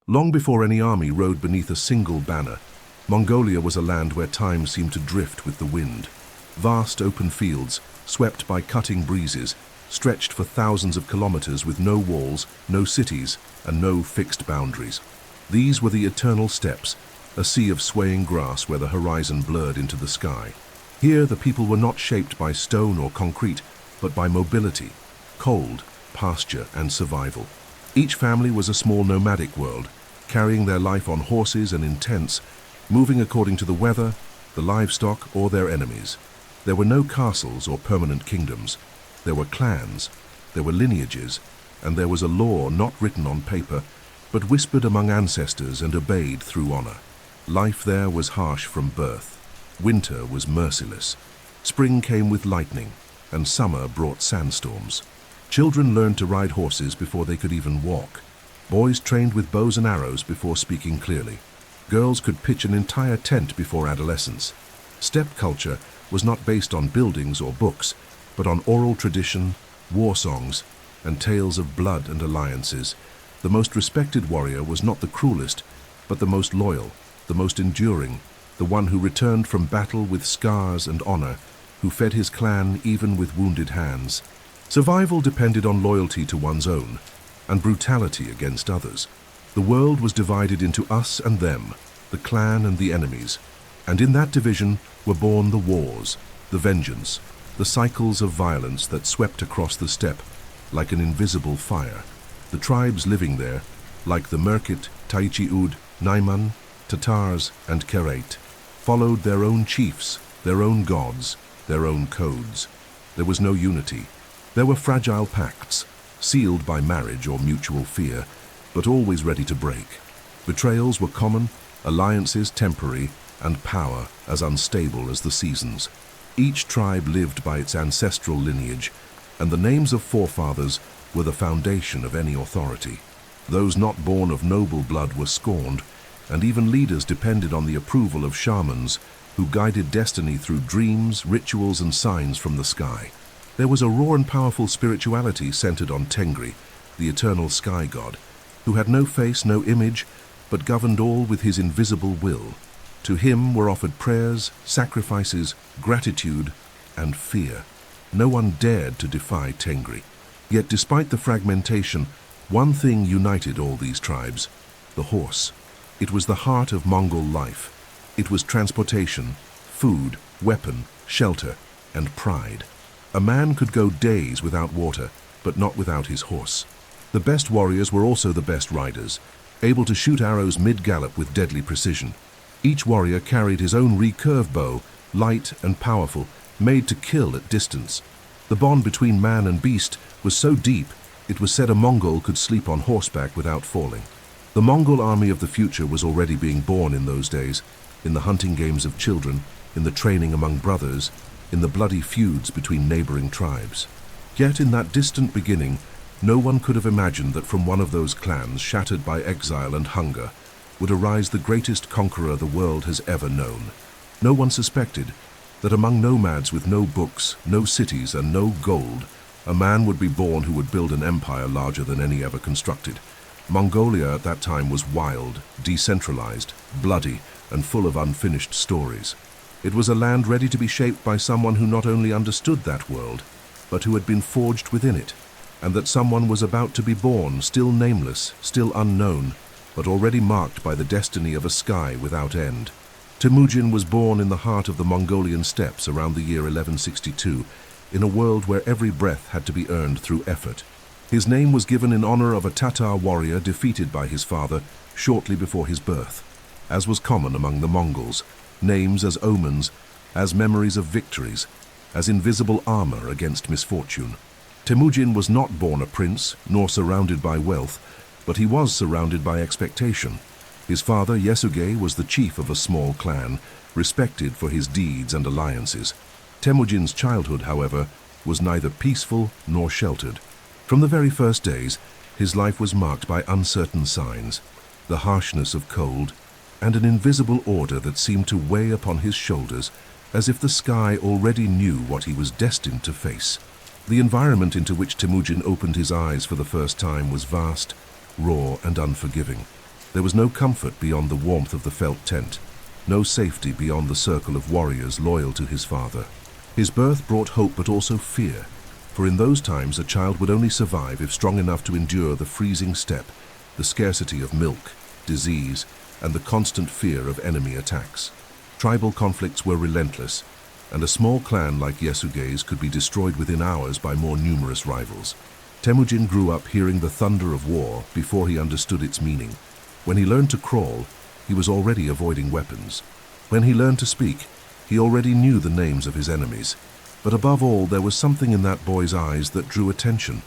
Long before any army rode beneath a single banner, Mongolia was a land where time seemed to drift with the wind. Vast open fields, swept by cutting breezes, stretched for thousands of kilometers with no walls, no cities, and no fixed boundaries. These were the eternal steppes, a sea of swaying grass where the horizon blurred into the sky. Here the people were not shaped by stone or concrete, but by mobility, cold, pasture, and survival. Each family was a small nomadic world, carrying their life on horses and in tents, moving according to the weather, the livestock, or their enemies. There were no castles or permanent kingdoms. There were clans, there were lineages, and there was a law not written on paper, but whispered among ancestors and obeyed through honor. Life there was harsh from birth. Winter was merciless. Spring came with lightning, and summer brought sandstorms. Children learned to ride horses before they could even walk. Boys trained with bows and arrows before speaking clearly. Girls could pitch an entire tent before adolescence. Steppe culture was not based on buildings or books, but on oral tradition, war songs, and tales of blood and alliances. The most respected warrior was not the cruelest, but the most loyal, the most enduring, the one who returned from battle with scars and honor, who fed his clan even with wounded hands. Survival depended on loyalty to one's own, and brutality against others. The world was divided into us and them, the clan and the enemies, and in that division were born the wars, the vengeance, the cycles of violence that swept across the steppe like an invisible fire. The tribes living there, like the Merkit, Taichi-Ud, Naiman, Tatars, and Kerate, followed their own chiefs, their own gods, their own codes. There was no unity. There were fragile pacts, sealed by marriage or mutual fear, but always ready to break. Betrayals were common, alliances temporary, and power as unstable as the seasons. Each tribe lived by its ancestral lineage, and the names of forefathers were the foundation of any authority. Those not born of noble blood were scorned, and even leaders depended on the approval of shamans who guided destiny through dreams, rituals, and signs from the sky. There was a raw and powerful spirituality centered on Tengri, the eternal sky god, who had no face, no image, but governed all with his invisible will. To him were offered prayers, sacrifices, gratitude, and fear. No one dared to defy Tengri. Yet despite the fragmentation, one thing united all these tribes: the horse. It was the heart of Mongol life. It was transportation, food, weapon, shelter, and pride. A man could go days without water, but not without his horse. The best warriors were also the best riders, able to shoot arrows mid-gallop with deadly precision. Each warrior carried his own recurve bow, light and powerful, made to kill at distance. The bond between man and beast was so deep, it was said a Mongol could sleep on horseback without falling. The Mongol army of the future was already being born in those days, in the hunting games of children, in the training among brothers, in the bloody feuds between neighboring tribes. Yet in that distant beginning, no one could have imagined that from one of those clans shattered by exile and hunger would arise the greatest conqueror the world has ever known. No one suspected that among nomads with no books, no cities, and no gold, a man would be born who would build an empire larger than any ever constructed. Mongolia at that time was wild, decentralized, bloody, and full of unfinished stories. It was a land ready to be shaped by someone who not only understood that world, but who had been forged within it, and that someone was about to be born, still nameless, still unknown, but already marked by the destiny of a sky without end. Temujin was born in the heart of the Mongolian steppes around the year 1162, in a world where every breath had to be earned through effort. His name was given in honor of a Tatar warrior defeated by his father shortly before his birth. As was common among the Mongols, names as omens, as memories of victories, as invisible armor against misfortune. Temujin was not born a prince, nor surrounded by wealth, but he was surrounded by expectation. His father, Yesuge, was the chief of a small clan, respected for his deeds and alliances. Temujin's childhood, however, was neither peaceful nor sheltered. From the very first days, his life was marked by uncertain signs, the harshness of cold, and an invisible order that seemed to weigh upon his shoulders, as if the sky already knew what he was destined to face. The environment into which Temujin opened his eyes for the first time was vast, raw, and unforgiving. There was no comfort beyond the warmth of the felt tent, no safety beyond the circle of warriors loyal to his father. His birth brought hope but also fear, for in those times a child would only survive if strong enough to endure the freezing steppe, the scarcity of milk, disease, and the constant fear of enemy attacks. Tribal conflicts were relentless, and a small clan like Yasuge's could be destroyed within hours by more numerous rivals. Temujin grew up hearing the thunder of war before he understood its meaning. When he learned to crawl, he was already avoiding weapons. When he learned to speak, he already knew the names of his enemies. But above all, there was something in that boy's eyes that drew attention.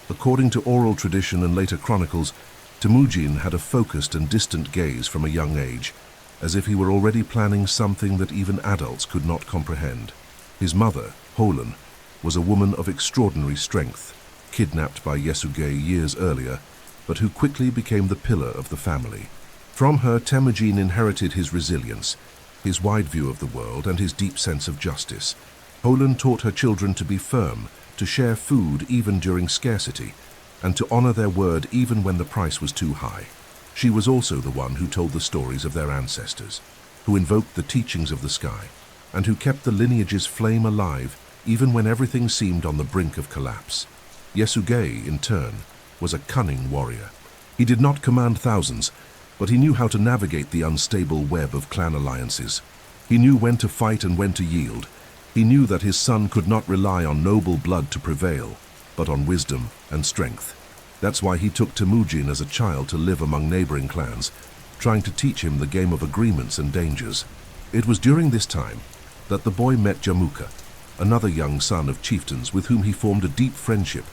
According to oral tradition and later chronicles, Temujin had a focused and distant gaze from a young age, as if he were already planning something that even adults could not comprehend. His mother, Holan, was a woman of extraordinary strength, kidnapped by Yasuge years earlier, but who quickly became the pillar of the family. From her, Temujin inherited his resilience, his wide view of the world, and his deep sense of justice. Holan taught her children to be firm, to share food even during scarcity, and to honor their word even when the price was too high. She was also the one who told the stories of their ancestors, who invoked the teachings of the sky, and who kept the lineage's flame alive even when everything seemed on the brink of collapse. Yasuge, in turn, was a cunning warrior. He did not command thousands, but he knew how to navigate the unstable web of clan alliances. He knew when to fight and when to yield. He knew that his son could not rely on noble blood to prevail, but on wisdom and strength. That's why he took Temujin as a child to live among neighboring clans, trying to teach him the game of agreements and dangers. It was during this time that the boy met Jamuka, another young son of chieftains with whom he formed a deep friendship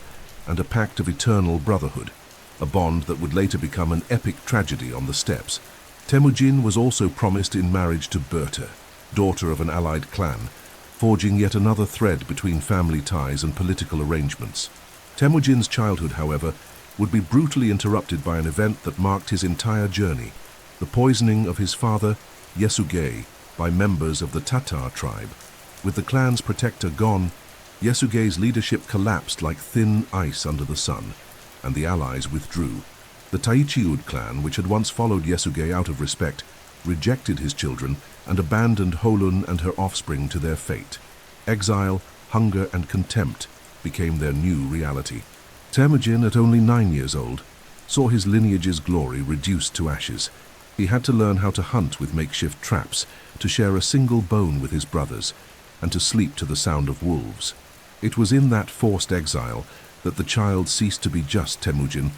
and a pact of eternal brotherhood, a bond that would later become an epic tragedy on the steppes. Temujin was also promised in marriage to Börte, daughter of an allied clan, forging yet another thread between family ties and political arrangements. Temujin's childhood, however, would be brutally interrupted by an event that marked his entire journey: the poisoning of his father, Yasuge, by members of the Tatar tribe. With the clan's protector gone, Yasuge's leadership collapsed like thin ice under the sun, and the allies withdrew. The Taichiud clan, which had once followed Yasuge out of respect, rejected his children and abandoned Holun and her offspring to their fate. Exile, hunger, and contempt became their new reality. Temujin, at only 9 years old, saw his lineage's glory reduced to ashes. He had to learn how to hunt with makeshift traps, to share a single bone with his brothers, and to sleep to the sound of wolves. It was in that forced exile that the child ceased to be just Temujin.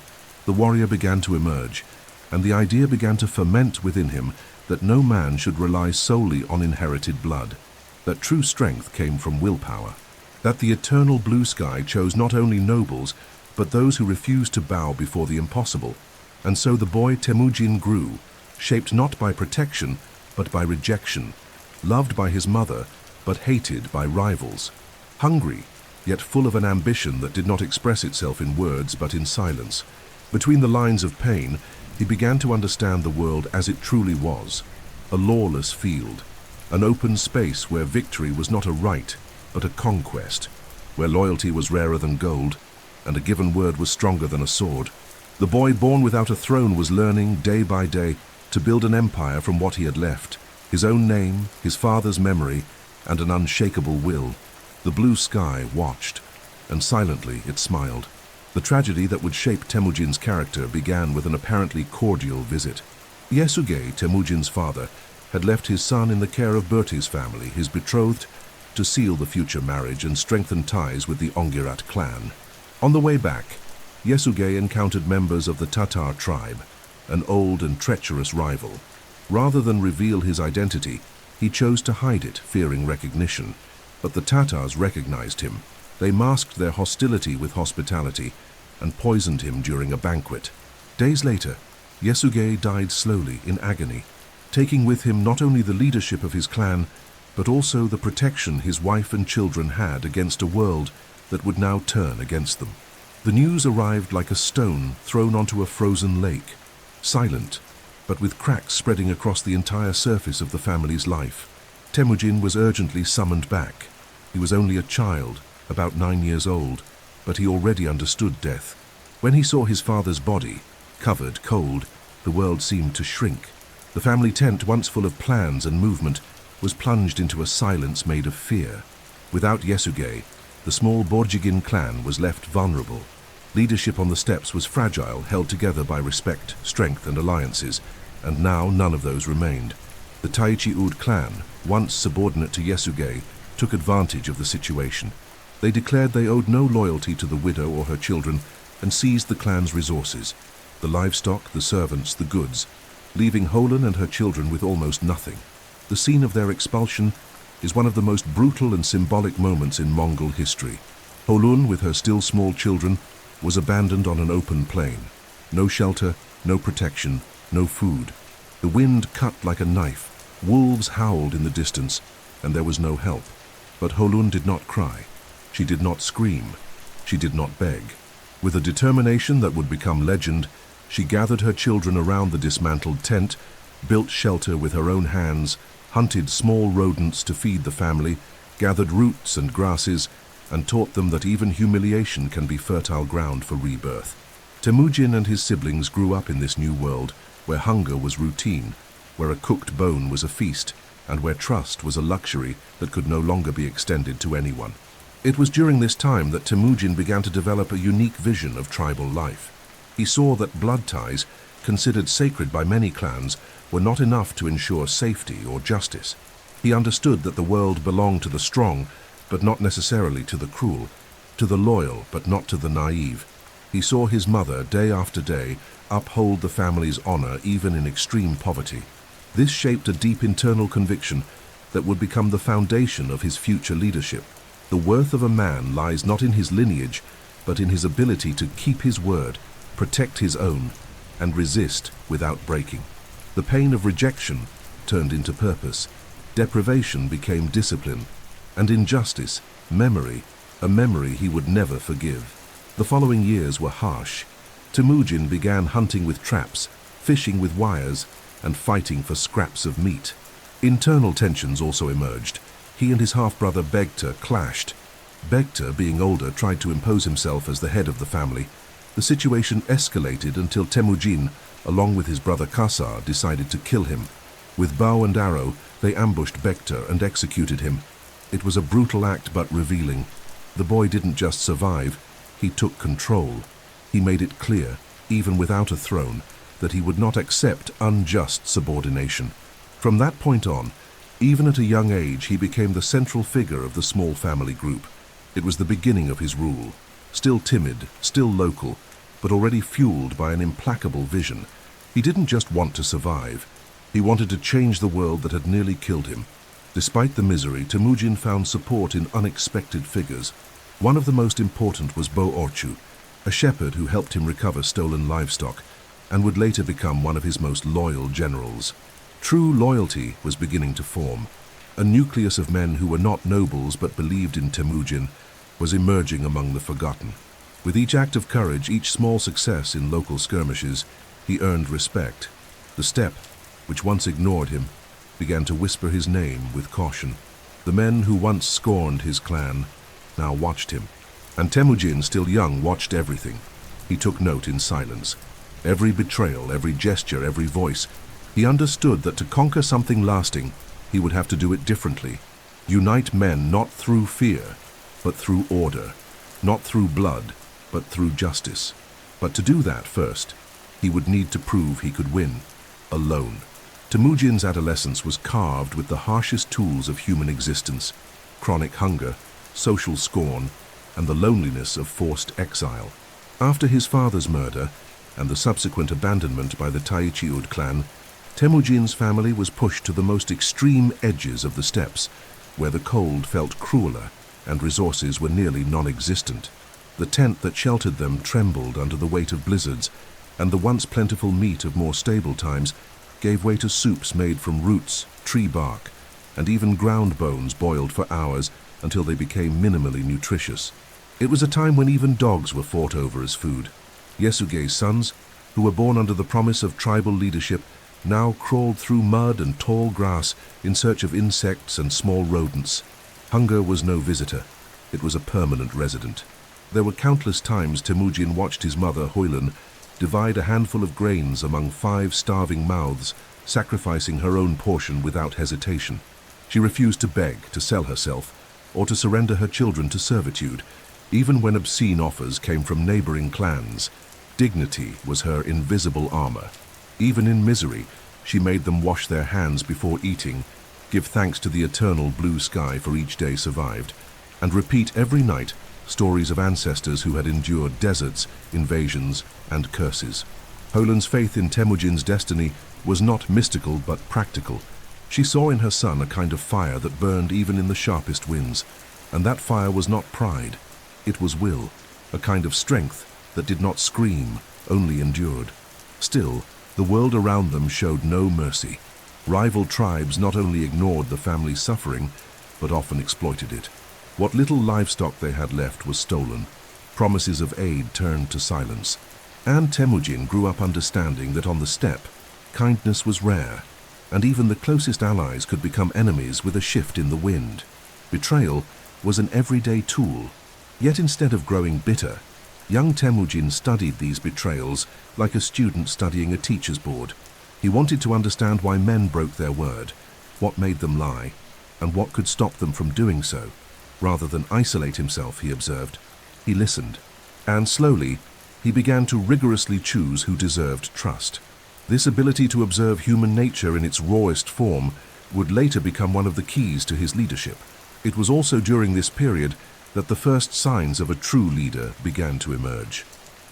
The warrior began to emerge, and the idea began to ferment within him that no man should rely solely on inherited blood, that true strength came from willpower, that the eternal blue sky chose not only nobles, but those who refused to bow before the impossible. And so the boy Temujin grew, shaped not by protection, but by rejection, loved by his mother, but hated by rivals, hungry, yet full of an ambition that did not express itself in words but in silence. Between the lines of pain, he began to understand the world as it truly was: a lawless field, an open space where victory was not a right, but a conquest, where loyalty was rarer than gold, and a given word was stronger than a sword. The boy born without a throne was learning, day by day, to build an empire from what he had left: his own name, his father's memory, and an unshakable will. The blue sky watched, and silently it smiled. The tragedy that would shape Temujin's character began with an apparently cordial visit. Yasuge, Temujin's father, had left his son in the care of Börte's family, his betrothed, to seal the future marriage and strengthen ties with the Ongirat clan. On the way back, Yasuge encountered members of the Tatar tribe, an old and treacherous rival. Rather than reveal his identity, he chose to hide it, fearing recognition. But the Tatars recognized him. They masked their hostility with hospitality and poisoned him during a banquet. Days later, Yasuge died slowly in agony, taking with him not only the leadership of his clan, but also the protection his wife and children had against a world that would now turn against them. The news arrived like a stone thrown onto a frozen lake, silent, but with cracks spreading across the entire surface of the family's life. Temujin was urgently summoned back. He was only a child, about 9 years old, but he already understood death. When he saw his father's body, covered, cold, the world seemed to shrink. The family tent, once full of plans and movement, was plunged into a silence made of fear. Without Yasuge, the small Borjigin clan was left vulnerable. Leadership on the steppes was fragile, held together by respect, strength, and alliances, and now none of those remained. The Taichi-Ud clan, once subordinate to Yasuge, took advantage of the situation. They declared they owed no loyalty to the widow or her children and seized the clan's resources, the livestock, the servants, the goods, leaving Holan and her children with almost nothing. The scene of their expulsion is one of the most brutal and symbolic moments in Mongol history. Holun, with her still small children, was abandoned on an open plain. No shelter, no protection, no food. The wind cut like a knife, wolves howled in the distance, and there was no help. But Holun did not cry. She did not scream. She did not beg. With a determination that would become legend, she gathered her children around the dismantled tent, built shelter with her own hands, hunted small rodents to feed the family, gathered roots and grasses, and taught them that even humiliation can be fertile ground for rebirth. Temujin and his siblings grew up in this new world, where hunger was routine, where a cooked bone was a feast, and where trust was a luxury that could no longer be extended to anyone. It was during this time that Temujin began to develop a unique vision of tribal life. He saw that blood ties, considered sacred by many clans, were not enough to ensure safety or justice. He understood that the world belonged to the strong, but not necessarily to the cruel, to the loyal, but not to the naive. He saw his mother, day after day, uphold the family's honor even in extreme poverty. This shaped a deep internal conviction that would become the foundation of his future leadership. The worth of a man lies not in his lineage, but in his ability to keep his word, protect his own, and resist without breaking. The pain of rejection turned into purpose. Deprivation became discipline, and injustice, memory, a memory he would never forgive. The following years were harsh. Temujin began hunting with traps, fishing with wires, and fighting for scraps of meat. Internal tensions also emerged. He and his half-brother Börte clashed. Börte, being older, tried to impose himself as the head of the family. The situation escalated until Temujin, along with his brother Kasar, decided to kill him. With bow and arrow, they ambushed Börte and executed him. It was a brutal act but revealing. The boy didn't just survive, he took control. He made it clear, even without a throne, that he would not accept unjust subordination. From that point on, even at a young age, he became the central figure of the small family group. It was the beginning of his rule. Still timid, still local, but already fueled by an implacable vision. He didn't just want to survive. He wanted to change the world that had nearly killed him. Despite the misery, Temujin found support in unexpected figures. One of the most important was Börte, a shepherd who helped him recover stolen livestock, and would later become one of his most loyal generals. True loyalty was beginning to form. A nucleus of men who were not nobles but believed in Temujin was emerging among the forgotten. With each act of courage, each small success in local skirmishes, he earned respect. The steppe, which once ignored him, began to whisper his name with caution. The men who once scorned his clan now watched him. And Temujin, still young, watched everything. He took note in silence. Every betrayal, every gesture, every voice. He understood that to conquer something lasting, he would have to do it differently. Unite men not through fear, but through order. Not through blood, but through justice. But to do that first, he would need to prove he could win, alone. Temujin's adolescence was carved with the harshest tools of human existence: chronic hunger, social scorn, and the loneliness of forced exile. After his father's murder and the subsequent abandonment by the Taichi-Ud clan, Temujin's family was pushed to the most extreme edges of the steppes, where the cold felt crueler and resources were nearly non-existent. The tent that sheltered them trembled under the weight of blizzards, and the once plentiful meat of more stable times gave way to soups made from roots, tree bark, and even ground bones boiled for hours until they became minimally nutritious. It was a time when even dogs were fought over as food. Yasuge's sons, who were born under the promise of tribal leadership, now crawled through mud and tall grass in search of insects and small rodents. Hunger was no visitor. It was a permanent resident. There were countless times Temujin watched his mother, Hoylan, divide a handful of grains among 5 starving mouths, sacrificing her own portion without hesitation. She refused to beg, to sell herself, or to surrender her children to servitude, even when obscene offers came from neighboring clans. Dignity was her invisible armor. Even in misery, she made them wash their hands before eating, give thanks to the eternal blue sky for each day survived, and repeat every night stories of ancestors who had endured deserts, invasions, and curses. Holen's faith in Temujin's destiny was not mystical but practical. She saw in her son a kind of fire that burned even in the sharpest winds, and that fire was not pride. It was will, a kind of strength that did not scream, only endured. Still, the world around them showed no mercy. Rival tribes not only ignored the family's suffering, but often exploited it. What little livestock they had left was stolen. Promises of aid turned to silence. And Temujin grew up understanding that on the steppe, kindness was rare, and even the closest allies could become enemies with a shift in the wind. Betrayal was an everyday tool. Yet instead of growing bitter, young Temujin studied these betrayals like a student studying a teacher's board. He wanted to understand why men broke their word, what made them lie, and what could stop them from doing so. Rather than isolate himself, he observed, he listened, and slowly he began to rigorously choose who deserved trust. This ability to observe human nature in its rawest form would later become one of the keys to his leadership. It was also during this period that the first signs of a true leader began to emerge.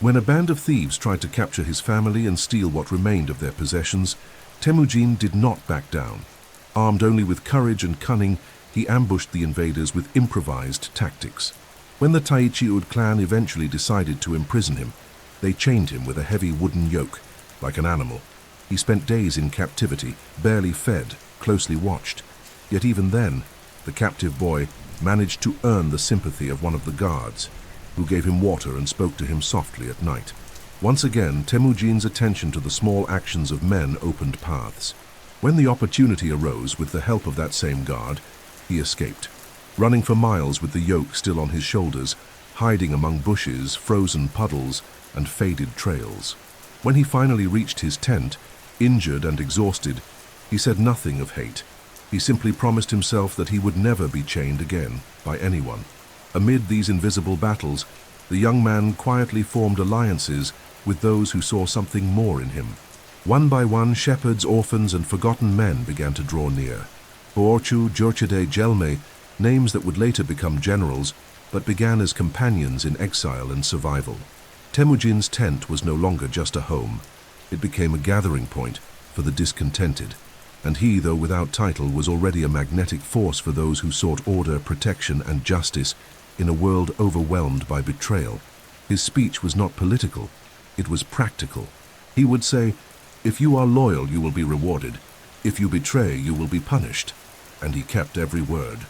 When a band of thieves tried to capture his family and steal what remained of their possessions, Temujin did not back down. Armed only with courage and cunning, he ambushed the invaders with improvised tactics. When the Taichiud clan eventually decided to imprison him, they chained him with a heavy wooden yoke, like an animal. He spent days in captivity, barely fed, closely watched. Yet even then, the captive boy managed to earn the sympathy of one of the guards, who gave him water and spoke to him softly at night. Once again, Temujin's attention to the small actions of men opened paths. When the opportunity arose with the help of that same guard, he escaped, running for miles with the yoke still on his shoulders, hiding among bushes, frozen puddles, and faded trails. When he finally reached his tent, injured and exhausted, he said nothing of hate. He simply promised himself that he would never be chained again by anyone. Amid these invisible battles, the young man quietly formed alliances with those who saw something more in him. One by one, shepherds, orphans, and forgotten men began to draw near. Börte, Jurchide, Jelme, names that would later become generals, but began as companions in exile and survival. Temujin's tent was no longer just a home. It became a gathering point for the discontented, and he, though without title, was already a magnetic force for those who sought order, protection, and justice in a world overwhelmed by betrayal. His speech was not political, it was practical. He would say, "If you are loyal, you will be rewarded. If you betray, you will be punished." And he kept every word.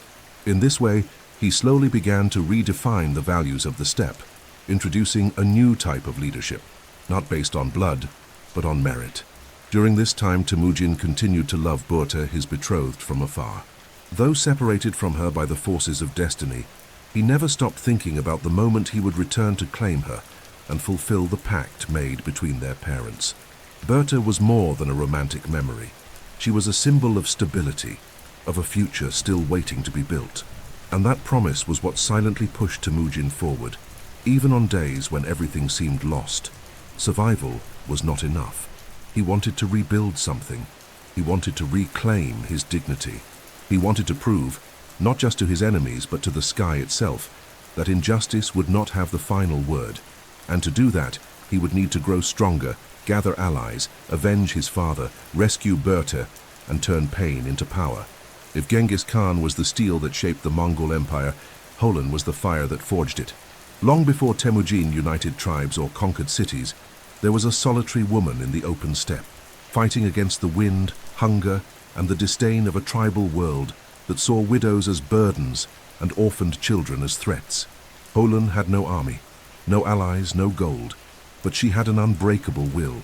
In this way, he slowly began to redefine the values of the steppe, introducing a new type of leadership, not based on blood, but on merit. During this time, Temujin continued to love Börte, his betrothed, from afar. Though separated from her by the forces of destiny, he never stopped thinking about the moment he would return to claim her and fulfill the pact made between their parents. Börte was more than a romantic memory. She was a symbol of stability, of a future still waiting to be built. And that promise was what silently pushed Temujin forward, even on days when everything seemed lost. Survival was not enough. He wanted to rebuild something. He wanted to reclaim his dignity. He wanted to prove, not just to his enemies but to the sky itself, that injustice would not have the final word. And to do that, he would need to grow stronger, gather allies, avenge his father, rescue Börte, and turn pain into power. If Genghis Khan was the steel that shaped the Mongol Empire, Holen was the fire that forged it. Long before Temujin united tribes or conquered cities, there was a solitary woman in the open steppe, fighting against the wind, hunger, and the disdain of a tribal world that saw widows as burdens and orphaned children as threats. Holen had no army, no allies, no gold, but she had an unbreakable will,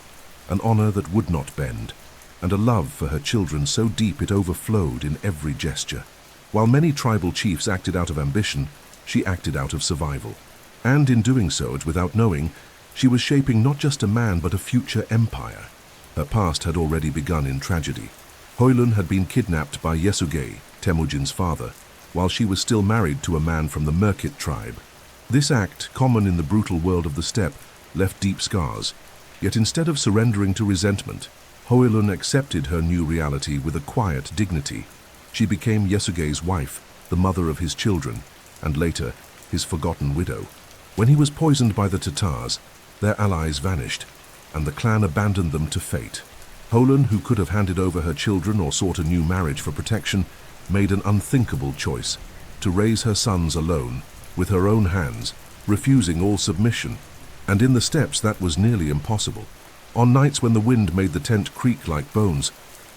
an honor that would not bend, and a love for her children so deep it overflowed in every gesture. While many tribal chiefs acted out of ambition, she acted out of survival. And in doing so, without knowing, She was shaping not just a man but a future empire. Her past had already begun in tragedy. Hoylun had been kidnapped by Yesugei, Temujin's father, while she was still married to a man from the Merkit tribe. This act, common in the brutal world of the steppe, left deep scars. Yet instead of surrendering to resentment, Hoylun accepted her new reality with a quiet dignity. She became Yesugei's wife, the mother of his children, and later, his forgotten widow. When he was poisoned by the Tatars, their allies vanished, and the clan abandoned them to fate. Hoylun, who could have handed over her children or sought a new marriage for protection, made an unthinkable choice: to raise her sons alone, with her own hands, refusing all submission. And in the steppes that was nearly impossible. On nights when the wind made the tent creak like bones,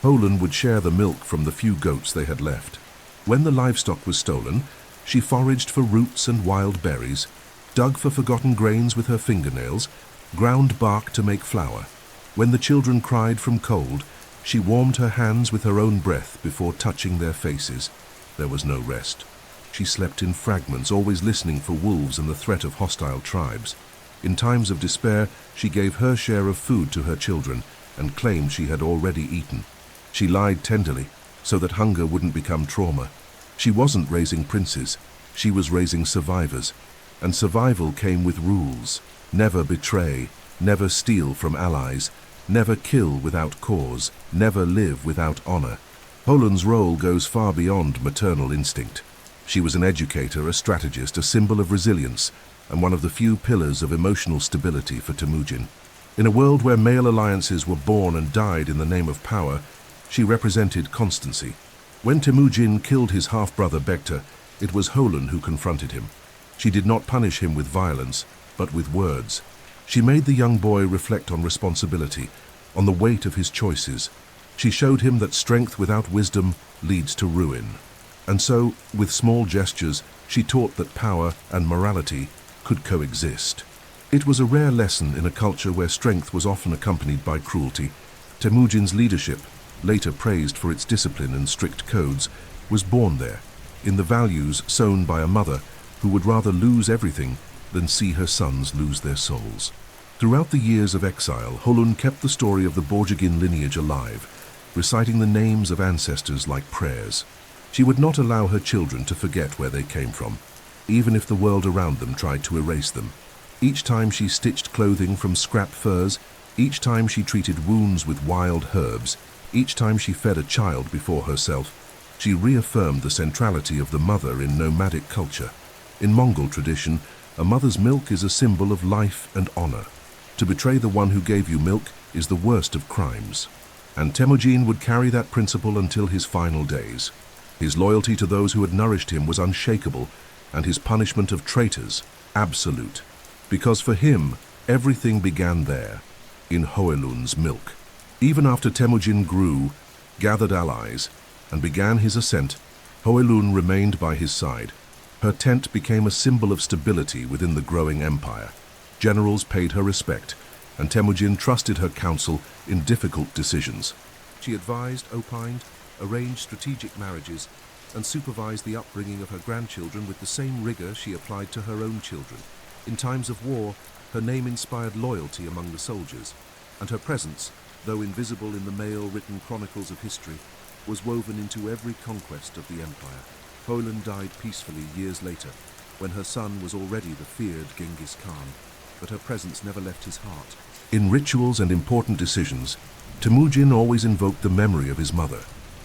Hoylun would share the milk from the few goats they had left. When the livestock was stolen, she foraged for roots and wild berries, dug for forgotten grains with her fingernails, ground bark to make flour. When the children cried from cold, she warmed her hands with her own breath before touching their faces. There was no rest. She slept in fragments, always listening for wolves and the threat of hostile tribes. In times of despair, she gave her share of food to her children and claimed she had already eaten. She lied tenderly so that hunger wouldn't become trauma. She wasn't raising princes, she was raising survivors. And survival came with rules: never betray, never steal from allies, never kill without cause, never live without honor. Hoylun's role goes far beyond maternal instinct. She was an educator, a strategist, a symbol of resilience, and one of the few pillars of emotional stability for Temujin. In a world where male alliances were born and died in the name of power, she represented constancy. When Temujin killed his half-brother Börte, it was Hoylun who confronted him. She did not punish him with violence, but with words. She made the young boy reflect on responsibility, on the weight of his choices. She showed him that strength without wisdom leads to ruin. And so, with small gestures, she taught that power and morality could coexist. It was a rare lesson in a culture where strength was often accompanied by cruelty. Temujin's leadership, later praised for its discipline and strict codes, was born there, in the values sown by a mother who would rather lose everything than see her sons lose their souls. Throughout the years of exile, Hoylun kept the story of the Börte lineage alive, reciting the names of ancestors like prayers. She would not allow her children to forget where they came from, even if the world around them tried to erase them. Each time she stitched clothing from scrap furs, each time she treated wounds with wild herbs, each time she fed a child before herself, she reaffirmed the centrality of the mother in nomadic culture. In Mongol tradition, a mother's milk is a symbol of life and honor. To betray the one who gave you milk is the worst of crimes. And Temujin would carry that principle until his final days. His loyalty to those who had nourished him was unshakable, and his punishment of traitors absolute. Because for him, everything began there, in Hoylun's milk. Even after Temujin grew, gathered allies, and began his ascent, Hoylun remained by his side. Her tent became a symbol of stability within the growing empire. Generals paid her respect, and Temujin trusted her counsel in difficult decisions. She advised, opined, arranged strategic marriages, and supervised the upbringing of her grandchildren with the same rigor she applied to her own children. In times of war, her name inspired loyalty among the soldiers, and her presence, though invisible in the mail-written chronicles of history, was woven into every conquest of the empire. Hoylun died peacefully years later, when her son was already the feared Genghis Khan, but her presence never left his heart. In rituals and important decisions, Temujin always invoked the memory of his mother,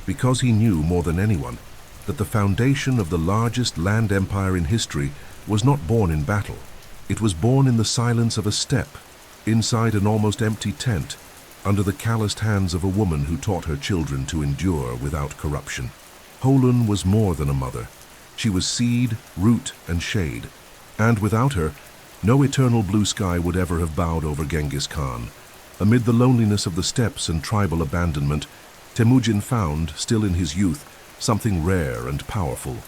because he knew more than anyone that the foundation of the largest land empire in history was not born in battle. It was born in the silence of a steppe, inside an almost empty tent, under the calloused hands of a woman who taught her children to endure without corruption. Hoylun was more than a mother. She was seed, root, and shade. And without her, no eternal blue sky would ever have bowed over Genghis Khan. Amid the loneliness of the steppes and tribal abandonment, Temujin found, still in his youth, something rare and powerful: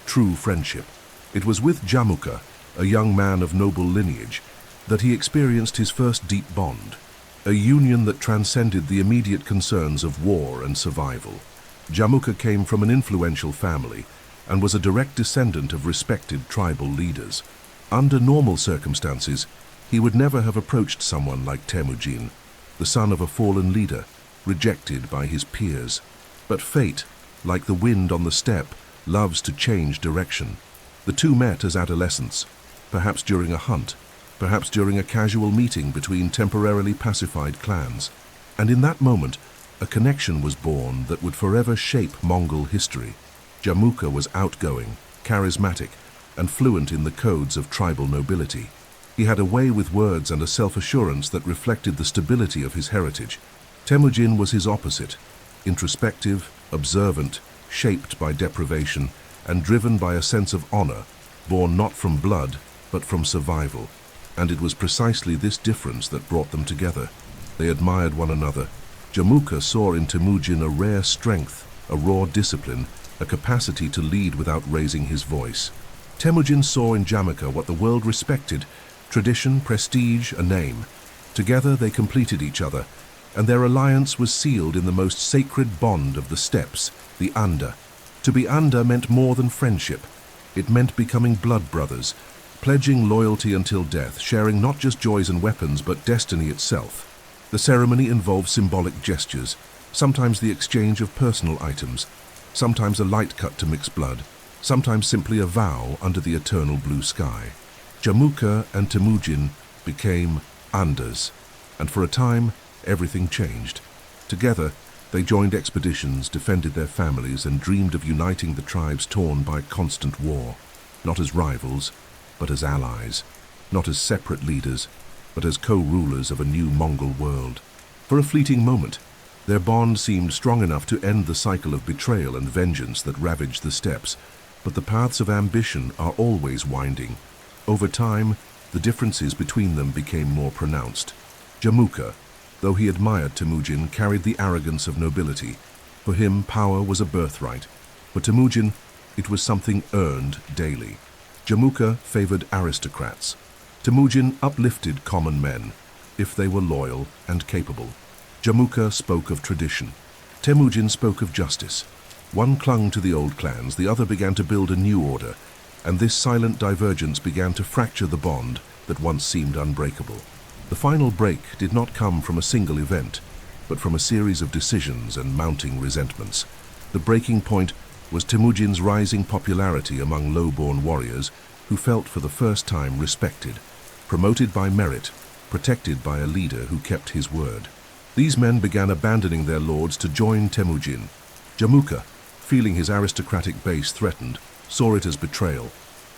true friendship. It was with Jamuka, a young man of noble lineage, that he experienced his first deep bond, a union that transcended the immediate concerns of war and survival. Jamuka came from an influential family and was a direct descendant of respected tribal leaders. Under normal circumstances, He would never have approached someone like Temujin, the son of a fallen leader, rejected by his peers. But fate, like the wind on the steppe, loves to change direction. The two met as adolescents, perhaps during a hunt, perhaps during a casual meeting between temporarily pacified clans. And in that moment, a connection was born that would forever shape Mongol history. Jamuka was outgoing, charismatic, and fluent in the codes of tribal nobility. He had a way with words and a self-assurance that reflected the stability of his heritage. Temujin was his opposite, introspective, observant, shaped by deprivation, and driven by a sense of honor, born not from blood, but from survival. And it was precisely this difference that brought them together. They admired one another. Jamuka saw in Temujin a rare strength, a raw discipline, a capacity to lead without raising his voice. Temujin saw in Jamuka what the world respected: tradition, prestige, a name. Together they completed each other, and their alliance was sealed in the most sacred bond of the steppes, the Anda. To be Anda meant more than friendship. It meant becoming blood brothers, pledging loyalty until death, sharing not just joys and weapons, but destiny itself. The ceremony involved symbolic gestures, sometimes the exchange of personal items, sometimes a light cut to mix blood, sometimes simply a vow under the eternal blue sky. Jamuka and Temujin became Andas, and for a time, everything changed. Together, they joined expeditions, defended their families, and dreamed of uniting the tribes torn by constant war, not as rivals, but as allies, not as separate leaders, but as co-rulers of a new Mongol world. For a fleeting moment, their bond seemed strong enough to end the cycle of betrayal and vengeance that ravaged the steppes, but the paths of ambition are always winding. Over time, the differences between them became more pronounced. Jamuka, though he admired Temujin, carried the arrogance of nobility. For him, power was a birthright. For Temujin, it was something earned daily. Jamuka favored aristocrats. Temujin uplifted common men, if they were loyal and capable. Jamuka spoke of tradition. Temujin spoke of justice. One clung to the old clans, the other began to build a new order, and this silent divergence began to fracture the bond that once seemed unbreakable. The final break did not come from a single event, but from a series of decisions and mounting resentments. The breaking point was Temujin's rising popularity among low-born warriors who felt for the first time respected, promoted by merit, protected by a leader who kept his word. These men began abandoning their lords to join Temujin. Jamuka, feeling his aristocratic base threatened, saw it as betrayal,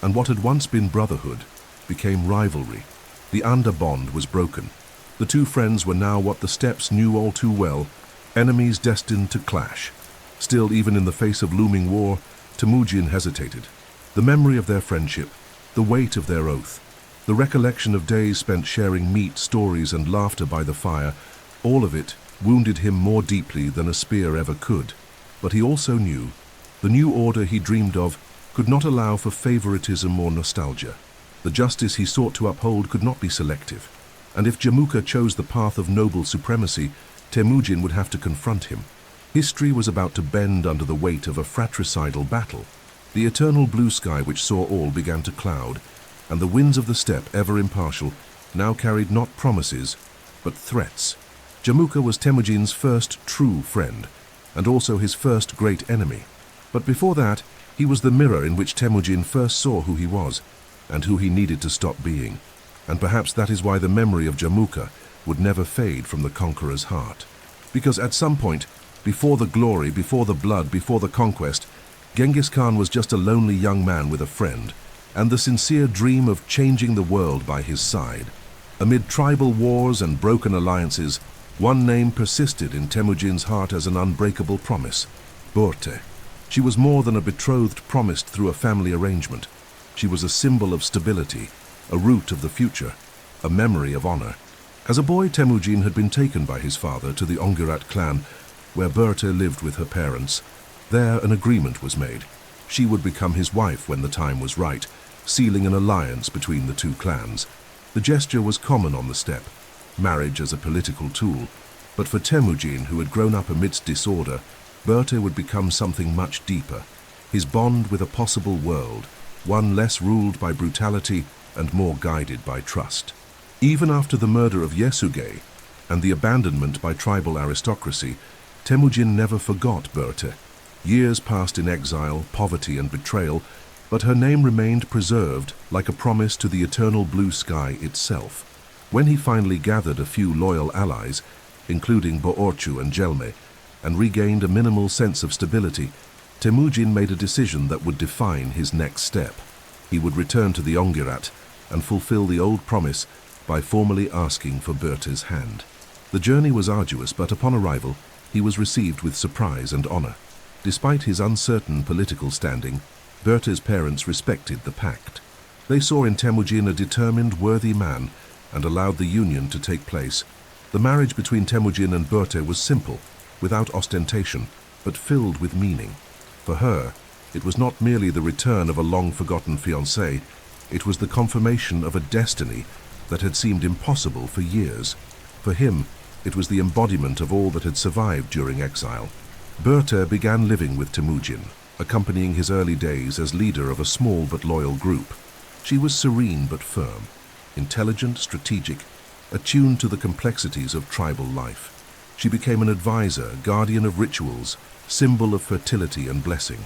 and what had once been brotherhood became rivalry. The Anda bond was broken. The two friends were now what the steppes knew all too well, enemies destined to clash. Still, even in the face of looming war, Temujin hesitated. The memory of their friendship, the weight of their oath, the recollection of days spent sharing meat, stories, and laughter by the fire, all of it wounded him more deeply than a spear ever could. But he also knew the new order he dreamed of could not allow for favoritism or nostalgia. The justice he sought to uphold could not be selective, and if Jamuka chose the path of noble supremacy, Temujin would have to confront him. History was about to bend under the weight of a fratricidal battle. The eternal blue sky which saw all began to cloud, and the winds of the steppe, ever impartial, now carried not promises, but threats. Jamuka was Temujin's first true friend, and also his first great enemy. But before that, he was the mirror in which Temujin first saw who he was, and who he needed to stop being. And perhaps that is why the memory of Jamuka would never fade from the conqueror's heart. Because at some point, before the glory, before the blood, before the conquest, Genghis Khan was just a lonely young man with a friend, and the sincere dream of changing the world by his side. Amid tribal wars and broken alliances, one name persisted in Temujin's heart as an unbreakable promise: Börte. She was more than a betrothed promised through a family arrangement. She was a symbol of stability, a root of the future, a memory of honor. As a boy, Temujin had been taken by his father to the Ongerat clan, where Börte lived with her parents. There an agreement was made. She would become his wife when the time was right, sealing an alliance between the two clans. The gesture was common on the steppe, marriage as a political tool. But for Temujin, who had grown up amidst disorder, Börte would become something much deeper. His bond with a possible world, one less ruled by brutality and more guided by trust. Even after the murder of Yesugei and the abandonment by tribal aristocracy, Temujin never forgot Börte. Years passed in exile, poverty and betrayal, but her name remained preserved like a promise to the eternal blue sky itself. When he finally gathered a few loyal allies, including Börte and Gelme, and regained a minimal sense of stability, Temujin made a decision that would define his next step. He would return to the Ongirat and fulfill the old promise by formally asking for Börte's hand. The journey was arduous, but upon arrival, he was received with surprise and honor. Despite his uncertain political standing, Börte's parents respected the pact. They saw in Temujin a determined, worthy man and allowed the union to take place. The marriage between Temujin and Börte was simple, without ostentation, but filled with meaning. For her, it was not merely the return of a long-forgotten fiancé, it was the confirmation of a destiny that had seemed impossible for years. For him, it was the embodiment of all that had survived during exile. Börte began living with Temujin, accompanying his early days as leader of a small but loyal group. She was serene but firm, intelligent, strategic, attuned to the complexities of tribal life. She became an advisor, guardian of rituals, symbol of fertility and blessing.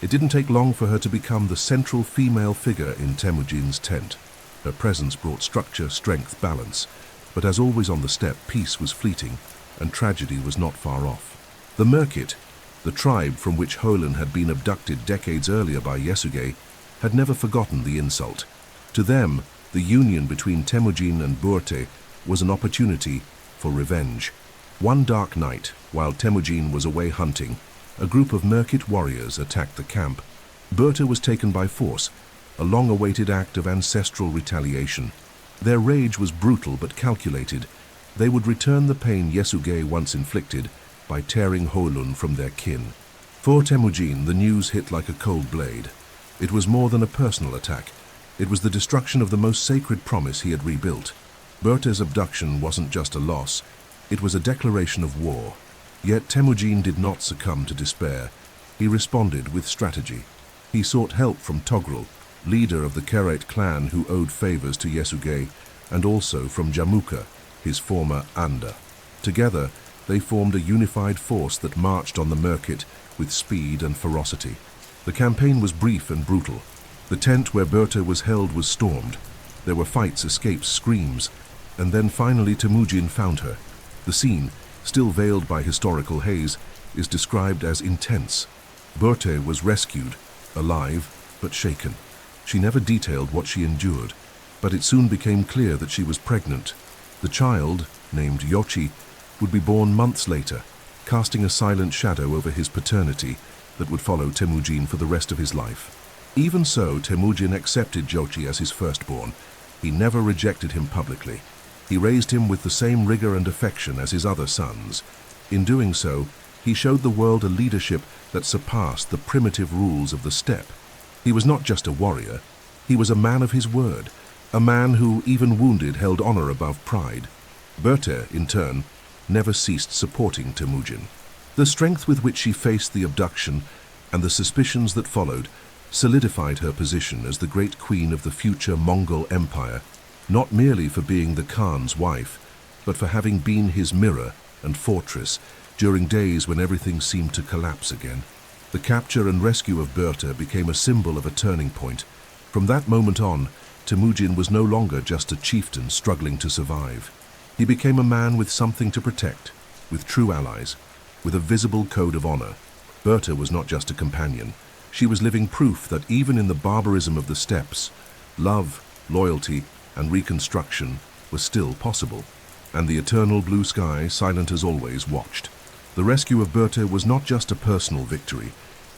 It didn't take long for her to become the central female figure in Temujin's tent. Her presence brought structure, strength, balance, but as always on the steppe, peace was fleeting and tragedy was not far off. The Merkit, the tribe from which Holen had been abducted decades earlier by Yesugei, had never forgotten the insult. To them, the union between Temujin and Börte was an opportunity for revenge. One dark night, while Temujin was away hunting, a group of Merkit warriors attacked the camp. Börte was taken by force, a long-awaited act of ancestral retaliation. Their rage was brutal but calculated. They would return the pain Yesugei once inflicted by tearing Holen from their kin. For Temujin, the news hit like a cold blade. It was more than a personal attack. It was the destruction of the most sacred promise he had rebuilt. Börte's abduction wasn't just a loss, it was a declaration of war. Yet Temujin did not succumb to despair. He responded with strategy. He sought help from Togrul, leader of the Keret clan who owed favors to Yesugei, and also from Jamuka, his former Anda. Together, they formed a unified force that marched on the Merkit with speed and ferocity. The campaign was brief and brutal. The tent where Börte was held was stormed. There were fights, escapes, screams, and then finally Temujin found her. The scene, still veiled by historical haze, is described as intense. Börte was rescued, alive but shaken. She never detailed what she endured, but it soon became clear that she was pregnant. The child, named Yochi, would be born months later, casting a silent shadow over his paternity that would follow Temujin for the rest of his life. Even so, Temujin accepted Yochi as his firstborn. He never rejected him publicly. He raised him with the same rigor and affection as his other sons. In doing so, he showed the world a leadership that surpassed the primitive rules of the steppe. He was not just a warrior, he was a man of his word, a man who, even wounded, held honor above pride. Börte, in turn, never ceased supporting Temujin. The strength with which she faced the abduction and the suspicions that followed solidified her position as the great queen of the future Mongol Empire, not merely for being the Khan's wife, but for having been his mirror and fortress during days when everything seemed to collapse again. The capture and rescue of Börte became a symbol of a turning point. From that moment on, Temujin was no longer just a chieftain struggling to survive. He became a man with something to protect, with true allies, with a visible code of honor. Börte was not just a companion. She was living proof that even in the barbarism of the steppes, love, loyalty, and reconstruction was still possible. And the eternal blue sky, silent as always, watched. The rescue of Börte was not just a personal victory.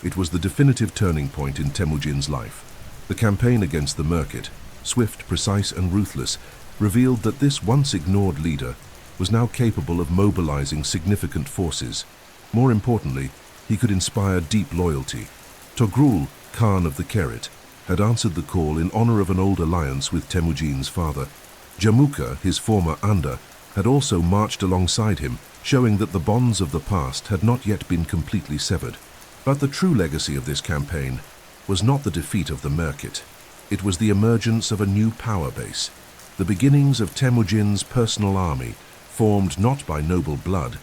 It was the definitive turning point in Temujin's life. The campaign against the Merkit, swift, precise, and ruthless, revealed that this once ignored leader was now capable of mobilizing significant forces. More importantly, he could inspire deep loyalty. Togrul, Khan of the Keret, had answered the call in honor of an old alliance with Temujin's father. Jamuka, his former Anda, had also marched alongside him, showing that the bonds of the past had not yet been completely severed. But the true legacy of this campaign was not the defeat of the Merkit. It was the emergence of a new power base. the beginnings of Temujin's personal army, formed not by noble blood,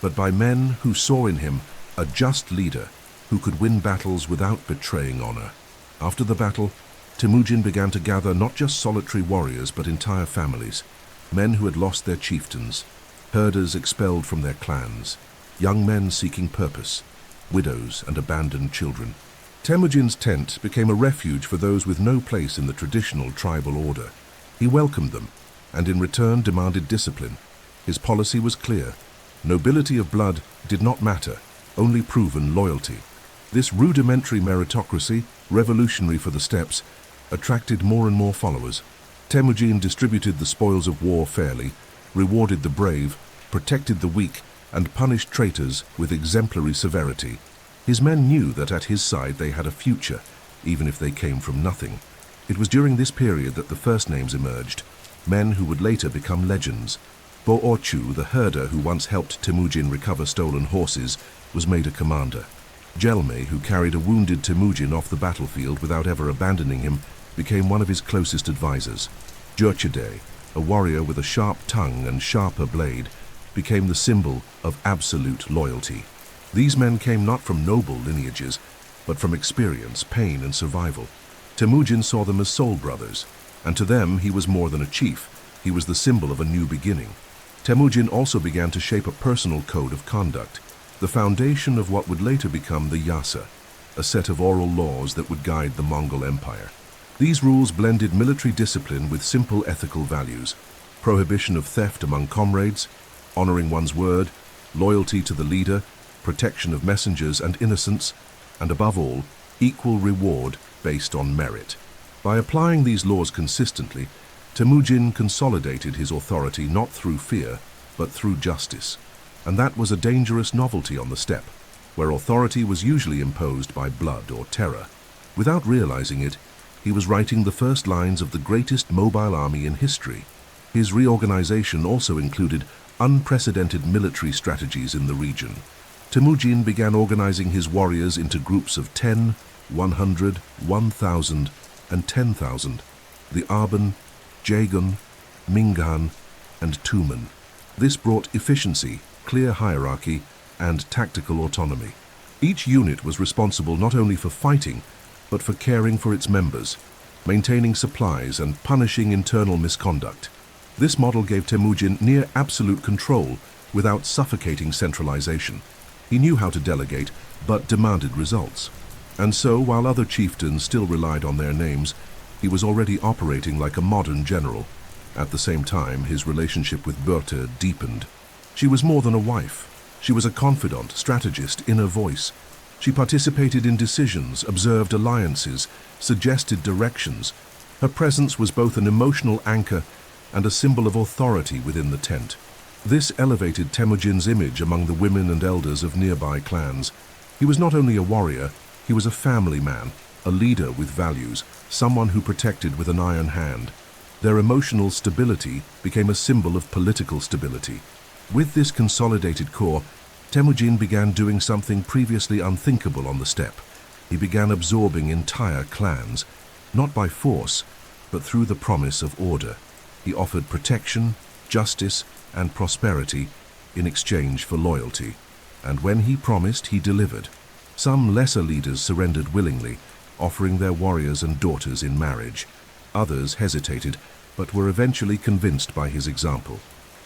but by men who saw in him a just leader who could win battles without betraying honor. After the battle, Temujin began to gather not just solitary warriors but entire families, men who had lost their chieftains, herders expelled from their clans, young men seeking purpose, widows and abandoned children. Temujin's tent became a refuge for those with no place in the traditional tribal order. He welcomed them, and in return demanded discipline. His policy was clear. Nobility of blood did not matter, only proven loyalty. This rudimentary meritocracy, revolutionary for the steppes, attracted more and more followers. Temujin distributed the spoils of war fairly, rewarded the brave, protected the weak, and punished traitors with exemplary severity. His men knew that at his side they had a future, even if they came from nothing. It was during this period that the first names emerged, men who would later become legends. Börte, the herder who once helped Temujin recover stolen horses, was made a commander. Gelme, who carried a wounded Temujin off the battlefield without ever abandoning him, became one of his closest advisors. Börte, a warrior with a sharp tongue and sharper blade, became the symbol of absolute loyalty. These men came not from noble lineages, but from experience, pain, and survival. Temujin saw them as soul brothers, and to them he was more than a chief. He was the symbol of a new beginning. Temujin also began to shape a personal code of conduct, the foundation of what would later become the Yasa, a set of oral laws that would guide the Mongol Empire. These rules blended military discipline with simple ethical values: prohibition of theft among comrades, honoring one's word, loyalty to the leader, protection of messengers and innocents, and above all, equal reward based on merit. By applying these laws consistently, Temujin consolidated his authority not through fear, but through justice. And that was a dangerous novelty on the steppe, where authority was usually imposed by blood or terror. Without realizing it, he was writing the first lines of the greatest mobile army in history. His reorganization also included unprecedented military strategies in the region. Temujin began organizing his warriors into groups of 10, 100, 1,000, and 10,000, the Arban, Jagun, Mingan, and Tumen. This brought efficiency, clear hierarchy, and tactical autonomy. Each unit was responsible not only for fighting, but for caring for its members, maintaining supplies, and punishing internal misconduct. This model gave Temujin near absolute control without suffocating centralization. He knew how to delegate, but demanded results. And so, while other chieftains still relied on their names, he was already operating like a modern general. At the same time, his relationship with Börte deepened. She was more than a wife. She was a confidant, strategist, inner voice. She participated in decisions, observed alliances, suggested directions. Her presence was both an emotional anchor and a symbol of authority within the tent. This elevated Temujin's image among the women and elders of nearby clans. He was not only a warrior, he was a family man, a leader with values, someone who protected with an iron hand. Their emotional stability became a symbol of political stability. With this consolidated core, Temujin began doing something previously unthinkable on the steppe. He began absorbing entire clans, not by force, but through the promise of order. He offered protection, justice, and prosperity in exchange for loyalty. And when he promised, he delivered. Some lesser leaders surrendered willingly, offering their warriors and daughters in marriage. Others hesitated, but were eventually convinced by his example.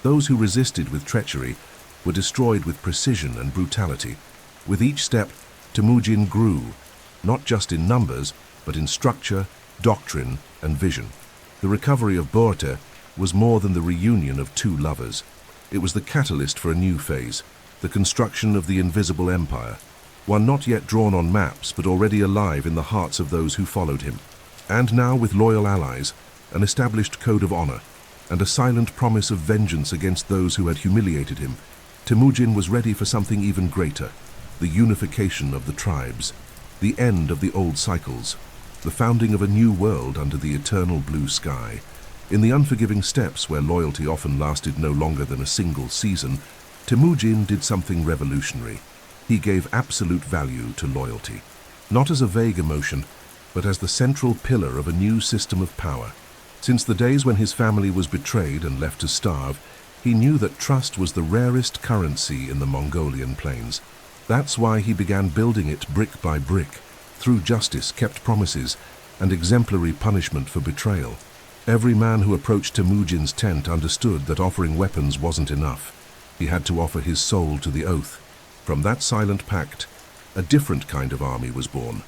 Those who resisted with treachery were destroyed with precision and brutality. With each step, Temujin grew, not just in numbers, but in structure, doctrine, and vision. The recovery of Börte was more than the reunion of two lovers. It was the catalyst for a new phase, the construction of the invisible empire, one not yet drawn on maps, but already alive in the hearts of those who followed him. And now, with loyal allies, an established code of honor, and a silent promise of vengeance against those who had humiliated him, Temujin was ready for something even greater: the unification of the tribes, the end of the old cycles, the founding of a new world under the eternal blue sky. In the unforgiving steppes, where loyalty often lasted no longer than a single season, Temujin did something revolutionary. He gave absolute value to loyalty, not as a vague emotion, but as the central pillar of a new system of power. Since the days when his family was betrayed and left to starve, he knew that trust was the rarest currency in the Mongolian plains. That's why he began building it brick by brick, through justice, kept promises, and exemplary punishment for betrayal. Every man who approached Temujin's tent understood that offering weapons wasn't enough. He had to offer his soul to the oath. From that silent pact, a different kind of army was born,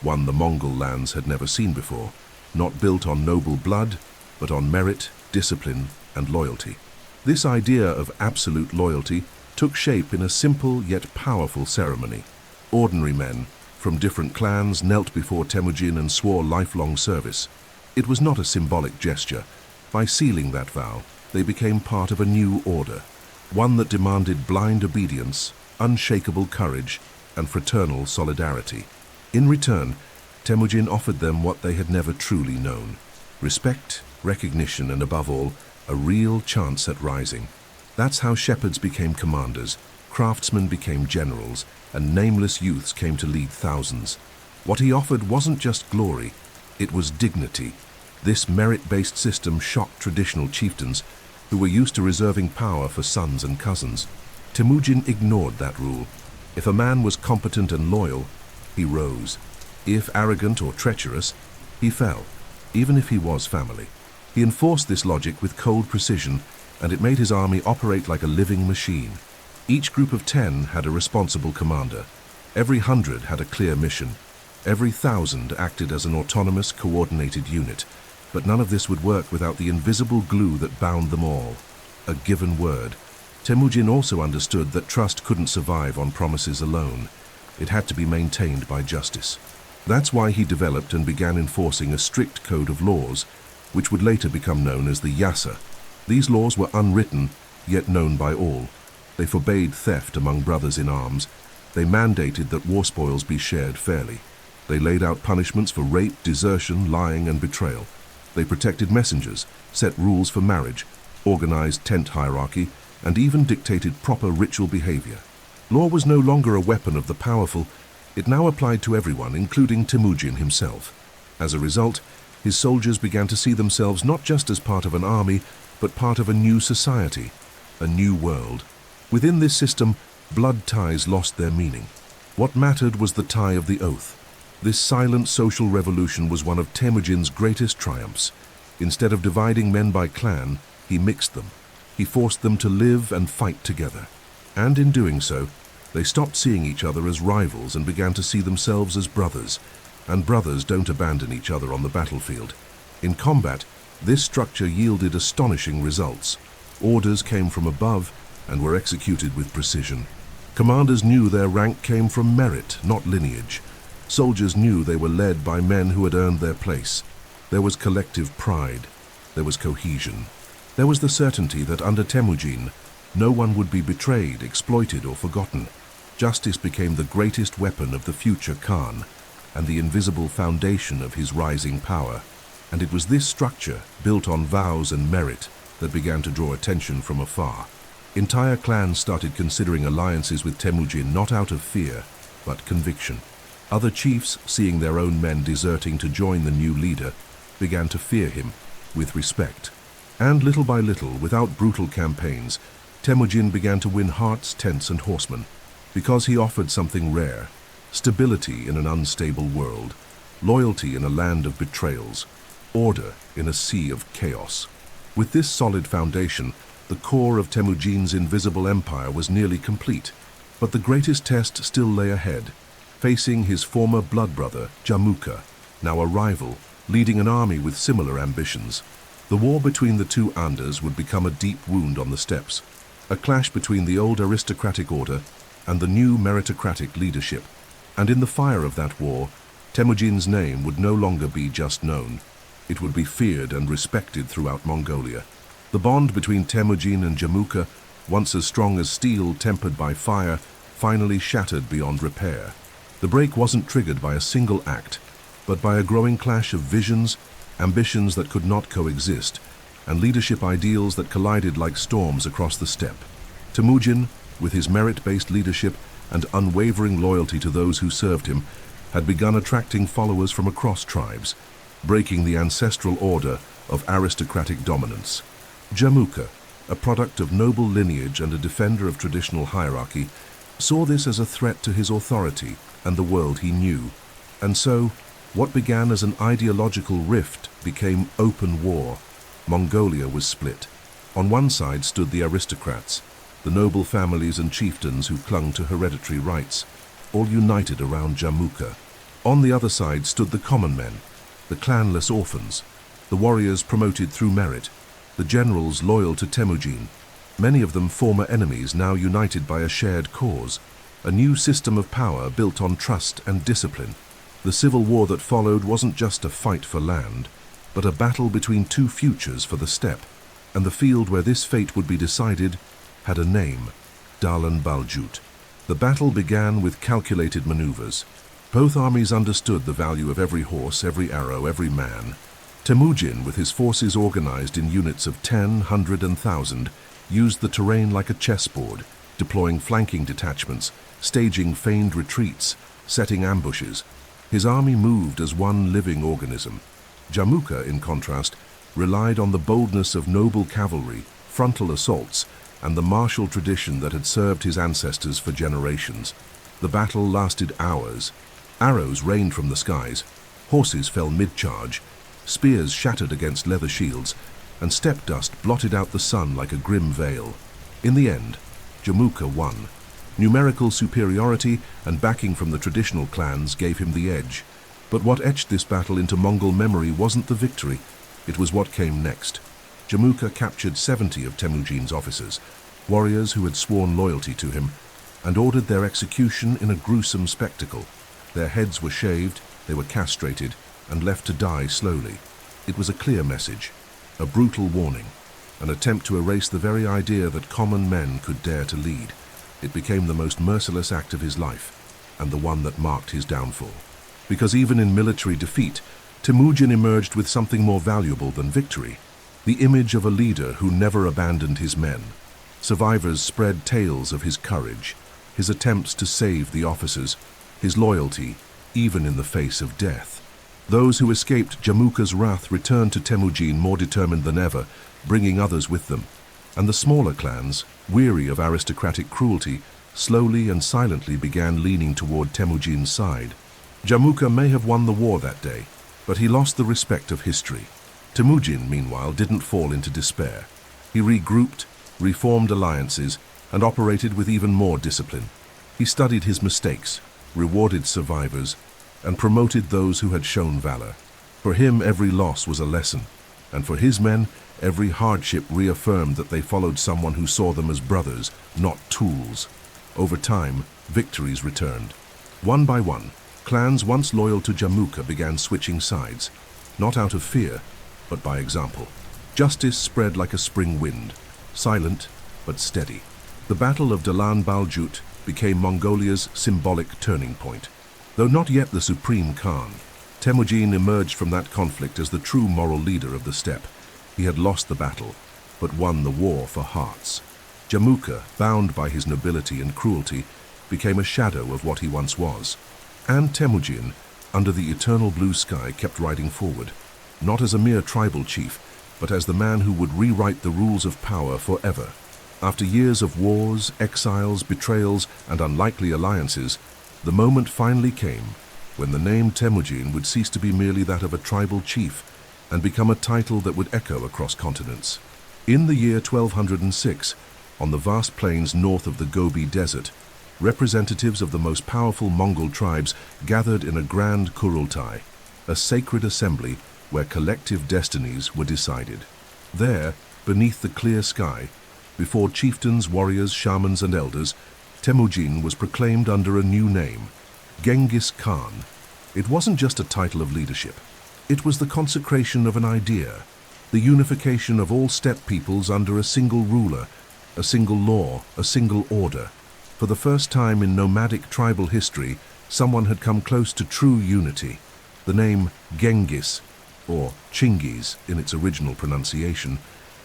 one the Mongol lands had never seen before, not built on noble blood, but on merit, discipline, and loyalty. This idea of absolute loyalty took shape in a simple yet powerful ceremony. Ordinary men from different clans knelt before Temujin and swore lifelong service. It was not a symbolic gesture. By sealing that vow, they became part of a new order, one that demanded blind obedience, unshakable courage, and fraternal solidarity. In return, Temujin offered them what they had never truly known: respect, recognition, and above all, a real chance at rising. That's how shepherds became commanders, craftsmen became generals, and nameless youths came to lead thousands. What he offered wasn't just glory, it was dignity. This merit-based system shocked traditional chieftains who were used to reserving power for sons and cousins. Temujin ignored that rule. If a man was competent and loyal, he rose. If arrogant or treacherous, he fell, even if he was family. He enforced this logic with cold precision, and it made his army operate like a living machine. Each group of 10 had a responsible commander. Every 100 had a clear mission. Every 1,000 acted as an autonomous, coordinated unit. But none of this would work without the invisible glue that bound them all: a given word. Temujin also understood that trust couldn't survive on promises alone. It had to be maintained by justice. That's why he developed and began enforcing a strict code of laws, which would later become known as the Yasa. These laws were unwritten, yet known by all. They forbade theft among brothers in arms. They mandated that war spoils be shared fairly. They laid out punishments for rape, desertion, lying, and betrayal. They protected messengers, set rules for marriage, organized tent hierarchy, and even dictated proper ritual behavior. Law was no longer a weapon of the powerful. It now applied to everyone, including Temujin himself. As a result, his soldiers began to see themselves not just as part of an army, but part of a new society, a new world. Within this system, blood ties lost their meaning. What mattered was the tie of the oath. This silent social revolution was one of Temujin's greatest triumphs. Instead of dividing men by clan, he mixed them. He forced them to live and fight together. And in doing so, they stopped seeing each other as rivals and began to see themselves as brothers. And brothers don't abandon each other on the battlefield. In combat, this structure yielded astonishing results. Orders came from above and were executed with precision. Commanders knew their rank came from merit, not lineage. Soldiers knew they were led by men who had earned their place. There was collective pride. There was cohesion. There was the certainty that under Temujin, no one would be betrayed, exploited, or forgotten. Justice became the greatest weapon of the future Khan, and the invisible foundation of his rising power. And it was this structure, built on vows and merit, that began to draw attention from afar. Entire clans started considering alliances with Temujin not out of fear, but conviction. Other chiefs, seeing their own men deserting to join the new leader, began to fear him with respect. And little by little, without brutal campaigns, Temujin began to win hearts, tents, and horsemen, because he offered something rare: stability in an unstable world, loyalty in a land of betrayals, order in a sea of chaos. With this solid foundation, the core of Temujin's invisible empire was nearly complete. But the greatest test still lay ahead, facing his former blood brother, Jamuka, now a rival, leading an army with similar ambitions. The war between the two Anders would become a deep wound on the steppes, a clash between the old aristocratic order and the new meritocratic leadership. And in the fire of that war, Temujin's name would no longer be just known. It would be feared and respected throughout Mongolia. The bond between Temujin and Jamuka, once as strong as steel tempered by fire, finally shattered beyond repair. The break wasn't triggered by a single act, but by a growing clash of visions, ambitions that could not coexist, and leadership ideals that collided like storms across the steppe. Temujin, with his merit-based leadership and unwavering loyalty to those who served him, had begun attracting followers from across tribes. Breaking the ancestral order of aristocratic dominance. Jamukha, a product of noble lineage and a defender of traditional hierarchy, saw this as a threat to his authority and the world he knew. And so, what began as an ideological rift became open war. Mongolia was split. On one side stood the aristocrats, the noble families and chieftains who clung to hereditary rights, all united around Jamukha. On the other side stood the common men, the clanless orphans, the warriors promoted through merit, the generals loyal to Temujin, many of them former enemies now united by a shared cause, a new system of power built on trust and discipline. The civil war that followed wasn't just a fight for land, but a battle between two futures for the steppe, and the field where this fate would be decided had a name, Dalan Baljut. The battle began with calculated maneuvers. Both armies understood the value of every horse, every arrow, every man. Temujin, with his forces organized in units of 10, 100, and 1,000, used the terrain like a chessboard, deploying flanking detachments, staging feigned retreats, setting ambushes. His army moved as one living organism. Jamukha, in contrast, relied on the boldness of noble cavalry, frontal assaults, and the martial tradition that had served his ancestors for generations. The battle lasted hours. Arrows rained from the skies, horses fell mid-charge, spears shattered against leather shields, and steppe dust blotted out the sun like a grim veil. In the end, Jamukha won. Numerical superiority and backing from the traditional clans gave him the edge. But what etched this battle into Mongol memory wasn't the victory, it was what came next. Jamukha captured 70 of Temujin's officers, warriors who had sworn loyalty to him, and ordered their execution in a gruesome spectacle. Their heads were shaved, they were castrated, and left to die slowly. It was a clear message, a brutal warning, an attempt to erase the very idea that common men could dare to lead. It became the most merciless act of his life, and the one that marked his downfall. Because even in military defeat, Temujin emerged with something more valuable than victory, the image of a leader who never abandoned his men. Survivors spread tales of his courage, his attempts to save the officers, his loyalty, even in the face of death. Those who escaped Jamukha's wrath returned to Temujin more determined than ever, bringing others with them. And the smaller clans, weary of aristocratic cruelty, slowly and silently began leaning toward Temujin's side. Jamukha may have won the war that day, but he lost the respect of history. Temujin, meanwhile, didn't fall into despair. He regrouped, reformed alliances, and operated with even more discipline. He studied his mistakes, rewarded survivors, and promoted those who had shown valor. For him, every loss was a lesson, and for his men, every hardship reaffirmed that they followed someone who saw them as brothers, not tools. Over time, victories returned. One by one, clans once loyal to Jamukha began switching sides, not out of fear, but by example. Justice spread like a spring wind, silent but steady. The Battle of Dalan Baljut became Mongolia's symbolic turning point. Though not yet the supreme Khan, Temujin emerged from that conflict as the true moral leader of the steppe. He had lost the battle, but won the war for hearts. Jamukha, bound by his nobility and cruelty, became a shadow of what he once was. And Temujin, under the eternal blue sky, kept riding forward, not as a mere tribal chief, but as the man who would rewrite the rules of power forever. After years of wars, exiles, betrayals, and unlikely alliances, the moment finally came when the name Temujin would cease to be merely that of a tribal chief and become a title that would echo across continents. In the year 1206, on the vast plains north of the Gobi Desert, representatives of the most powerful Mongol tribes gathered in a grand Kurultai, a sacred assembly where collective destinies were decided. There, beneath the clear sky, before chieftains, warriors, shamans, and elders, Temujin was proclaimed under a new name, Genghis Khan. It wasn't just a title of leadership. It was the consecration of an idea, the unification of all steppe peoples under a single ruler, a single law, a single order. For the first time in nomadic tribal history, someone had come close to true unity. The name Genghis, or Chinggis in its original pronunciation,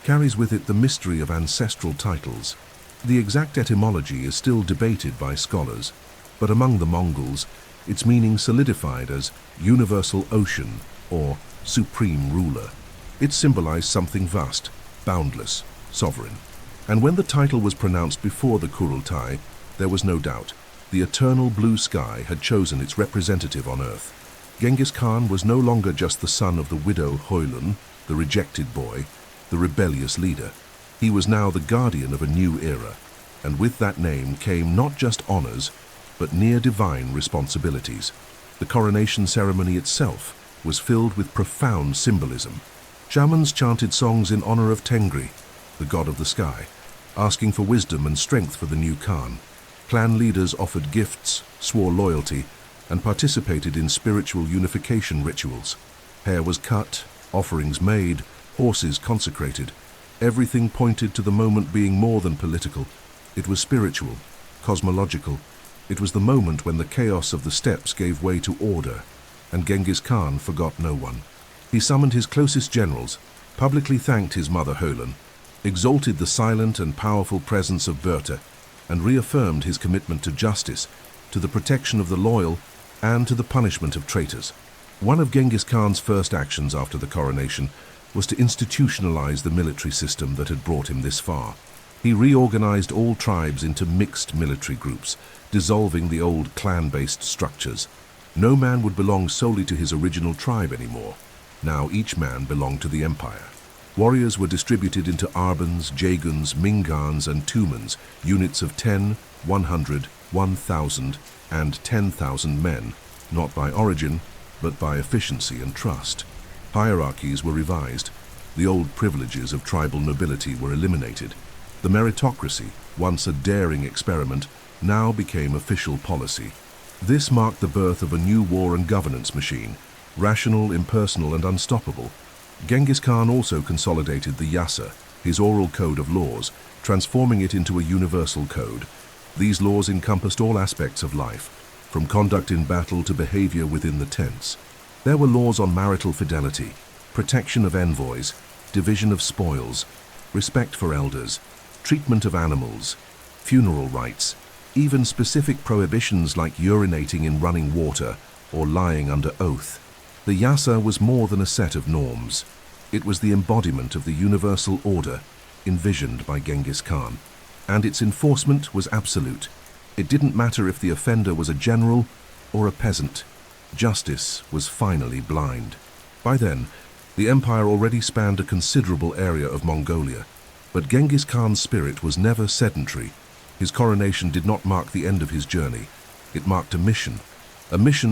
carries with it the mystery of ancestral titles. The exact etymology is still debated by scholars, but among the Mongols, its meaning solidified as universal ocean or supreme ruler. It symbolized something vast, boundless, sovereign. And when the title was pronounced before the Kurultai, there was no doubt. The eternal blue sky had chosen its representative on earth. Genghis Khan was no longer just the son of the widow Hoylun, the rejected boy, the rebellious leader. He was now the guardian of a new era, and with that name came not just honors, but near-divine responsibilities. The coronation ceremony itself was filled with profound symbolism. Shamans chanted songs in honor of Tengri, the god of the sky, asking for wisdom and strength for the new Khan. Clan leaders offered gifts, swore loyalty, and participated in spiritual unification rituals. Hair was cut, offerings made, horses consecrated. Everything pointed to the moment being more than political. It was spiritual, cosmological. It was the moment when the chaos of the steppes gave way to order, and Genghis Khan forgot no one. He summoned his closest generals, publicly thanked his mother Hoylun, exalted the silent and powerful presence of Börte, and reaffirmed his commitment to justice, to the protection of the loyal, and to the punishment of traitors. One of Genghis Khan's first actions after the coronation was to institutionalize the military system that had brought him this far. He reorganized all tribes into mixed military groups, dissolving the old clan-based structures. No man would belong solely to his original tribe anymore. Now each man belonged to the empire. Warriors were distributed into Arbans, Jaguns, Mingans, and Tumans, units of 10, 100, 1,000, and 10,000 men, not by origin, but by efficiency and trust. Hierarchies were revised. The old privileges of tribal nobility were eliminated. The meritocracy, once a daring experiment, now became official policy. This marked the birth of a new war and governance machine, rational, impersonal, and unstoppable. Genghis Khan also consolidated the Yasa, his oral code of laws, transforming it into a universal code. These laws encompassed all aspects of life, from conduct in battle to behavior within the tents. There were laws on marital fidelity, protection of envoys, division of spoils, respect for elders, treatment of animals, funeral rites, even specific prohibitions like urinating in running water or lying under oath. The Yasa was more than a set of norms. It was the embodiment of the universal order envisioned by Genghis Khan, and its enforcement was absolute. It didn't matter if the offender was a general or a peasant. Justice was finally blind. By then, the empire already spanned a considerable area of Mongolia, but Genghis Khan's spirit was never sedentary. His coronation did not mark the end of his journey. It marked a mission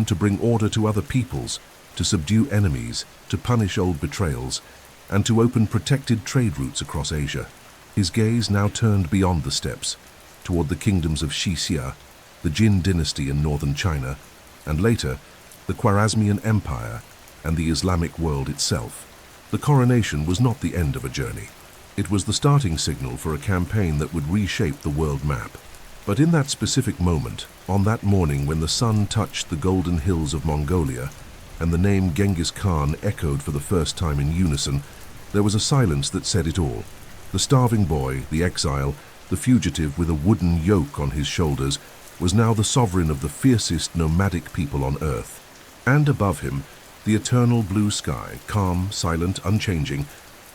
to bring order to other peoples, to subdue enemies, to punish old betrayals, and to open protected trade routes across Asia. His gaze now turned beyond the steppes, toward the kingdoms of Xixia, the Jin dynasty in northern China, and later, the Khwarezmian Empire and the Islamic world itself. The coronation was not the end of a journey. It was the starting signal for a campaign that would reshape the world map. But in that specific moment, on that morning when the sun touched the golden hills of Mongolia, and the name Genghis Khan echoed for the first time in unison, there was a silence that said it all. The starving boy, the exile, the fugitive with a wooden yoke on his shoulders, was now the sovereign of the fiercest nomadic people on earth. And above him, the eternal blue sky, calm, silent, unchanging,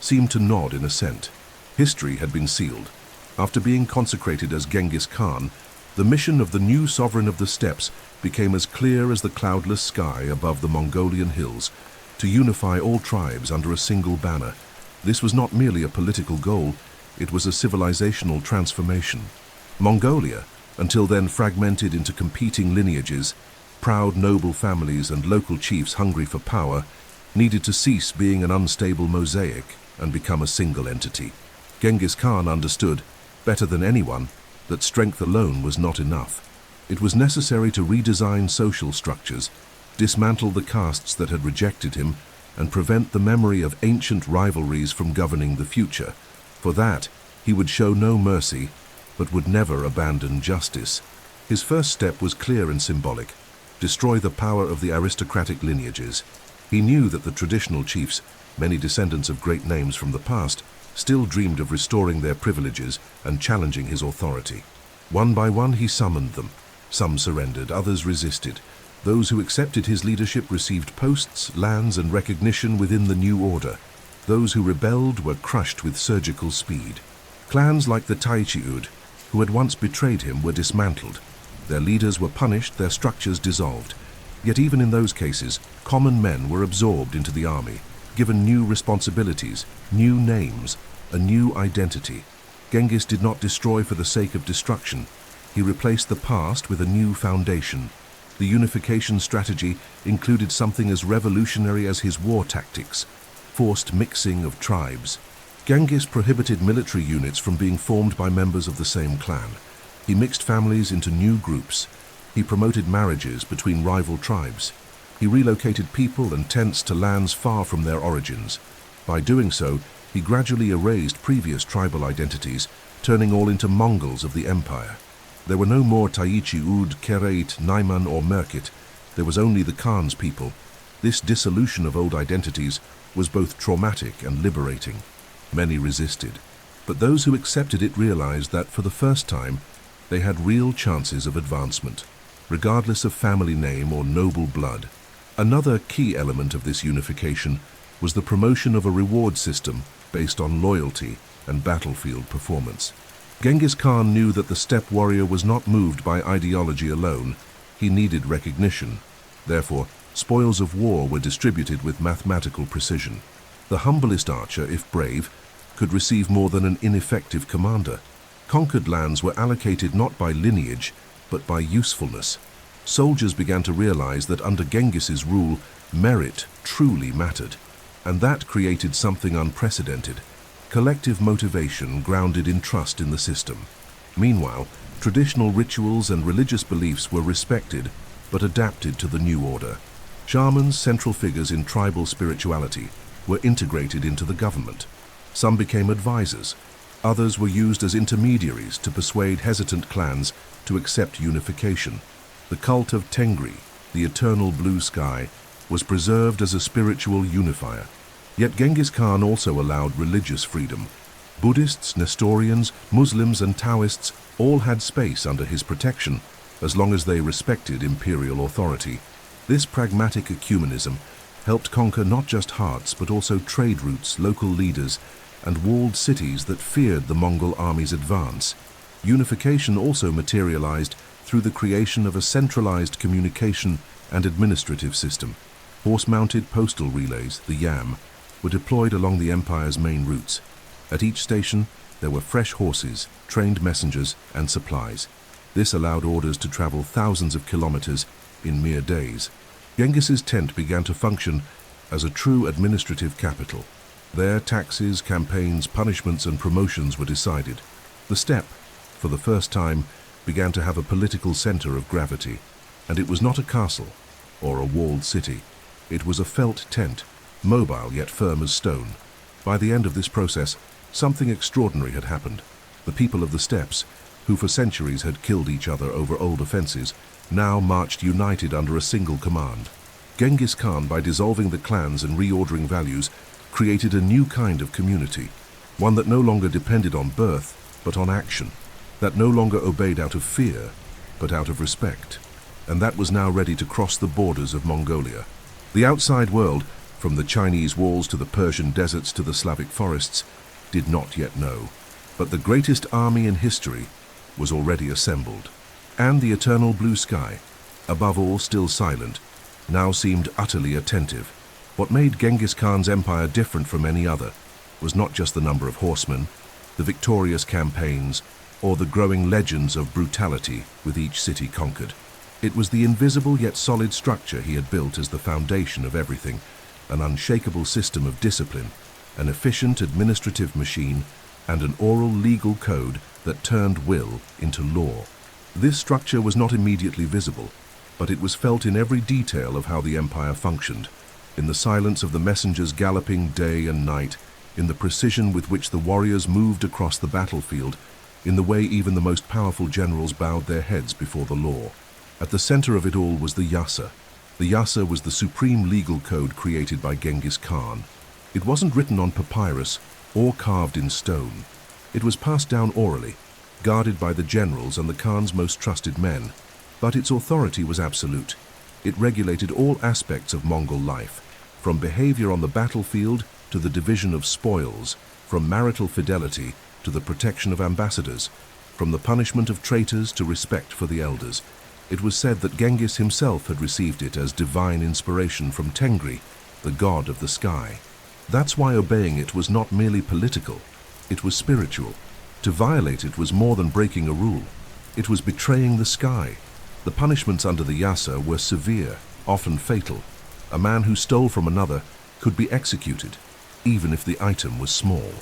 seemed to nod in assent. History had been sealed. After being consecrated as Genghis Khan, the mission of the new sovereign of the steppes became as clear as the cloudless sky above the Mongolian hills, to unify all tribes under a single banner. This was not merely a political goal, it was a civilizational transformation. Mongolia, until then fragmented into competing lineages, proud noble families and local chiefs hungry for power, needed to cease being an unstable mosaic and become a single entity. Genghis Khan understood, better than anyone, that strength alone was not enough. It was necessary to redesign social structures, dismantle the castes that had rejected him, and prevent the memory of ancient rivalries from governing the future. For that, he would show no mercy, but would never abandon justice. His first step was clear and symbolic: destroy the power of the aristocratic lineages. He knew that the traditional chiefs, many descendants of great names from the past, still dreamed of restoring their privileges and challenging his authority. One by one he summoned them. Some surrendered, others resisted. Those who accepted his leadership received posts, lands, and recognition within the new order. Those who rebelled were crushed with surgical speed. Clans like the Taichiud, who had once betrayed him, were dismantled. Their leaders were punished, their structures dissolved. Yet even in those cases, common men were absorbed into the army, given new responsibilities, new names, a new identity. Genghis did not destroy for the sake of destruction. He replaced the past with a new foundation. The unification strategy included something as revolutionary as his war tactics, forced mixing of tribes. Genghis prohibited military units from being formed by members of the same clan. He mixed families into new groups. He promoted marriages between rival tribes. He relocated people and tents to lands far from their origins. By doing so, he gradually erased previous tribal identities, turning all into Mongols of the empire. There were no more Taichi Ud, Kerate, Naiman or Merkit. There was only the Khan's people. This dissolution of old identities was both traumatic and liberating. Many resisted, but those who accepted it realized that for the first time they had real chances of advancement, regardless of family name or noble blood. Another key element of this unification was the promotion of a reward system based on loyalty and battlefield performance. Genghis Khan knew that the steppe warrior was not moved by ideology alone. He needed recognition. Therefore, spoils of war were distributed with mathematical precision. The humblest archer, if brave, could receive more than an ineffective commander. Conquered lands were allocated not by lineage, but by usefulness. Soldiers began to realize that under Genghis's rule, merit truly mattered. And that created something unprecedented: collective motivation grounded in trust in the system. Meanwhile, traditional rituals and religious beliefs were respected, but adapted to the new order. Shamans, central figures in tribal spirituality, were integrated into the government. Some became advisors. Others were used as intermediaries to persuade hesitant clans to accept unification. The cult of Tengri, the eternal blue sky, was preserved as a spiritual unifier. Yet Genghis Khan also allowed religious freedom. Buddhists, Nestorians, Muslims and Taoists all had space under his protection, as long as they respected imperial authority. This pragmatic ecumenism helped conquer not just hearts but also trade routes, local leaders, and walled cities that feared the Mongol army's advance. Unification also materialized through the creation of a centralized communication and administrative system. Horse-mounted postal relays, the yam, were deployed along the empire's main routes. At each station, there were fresh horses, trained messengers, and supplies. This allowed orders to travel thousands of kilometers in mere days. Genghis's tent began to function as a true administrative capital. There, taxes, campaigns, punishments, and promotions were decided. The steppe, for the first time, began to have a political center of gravity, and it was not a castle or a walled city. It was a felt tent, mobile yet firm as stone. By the end of this process, something extraordinary had happened. The people of the steppes, who for centuries had killed each other over old offenses, now marched united under a single command. Genghis Khan, by dissolving the clans and reordering values, created a new kind of community, one that no longer depended on birth, but on action, that no longer obeyed out of fear, but out of respect, and that was now ready to cross the borders of Mongolia. The outside world, from the Chinese walls to the Persian deserts to the Slavic forests, did not yet know, but the greatest army in history was already assembled. And the eternal blue sky, above all still silent, now seemed utterly attentive. What made Genghis Khan's empire different from any other was not just the number of horsemen, the victorious campaigns, or the growing legends of brutality with each city conquered. It was the invisible yet solid structure he had built as the foundation of everything, an unshakable system of discipline, an efficient administrative machine, and an oral legal code that turned will into law. This structure was not immediately visible, but it was felt in every detail of how the empire functioned, in the silence of the messengers galloping day and night, in the precision with which the warriors moved across the battlefield, in the way even the most powerful generals bowed their heads before the law. At the center of it all was the yasa. The yasa was the supreme legal code created by Genghis Khan. It wasn't written on papyrus or carved in stone. It was passed down orally, guarded by the generals and the Khan's most trusted men. But its authority was absolute. It regulated all aspects of Mongol life, from behavior on the battlefield to the division of spoils, from marital fidelity to the protection of ambassadors, from the punishment of traitors to respect for the elders. It was said that Genghis himself had received it as divine inspiration from Tengri, the god of the sky. That's why obeying it was not merely political, it was spiritual. To violate it was more than breaking a rule. It was betraying the sky. The punishments under the Yasa were severe, often fatal. A man who stole from another could be executed, even if the item was small.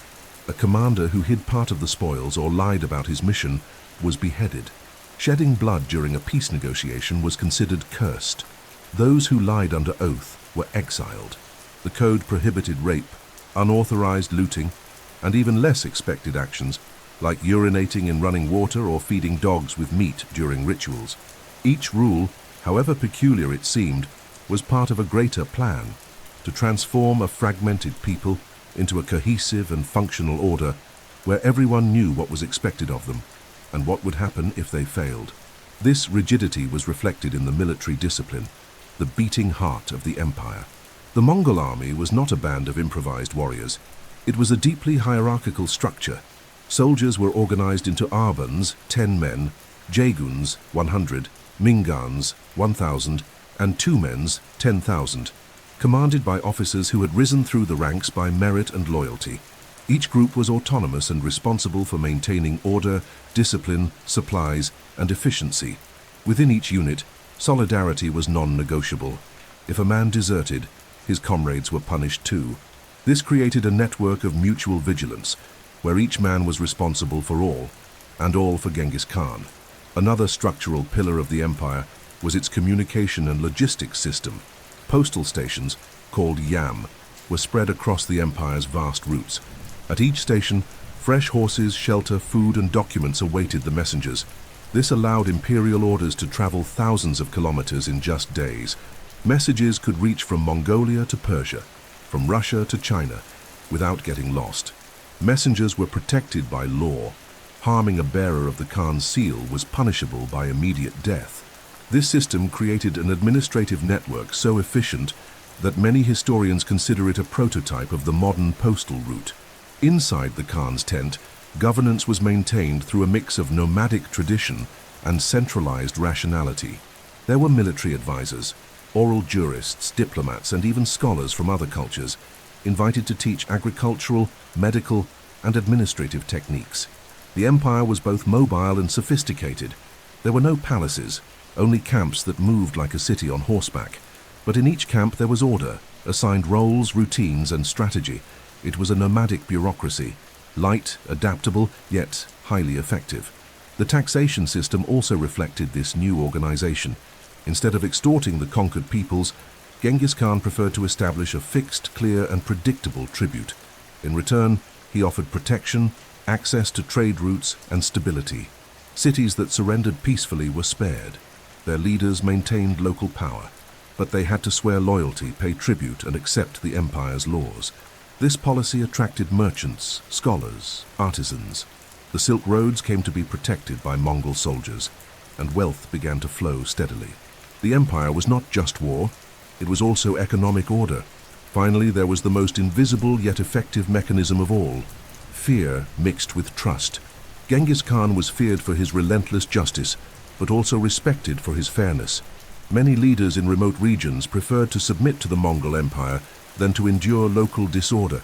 A commander who hid part of the spoils or lied about his mission was beheaded. Shedding blood during a peace negotiation was considered cursed. Those who lied under oath were exiled. The code prohibited rape, unauthorized looting, and even less expected actions, like urinating in running water or feeding dogs with meat during rituals. Each rule, however peculiar it seemed, was part of a greater plan to transform a fragmented people into a cohesive and functional order where everyone knew what was expected of them and what would happen if they failed. This rigidity was reflected in the military discipline, the beating heart of the empire. The Mongol army was not a band of improvised warriors. It was a deeply hierarchical structure. Soldiers were organized into arbans, 10 men, jaguns, 100, mingans, 1,000, and tumens, 10,000, commanded by officers who had risen through the ranks by merit and loyalty. Each group was autonomous and responsible for maintaining order, discipline, supplies, and efficiency. Within each unit, solidarity was non-negotiable. If a man deserted, his comrades were punished too. This created a network of mutual vigilance, where each man was responsible for all, and all for Genghis Khan. Another structural pillar of the empire was its communication and logistics system. Postal stations, called yam, were spread across the empire's vast routes. At each station, fresh horses, shelter, food, and documents awaited the messengers. This allowed imperial orders to travel thousands of kilometers in just days. Messages could reach from Mongolia to Persia, from Russia to China, without getting lost. Messengers were protected by law. Harming a bearer of the Khan's seal was punishable by immediate death. This system created an administrative network so efficient that many historians consider it a prototype of the modern postal route. Inside the Khan's tent, governance was maintained through a mix of nomadic tradition and centralized rationality. There were military advisors, oral jurists, diplomats, and even scholars from other cultures, invited to teach agricultural, medical, and administrative techniques. The empire was both mobile and sophisticated. There were no palaces, only camps that moved like a city on horseback. But in each camp there was order, assigned roles, routines, and strategy. It was a nomadic bureaucracy, light, adaptable, yet highly effective. The taxation system also reflected this new organization. Instead of extorting the conquered peoples, Genghis Khan preferred to establish a fixed, clear, and predictable tribute. In return, he offered protection, access to trade routes, and stability. Cities that surrendered peacefully were spared. Their leaders maintained local power, but they had to swear loyalty, pay tribute, and accept the empire's laws. This policy attracted merchants, scholars, artisans. The Silk Roads came to be protected by Mongol soldiers, and wealth began to flow steadily. The empire was not just war, it was also economic order. Finally, there was the most invisible yet effective mechanism of all: fear mixed with trust. Genghis Khan was feared for his relentless justice, but also respected for his fairness. Many leaders in remote regions preferred to submit to the Mongol Empire than to endure local disorder,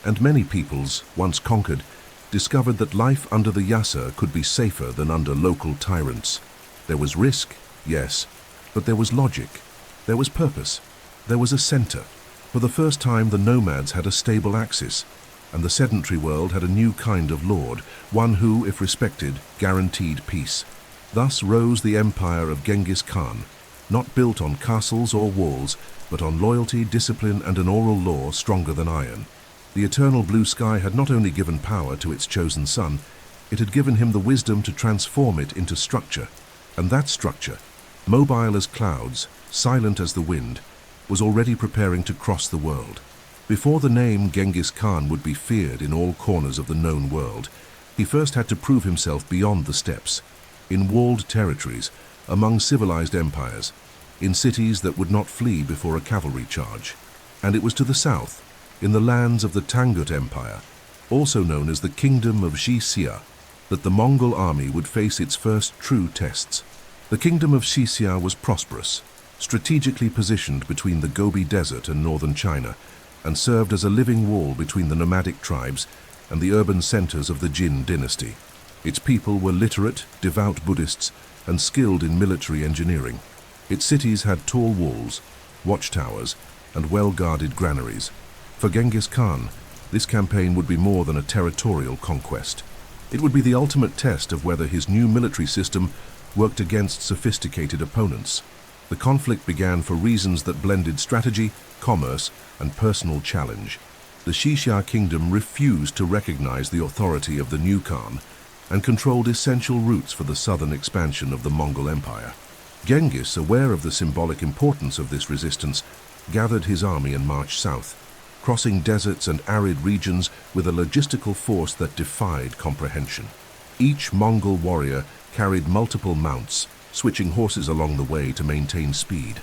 and many peoples, once conquered, discovered that life under the Yasa could be safer than under local tyrants. There was risk, yes, but there was logic, there was purpose, there was a center. For the first time, the nomads had a stable axis, and the sedentary world had a new kind of lord, one who, if respected, guaranteed peace. Thus rose the empire of Genghis Khan, not built on castles or walls, but on loyalty, discipline, and an oral law stronger than iron. The eternal blue sky had not only given power to its chosen son, it had given him the wisdom to transform it into structure. And that structure, mobile as clouds, silent as the wind, was already preparing to cross the world. Before the name Genghis Khan would be feared in all corners of the known world, he first had to prove himself beyond the steppes, in walled territories, among civilized empires, in cities that would not flee before a cavalry charge. And it was to the south, in the lands of the Tangut Empire, also known as the Kingdom of Xixia, that the Mongol army would face its first true tests. The Kingdom of Xixia was prosperous, strategically positioned between the Gobi Desert and northern China, and served as a living wall between the nomadic tribes and the urban centers of the Jin dynasty. Its people were literate, devout Buddhists, and skilled in military engineering. Its cities had tall walls, watchtowers, and well-guarded granaries. For Genghis Khan, this campaign would be more than a territorial conquest. It would be the ultimate test of whether his new military system worked against sophisticated opponents. The conflict began for reasons that blended strategy, commerce, and personal challenge. The Xixia kingdom refused to recognize the authority of the new Khan and controlled essential routes for the southern expansion of the Mongol Empire. Genghis, aware of the symbolic importance of this resistance, gathered his army and marched south, crossing deserts and arid regions with a logistical force that defied comprehension. Each Mongol warrior carried multiple mounts, switching horses along the way to maintain speed.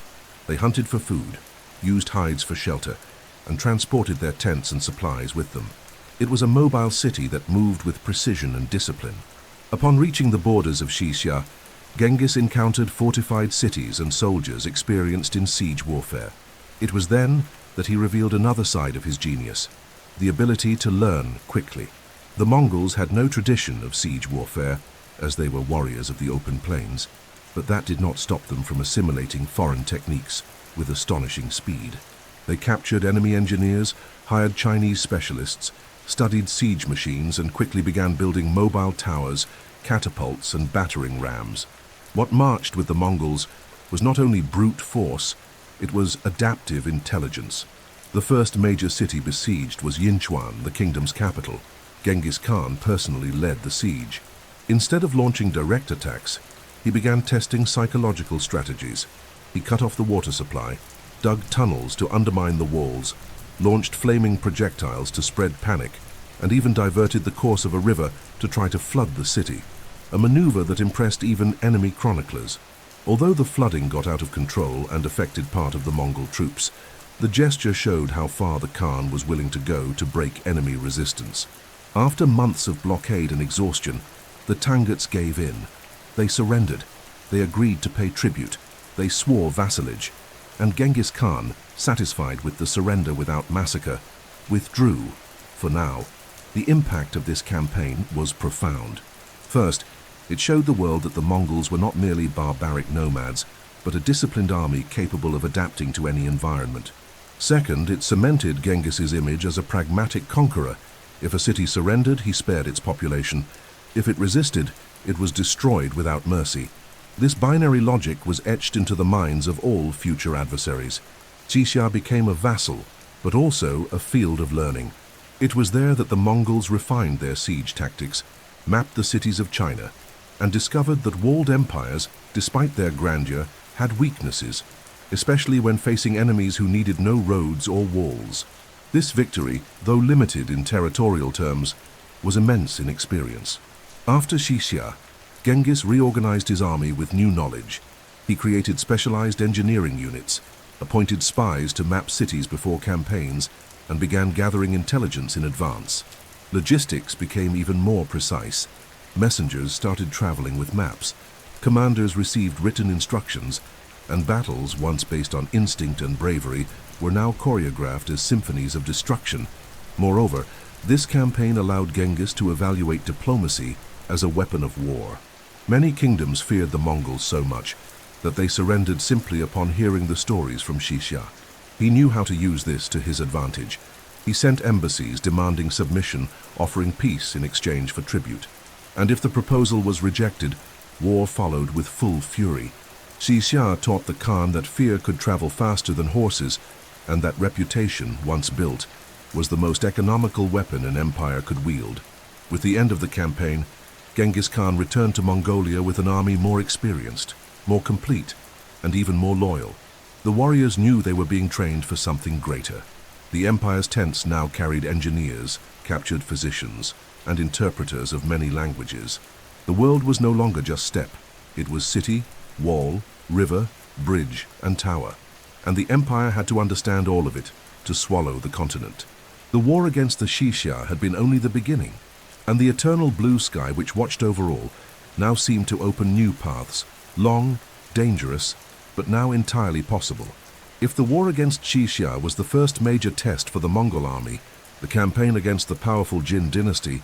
They hunted for food, used hides for shelter, and transported their tents and supplies with them. It was a mobile city that moved with precision and discipline. Upon reaching the borders of Xixia, Genghis encountered fortified cities and soldiers experienced in siege warfare. It was then that he revealed another side of his genius, the ability to learn quickly. The Mongols had no tradition of siege warfare, as they were warriors of the open plains, but that did not stop them from assimilating foreign techniques with astonishing speed. They captured enemy engineers, hired Chinese specialists, studied siege machines, and quickly began building mobile towers, catapults, and battering rams. What marched with the Mongols was not only brute force, it was adaptive intelligence. The first major city besieged was Yinchuan, the kingdom's capital. Genghis Khan personally led the siege. Instead of launching direct attacks, he began testing psychological strategies. He cut off the water supply, dug tunnels to undermine the walls, launched flaming projectiles to spread panic, and even diverted the course of a river to try to flood the city, a maneuver that impressed even enemy chroniclers. Although the flooding got out of control and affected part of the Mongol troops, the gesture showed how far the Khan was willing to go to break enemy resistance. After months of blockade and exhaustion, the Tanguts gave in. They surrendered. They agreed to pay tribute. They swore vassalage. And Genghis Khan, satisfied with the surrender without massacre, withdrew, for now. The impact of this campaign was profound. First, it showed the world that the Mongols were not merely barbaric nomads, but a disciplined army capable of adapting to any environment. Second, it cemented Genghis's image as a pragmatic conqueror. If a city surrendered, he spared its population. If it resisted, it was destroyed without mercy. This binary logic was etched into the minds of all future adversaries. Xixia became a vassal, but also a field of learning. It was there that the Mongols refined their siege tactics, mapped the cities of China, and discovered that walled empires, despite their grandeur, had weaknesses, especially when facing enemies who needed no roads or walls. This victory, though limited in territorial terms, was immense in experience. After Xixia, Genghis reorganized his army with new knowledge. He created specialized engineering units, appointed spies to map cities before campaigns, and began gathering intelligence in advance. Logistics became even more precise. Messengers started traveling with maps. Commanders received written instructions, and battles, once based on instinct and bravery, were now choreographed as symphonies of destruction. Moreover, this campaign allowed Genghis to evaluate diplomacy as a weapon of war. Many kingdoms feared the Mongols so much that they surrendered simply upon hearing the stories from Xixia. He knew how to use this to his advantage. He sent embassies demanding submission, offering peace in exchange for tribute. And if the proposal was rejected, war followed with full fury. Xixia taught the Khan that fear could travel faster than horses, and that reputation, once built, was the most economical weapon an empire could wield. With the end of the campaign, Genghis Khan returned to Mongolia with an army more experienced, more complete, and even more loyal. The warriors knew they were being trained for something greater. The empire's tents now carried engineers, captured physicians, and interpreters of many languages. The world was no longer just steppe. It was city, wall, river, bridge, and tower. And the empire had to understand all of it to swallow the continent. The war against the Xixia had been only the beginning, and the eternal blue sky which watched over all now seemed to open new paths, long, dangerous, but now entirely possible. If the war against Xixia was the first major test for the Mongol army, the campaign against the powerful Jin dynasty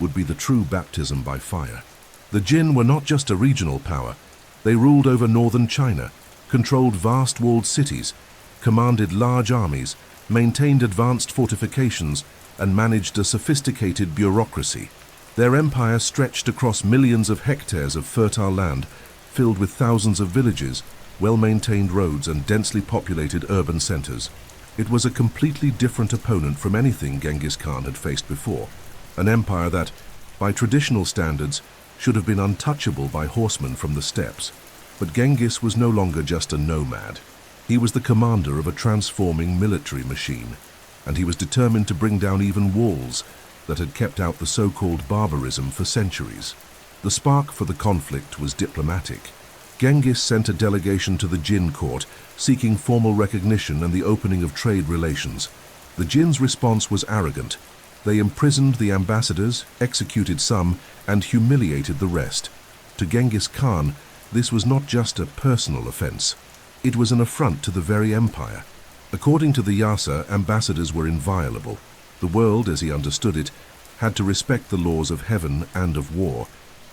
would be the true baptism by fire. The Jin were not just a regional power. They ruled over northern China, controlled vast walled cities, commanded large armies, maintained advanced fortifications, and managed a sophisticated bureaucracy. Their empire stretched across millions of hectares of fertile land, filled with thousands of villages, well-maintained roads, and densely populated urban centers. It was a completely different opponent from anything Genghis Khan had faced before, an empire that, by traditional standards, should have been untouchable by horsemen from the steppes. But Genghis was no longer just a nomad. He was the commander of a transforming military machine, and he was determined to bring down even walls that had kept out the so-called barbarism for centuries. The spark for the conflict was diplomatic. Genghis sent a delegation to the Jin court, seeking formal recognition and the opening of trade relations. The Jin's response was arrogant. They imprisoned the ambassadors, executed some, and humiliated the rest. To Genghis Khan, this was not just a personal offense. It was an affront to the very empire. According to the Yasa, ambassadors were inviolable. The world, as he understood it, had to respect the laws of heaven and of war.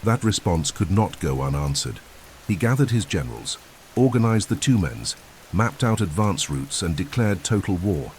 That response could not go unanswered. He gathered his generals, organized the Tumens, mapped out advance routes, and declared total war.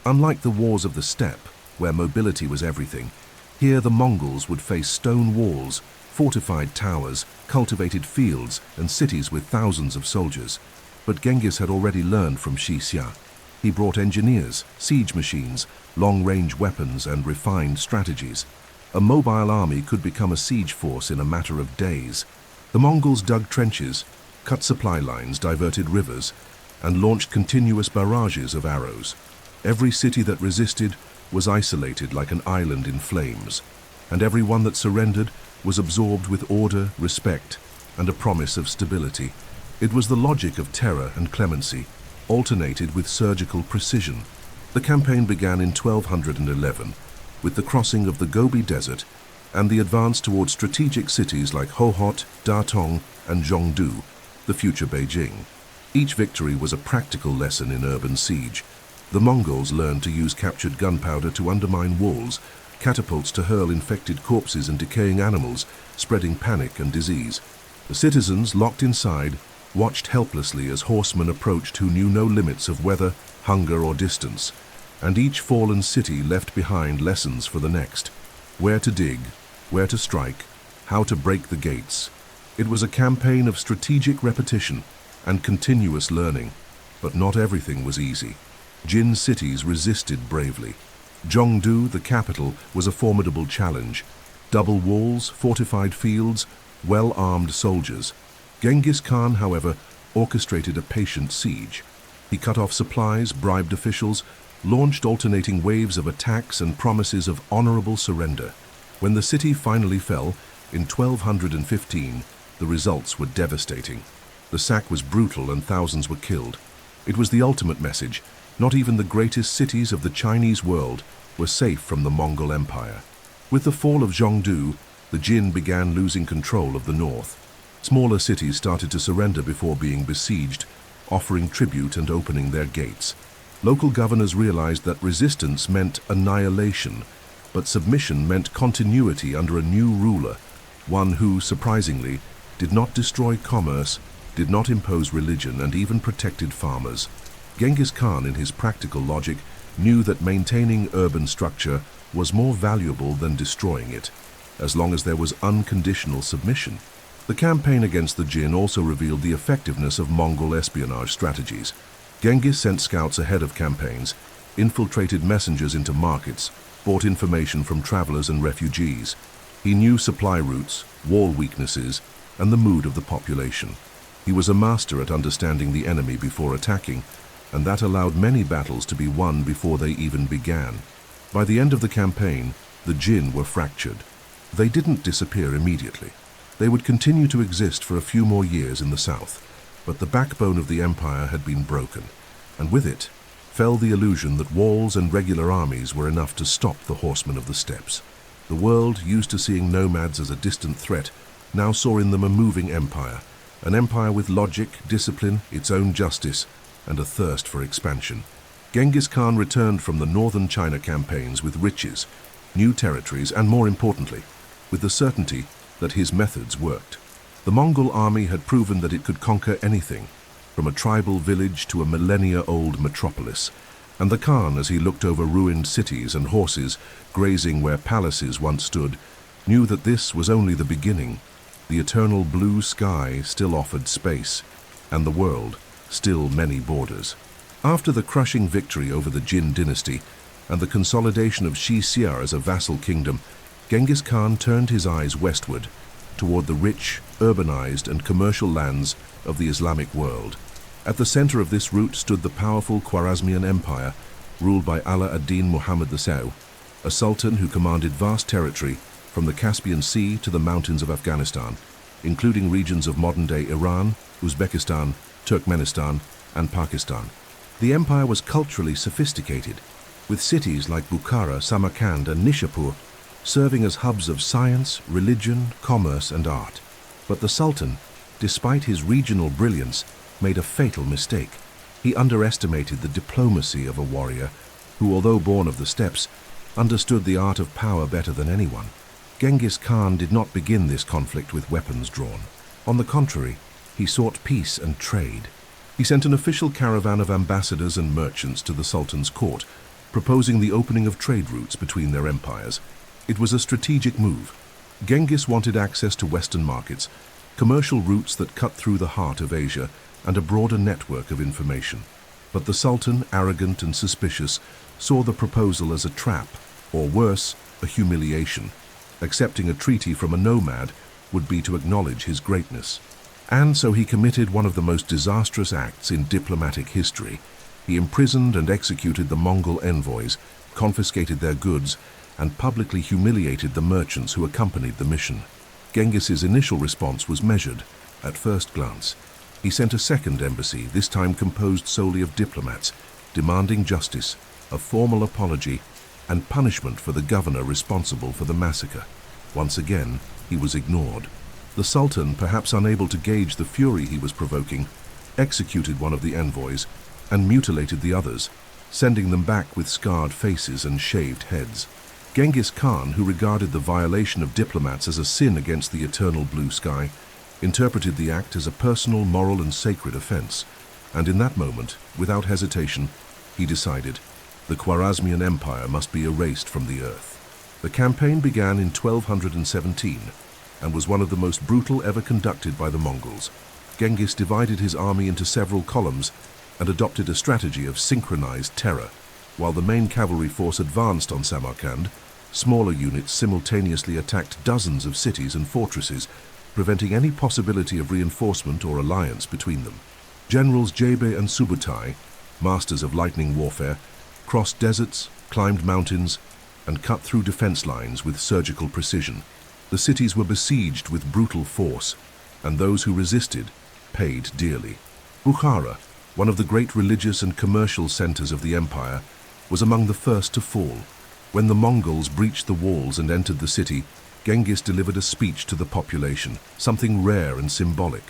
Unlike the wars of the steppe, where mobility was everything, here the Mongols would face stone walls, fortified towers, cultivated fields, and cities with thousands of soldiers. But Genghis had already learned from Xixia. He brought engineers, siege machines, long-range weapons, and refined strategies. A mobile army could become a siege force in a matter of days. The Mongols dug trenches, cut supply lines, diverted rivers, and launched continuous barrages of arrows. Every city that resisted was isolated like an island in flames, and every one that surrendered was absorbed with order, respect, and a promise of stability. It was the logic of terror and clemency, alternated with surgical precision. The campaign began in 1211 with the crossing of the Gobi Desert and the advance toward strategic cities like Hohhot, Datong, and Zhongdu, the future Beijing. Each victory was a practical lesson in urban siege. The Mongols learned to use captured gunpowder to undermine walls, catapults to hurl infected corpses and decaying animals, spreading panic and disease. The citizens, locked inside, watched helplessly as horsemen approached who knew no limits of weather, hunger, or distance, and each fallen city left behind lessons for the next. Where to dig, where to strike, how to break the gates. It was a campaign of strategic repetition and continuous learning, but not everything was easy. Jin cities resisted bravely. Zhongdu, the capital, was a formidable challenge. Double walls, fortified fields, well-armed soldiers. Genghis Khan, however, orchestrated a patient siege. He cut off supplies, bribed officials, launched alternating waves of attacks and promises of honorable surrender. When the city finally fell, in 1215, the results were devastating. The sack was brutal and thousands were killed. It was the ultimate message. Not even the greatest cities of the Chinese world were safe from the Mongol Empire. With the fall of Zhongdu, the Jin began losing control of the north. Smaller cities started to surrender before being besieged, offering tribute and opening their gates. Local governors realized that resistance meant annihilation, but submission meant continuity under a new ruler, one who, surprisingly, did not destroy commerce, did not impose religion, and even protected farmers. Genghis Khan, in his practical logic, knew that maintaining urban structure was more valuable than destroying it, as long as there was unconditional submission. The campaign against the Jin also revealed the effectiveness of Mongol espionage strategies. Genghis sent scouts ahead of campaigns, infiltrated messengers into markets, bought information from travelers and refugees. He knew supply routes, wall weaknesses, and the mood of the population. He was a master at understanding the enemy before attacking, and that allowed many battles to be won before they even began. By the end of the campaign, the Jin were fractured. They didn't disappear immediately. They would continue to exist for a few more years in the south, but the backbone of the empire had been broken, and with it, fell the illusion that walls and regular armies were enough to stop the horsemen of the steppes. The world, used to seeing nomads as a distant threat, now saw in them a moving empire, an empire with logic, discipline, its own justice, and a thirst for expansion. Genghis Khan returned from the northern China campaigns with riches, new territories, and more importantly, with the certainty that his methods worked. The Mongol army had proven that it could conquer anything, from a tribal village to a millennia-old metropolis, and the Khan, as he looked over ruined cities and horses grazing where palaces once stood, knew that this was only the beginning. The eternal blue sky still offered space, and the world still many borders. After the crushing victory over the Jin dynasty and the consolidation of Xia as a vassal kingdom, Genghis Khan turned his eyes westward, toward the rich, urbanized and commercial lands of the Islamic world. At the center of this route stood the powerful Khwarezmian Empire, ruled by Ala ad-Din Muhammad II, a sultan who commanded vast territory from the Caspian Sea to the mountains of Afghanistan, including regions of modern-day Iran, Uzbekistan, Turkmenistan, and Pakistan. The empire was culturally sophisticated, with cities like Bukhara, Samarkand, and Nishapur serving as hubs of science, religion, commerce, and art. But the Sultan, despite his regional brilliance, made a fatal mistake. He underestimated the diplomacy of a warrior who, although born of the steppes, understood the art of power better than anyone. Genghis Khan did not begin this conflict with weapons drawn. On the contrary, he sought peace and trade. He sent an official caravan of ambassadors and merchants to the Sultan's court, proposing the opening of trade routes between their empires. It was a strategic move. Genghis wanted access to Western markets, commercial routes that cut through the heart of Asia, and a broader network of information. But the Sultan, arrogant and suspicious, saw the proposal as a trap, or worse, a humiliation. Accepting a treaty from a nomad would be to acknowledge his greatness. And so he committed one of the most disastrous acts in diplomatic history. He imprisoned and executed the Mongol envoys, confiscated their goods, and publicly humiliated the merchants who accompanied the mission. Genghis's initial response was measured. At first glance, he sent a second embassy, this time composed solely of diplomats, demanding justice, a formal apology, and punishment for the governor responsible for the massacre. Once again, he was ignored. The Sultan, perhaps unable to gauge the fury he was provoking, executed one of the envoys and mutilated the others, sending them back with scarred faces and shaved heads. Genghis Khan, who regarded the violation of diplomats as a sin against the eternal blue sky, interpreted the act as a personal, moral, and sacred offense, and in that moment, without hesitation, he decided the Khwarezmian Empire must be erased from the earth. The campaign began in 1217 and was one of the most brutal ever conducted by the Mongols. Genghis divided his army into several columns and adopted a strategy of synchronized terror. While the main cavalry force advanced on Samarkand, smaller units simultaneously attacked dozens of cities and fortresses, preventing any possibility of reinforcement or alliance between them. Generals Jebe and Subutai, masters of lightning warfare, crossed deserts, climbed mountains, and cut through defense lines with surgical precision. The cities were besieged with brutal force, and those who resisted paid dearly. Bukhara, one of the great religious and commercial centers of the empire, was among the first to fall. When the Mongols breached the walls and entered the city, Genghis delivered a speech to the population, something rare and symbolic.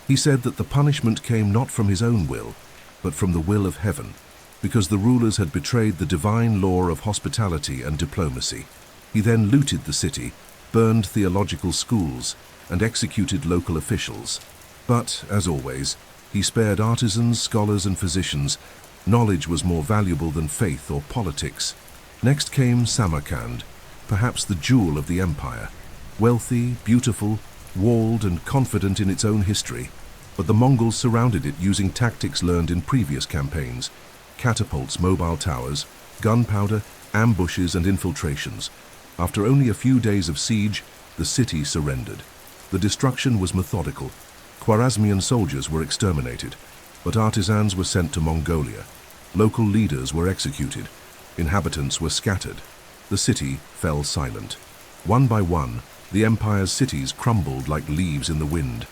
He said that the punishment came not from his own will, but from the will of heaven, because the rulers had betrayed the divine law of hospitality and diplomacy. He then looted the city, burned theological schools, and executed local officials. But, as always, he spared artisans, scholars, and physicians. Knowledge was more valuable than faith or politics. Next came Samarkand, perhaps the jewel of the empire. Wealthy, beautiful, walled, and confident in its own history. But the Mongols surrounded it using tactics learned in previous campaigns: catapults, mobile towers, gunpowder, ambushes, and infiltrations. After only a few days of siege, the city surrendered. The destruction was methodical. Khwarezmian soldiers were exterminated, but artisans were sent to Mongolia. Local leaders were executed. Inhabitants were scattered. The city fell silent. One by one, the empire's cities crumbled like leaves in the wind.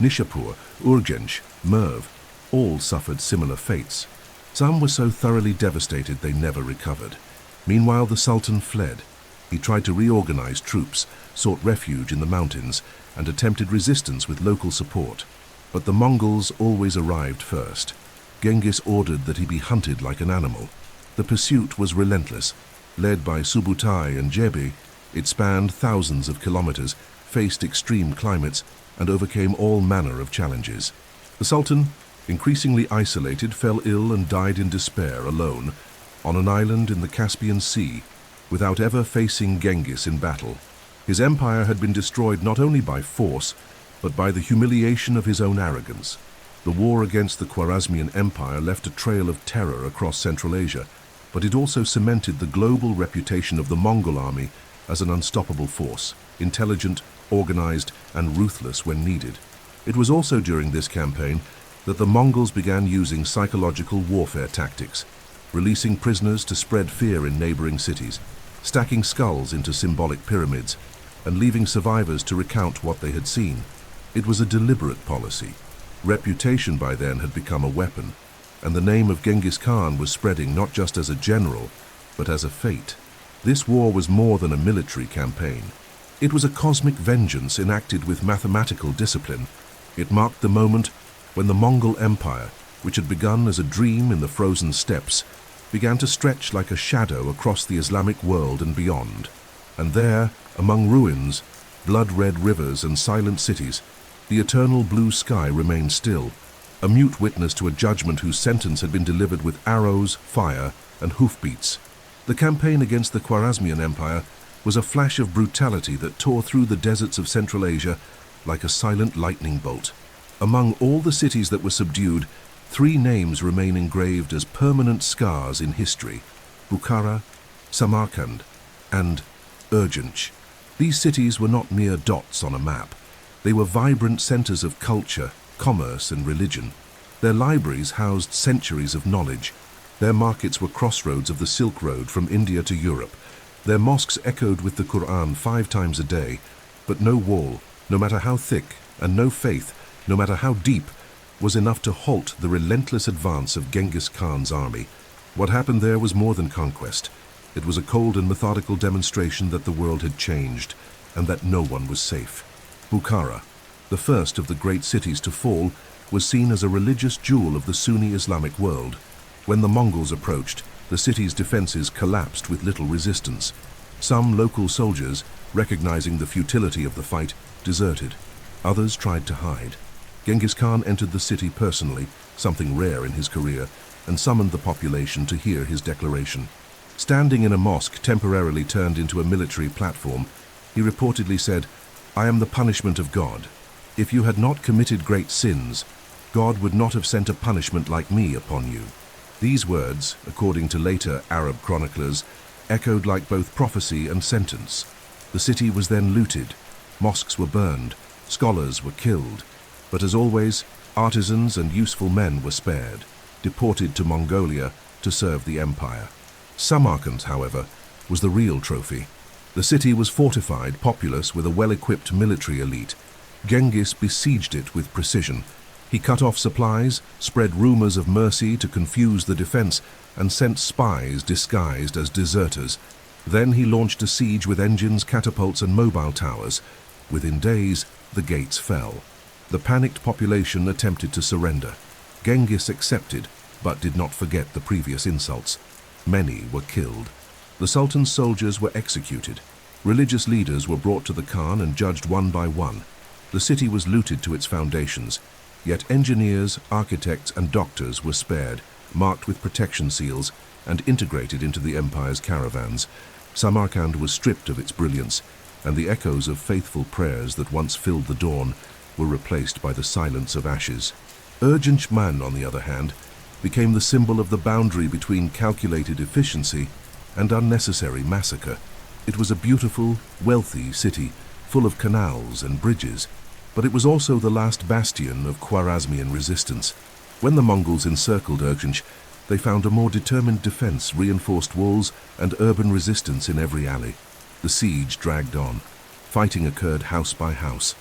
Nishapur, Urgench, Merv, all suffered similar fates. Some were so thoroughly devastated they never recovered. Meanwhile, the Sultan fled. He tried to reorganize troops, sought refuge in the mountains, and attempted resistance with local support. But the Mongols always arrived first. Genghis ordered that he be hunted like an animal. The pursuit was relentless. Led by Subutai and Jebi, it spanned thousands of kilometers, faced extreme climates, and overcame all manner of challenges. The Sultan, increasingly isolated, fell ill and died in despair alone, on an island in the Caspian Sea, without ever facing Genghis in battle. His empire had been destroyed not only by force, but by the humiliation of his own arrogance. The war against the Khwarezmian Empire left a trail of terror across Central Asia, but it also cemented the global reputation of the Mongol army as an unstoppable force, intelligent, organized, and ruthless when needed. It was also during this campaign that the Mongols began using psychological warfare tactics, releasing prisoners to spread fear in neighboring cities, stacking skulls into symbolic pyramids, and leaving survivors to recount what they had seen. It was a deliberate policy. Reputation by then had become a weapon, and the name of Genghis Khan was spreading not just as a general, but as a fate. This war was more than a military campaign. It was a cosmic vengeance enacted with mathematical discipline. It marked the moment when the Mongol Empire, which had begun as a dream in the frozen steppes, began to stretch like a shadow across the Islamic world and beyond. And there, among ruins, blood-red rivers and silent cities, the eternal blue sky remained still, a mute witness to a judgment whose sentence had been delivered with arrows, fire, and hoofbeats. The campaign against the Khwarezmian Empire was a flash of brutality that tore through the deserts of Central Asia like a silent lightning bolt. Among all the cities that were subdued, 3 names remain engraved as permanent scars in history: Bukhara, Samarkand, and Urgench. These cities were not mere dots on a map. They were vibrant centers of culture, commerce, and religion. Their libraries housed centuries of knowledge. Their markets were crossroads of the Silk Road from India to Europe. Their mosques echoed with the Quran 5 times a day, but no wall, no matter how thick, and no faith, no matter how deep, was enough to halt the relentless advance of Genghis Khan's army. What happened there was more than conquest. It was a cold and methodical demonstration that the world had changed, and that no one was safe. Bukhara, the first of the great cities to fall, was seen as a religious jewel of the Sunni Islamic world. When the Mongols approached, the city's defenses collapsed with little resistance. Some local soldiers, recognizing the futility of the fight, deserted. Others tried to hide. Genghis Khan entered the city personally, something rare in his career, and summoned the population to hear his declaration. Standing in a mosque temporarily turned into a military platform, he reportedly said, "I am the punishment of God. If you had not committed great sins, God would not have sent a punishment like me upon you." These words, according to later Arab chroniclers, echoed like both prophecy and sentence. The city was then looted, mosques were burned, scholars were killed, but as always, artisans and useful men were spared, deported to Mongolia to serve the empire. Samarkand, however, was the real trophy. The city was fortified, populous, with a well-equipped military elite. Genghis besieged it with precision. He cut off supplies, spread rumors of mercy to confuse the defense, and sent spies disguised as deserters. Then he launched a siege with engines, catapults, and mobile towers. Within days, the gates fell. The panicked population attempted to surrender. Genghis accepted, but did not forget the previous insults. Many were killed. The Sultan's soldiers were executed. Religious leaders were brought to the Khan and judged one by one. The city was looted to its foundations. Yet engineers, architects, and doctors were spared, marked with protection seals, and integrated into the empire's caravans. Samarkand was stripped of its brilliance, and the echoes of faithful prayers that once filled the dawn were replaced by the silence of ashes. Urgench, on the other hand, became the symbol of the boundary between calculated efficiency and unnecessary massacre. It was a beautiful, wealthy city, full of canals and bridges, but it was also the last bastion of Khwarezmian resistance. When the Mongols encircled Urgench, they found a more determined defense, reinforced walls, and urban resistance in every alley. The siege dragged on. Fighting occurred house by house.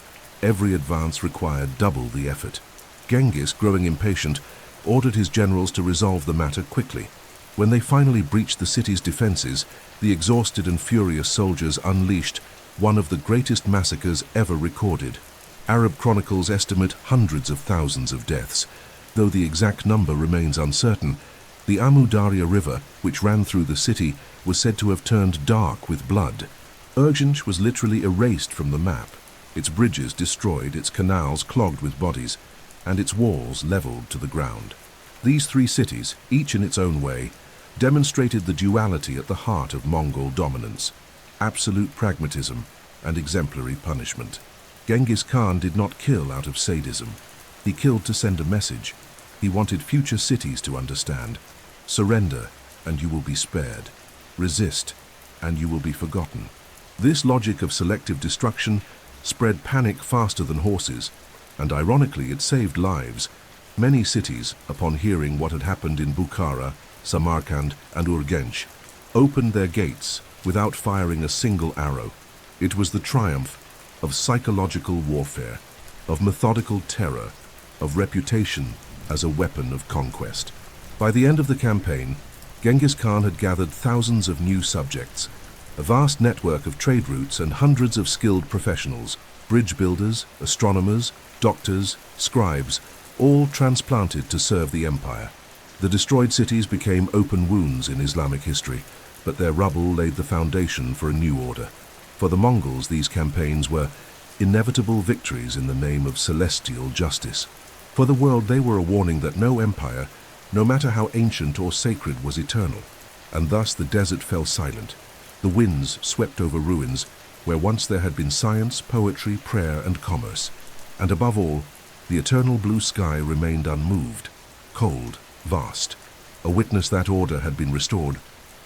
Every advance required double the effort. Genghis, growing impatient, ordered his generals to resolve the matter quickly. When they finally breached the city's defenses, the exhausted and furious soldiers unleashed one of the greatest massacres ever recorded. Arab chronicles estimate hundreds of thousands of deaths. Though the exact number remains uncertain, the Amu Darya River, which ran through the city, was said to have turned dark with blood. Urgench was literally erased from the map, its bridges destroyed, its canals clogged with bodies, and its walls leveled to the ground. These three cities, each in its own way, demonstrated the duality at the heart of Mongol dominance: absolute pragmatism and exemplary punishment. Genghis Khan did not kill out of sadism. He killed to send a message. He wanted future cities to understand: surrender, and you will be spared. Resist, and you will be forgotten. This logic of selective destruction spread panic faster than horses, and ironically it saved lives. Many cities, upon hearing what had happened in Bukhara, Samarkand, and Urgench, opened their gates without firing a single arrow. It was the triumph of psychological warfare, of methodical terror, of reputation as a weapon of conquest. By the end of the campaign, Genghis Khan had gathered thousands of new subjects, a vast network of trade routes and hundreds of skilled professionals, bridge builders, astronomers, doctors, scribes, all transplanted to serve the empire. The destroyed cities became open wounds in Islamic history, but their rubble laid the foundation for a new order. For the Mongols, these campaigns were inevitable victories in the name of celestial justice. For the world, they were a warning that no empire, no matter how ancient or sacred, was eternal. And thus the desert fell silent. The winds swept over ruins where once there had been science, poetry, prayer, and commerce. And above all, the eternal blue sky remained unmoved, cold, vast, a witness that order had been restored,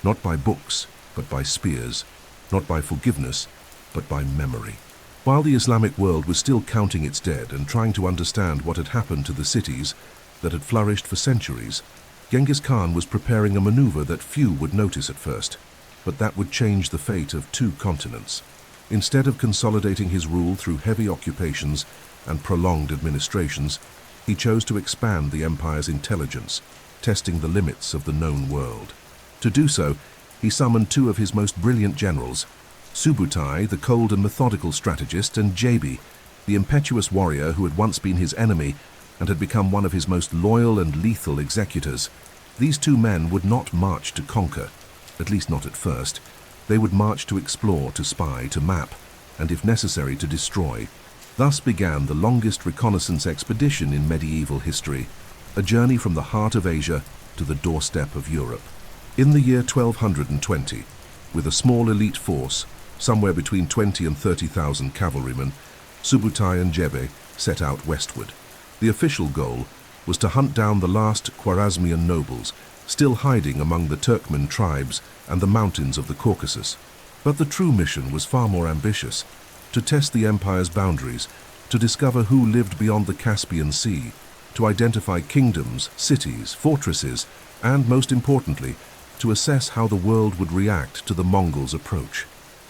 not by books, but by spears, not by forgiveness, but by memory. While the Islamic world was still counting its dead and trying to understand what had happened to the cities that had flourished for centuries, Genghis Khan was preparing a maneuver that few would notice at first, but that would change the fate of two continents. Instead of consolidating his rule through heavy occupations and prolonged administrations, he chose to expand the empire's intelligence, testing the limits of the known world. To do so, he summoned two of his most brilliant generals, Subutai, the cold and methodical strategist, and Jabi, the impetuous warrior who had once been his enemy and had become one of his most loyal and lethal executors. These two men would not march to conquer, at least not at first. They would march to explore, to spy, to map, and if necessary to destroy. Thus began the longest reconnaissance expedition in medieval history, a journey from the heart of Asia to the doorstep of Europe. In the year 1220, with a small elite force, somewhere between 20 and 30,000 cavalrymen, Subutai and Jebe set out westward. The official goal was to hunt down the last Khwarezmian nobles, still hiding among the Turkmen tribes and the mountains of the Caucasus. But the true mission was far more ambitious: to test the empire's boundaries, to discover who lived beyond the Caspian Sea, to identify kingdoms, cities, fortresses, and, most importantly, to assess how the world would react to the Mongols' approach.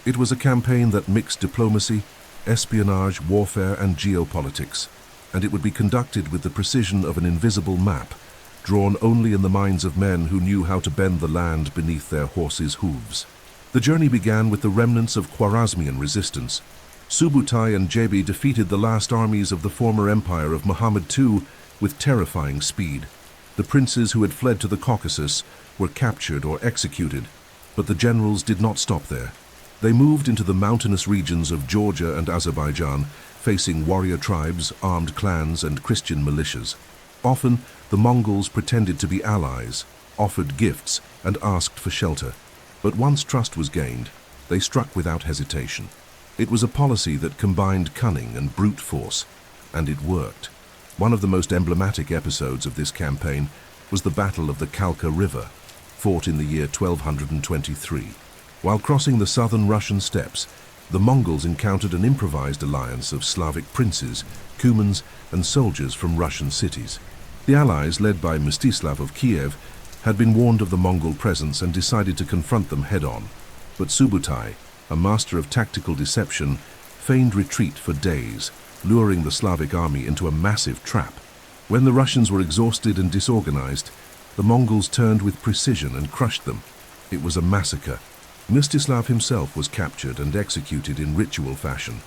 It was a campaign that mixed diplomacy, espionage, warfare, and geopolitics, and it would be conducted with the precision of an invisible map, drawn only in the minds of men who knew how to bend the land beneath their horses' hooves. The journey began with the remnants of Khwarezmian resistance. Subutai and Jabi defeated the last armies of the former empire of Muhammad II with terrifying speed. The princes who had fled to the Caucasus were captured or executed, but the generals did not stop there. They moved into the mountainous regions of Georgia and Azerbaijan, facing warrior tribes, armed clans, and Christian militias. Often, the Mongols pretended to be allies, offered gifts, and asked for shelter. But once trust was gained, they struck without hesitation. It was a policy that combined cunning and brute force, and it worked. One of the most emblematic episodes of this campaign was the Battle of the Kalka River, fought in the year 1223. While crossing the southern Russian steppes, the Mongols encountered an improvised alliance of Slavic princes, Cumans, and soldiers from Russian cities. The allies, led by Mstislav of Kiev, had been warned of the Mongol presence and decided to confront them head-on. But Subutai, a master of tactical deception, feigned retreat for days, luring the Slavic army into a massive trap. When the Russians were exhausted and disorganized, the Mongols turned with precision and crushed them. It was a massacre. Mstislav himself was captured and executed in ritual fashion,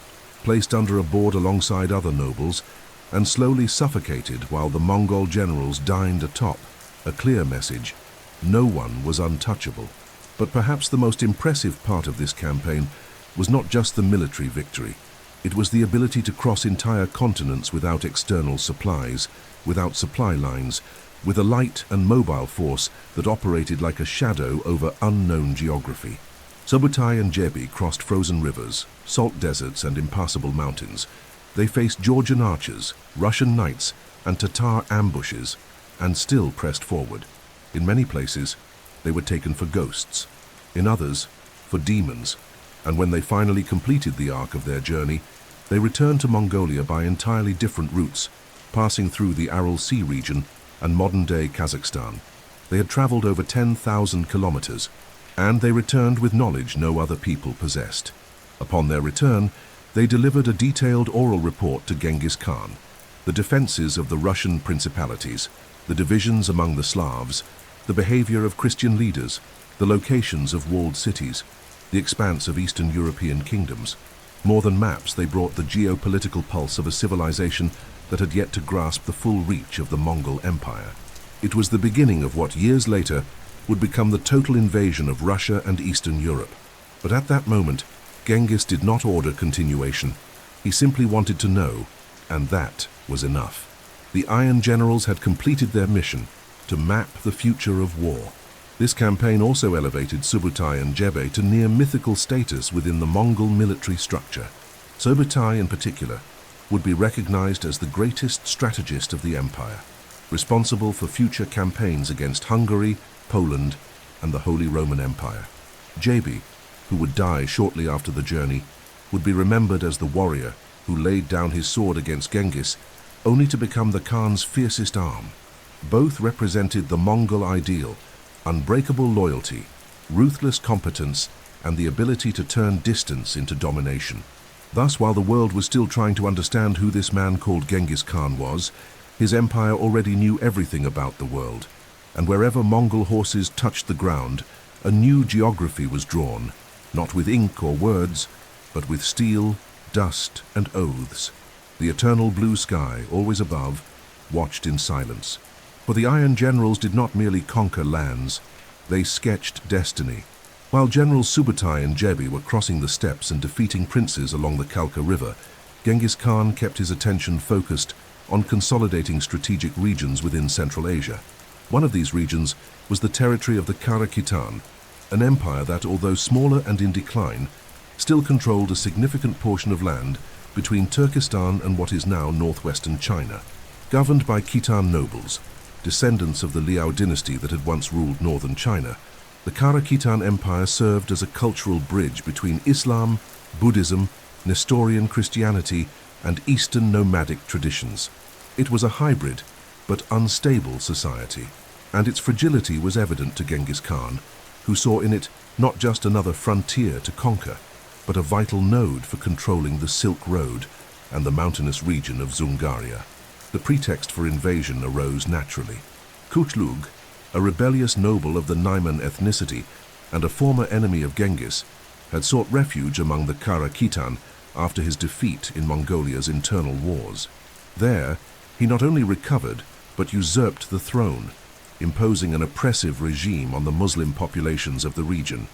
placed under a board alongside other nobles, and slowly suffocated while the Mongol generals dined atop, a clear message: no one was untouchable. But perhaps the most impressive part of this campaign was not just the military victory. It was the ability to cross entire continents without external supplies, without supply lines, with a light and mobile force that operated like a shadow over unknown geography. Subutai and Jebi crossed frozen rivers, salt deserts and impassable mountains. They faced Georgian archers, Russian knights and Tatar ambushes, and still pressed forward. In many places, they were taken for ghosts, in others, for demons, and when they finally completed the arc of their journey, they returned to Mongolia by entirely different routes, passing through the Aral Sea region and modern-day Kazakhstan. They had traveled over 10,000 kilometers, and they returned with knowledge no other people possessed. Upon their return, they delivered a detailed oral report to Genghis Khan: the defenses of the Russian principalities, the divisions among the Slavs, the behavior of Christian leaders, the locations of walled cities, the expanse of Eastern European kingdoms. More than maps, they brought the geopolitical pulse of a civilization that had yet to grasp the full reach of the Mongol Empire. It was the beginning of what years later would become the total invasion of Russia and Eastern Europe. But at that moment, Genghis did not order continuation. He simply wanted to know, and that was enough. The Iron Generals had completed their mission to map the future of war. This campaign also elevated Subutai and Jebe to near mythical status within the Mongol military structure. Subutai, in particular, would be recognized as the greatest strategist of the empire, responsible for future campaigns against Hungary, Poland, and the Holy Roman Empire. Jebe, who would die shortly after the journey, would be remembered as the warrior who laid down his sword against Genghis, only to become the Khan's fiercest arm. Both represented the Mongol ideal: unbreakable loyalty, ruthless competence, and the ability to turn distance into domination. Thus, while the world was still trying to understand who this man called Genghis Khan was, his empire already knew everything about the world, and wherever Mongol horses touched the ground, a new geography was drawn, not with ink or words, but with steel, dust, and oaths. The eternal blue sky, always above, watched in silence. For the Iron Generals did not merely conquer lands, they sketched destiny. While Generals Subutai and Jebe were crossing the steppes and defeating princes along the Kalka River, Genghis Khan kept his attention focused on consolidating strategic regions within Central Asia. One of these regions was the territory of the Kara Khitan, an empire that, although smaller and in decline, still controlled a significant portion of land between Turkestan and what is now northwestern China. Governed by Khitan nobles, descendants of the Liao dynasty that had once ruled northern China, the Kara Khitan Empire served as a cultural bridge between Islam, Buddhism, Nestorian Christianity, and Eastern nomadic traditions. It was a hybrid, but unstable society, and its fragility was evident to Genghis Khan, who saw in it not just another frontier to conquer, but a vital node for controlling the Silk Road and the mountainous region of Zungaria. The pretext for invasion arose naturally. Kuchlug, a rebellious noble of the Naiman ethnicity and a former enemy of Genghis, had sought refuge among the Kara Khitan after his defeat in Mongolia's internal wars. There, he not only recovered, but usurped the throne, imposing an oppressive regime on the Muslim populations of the region.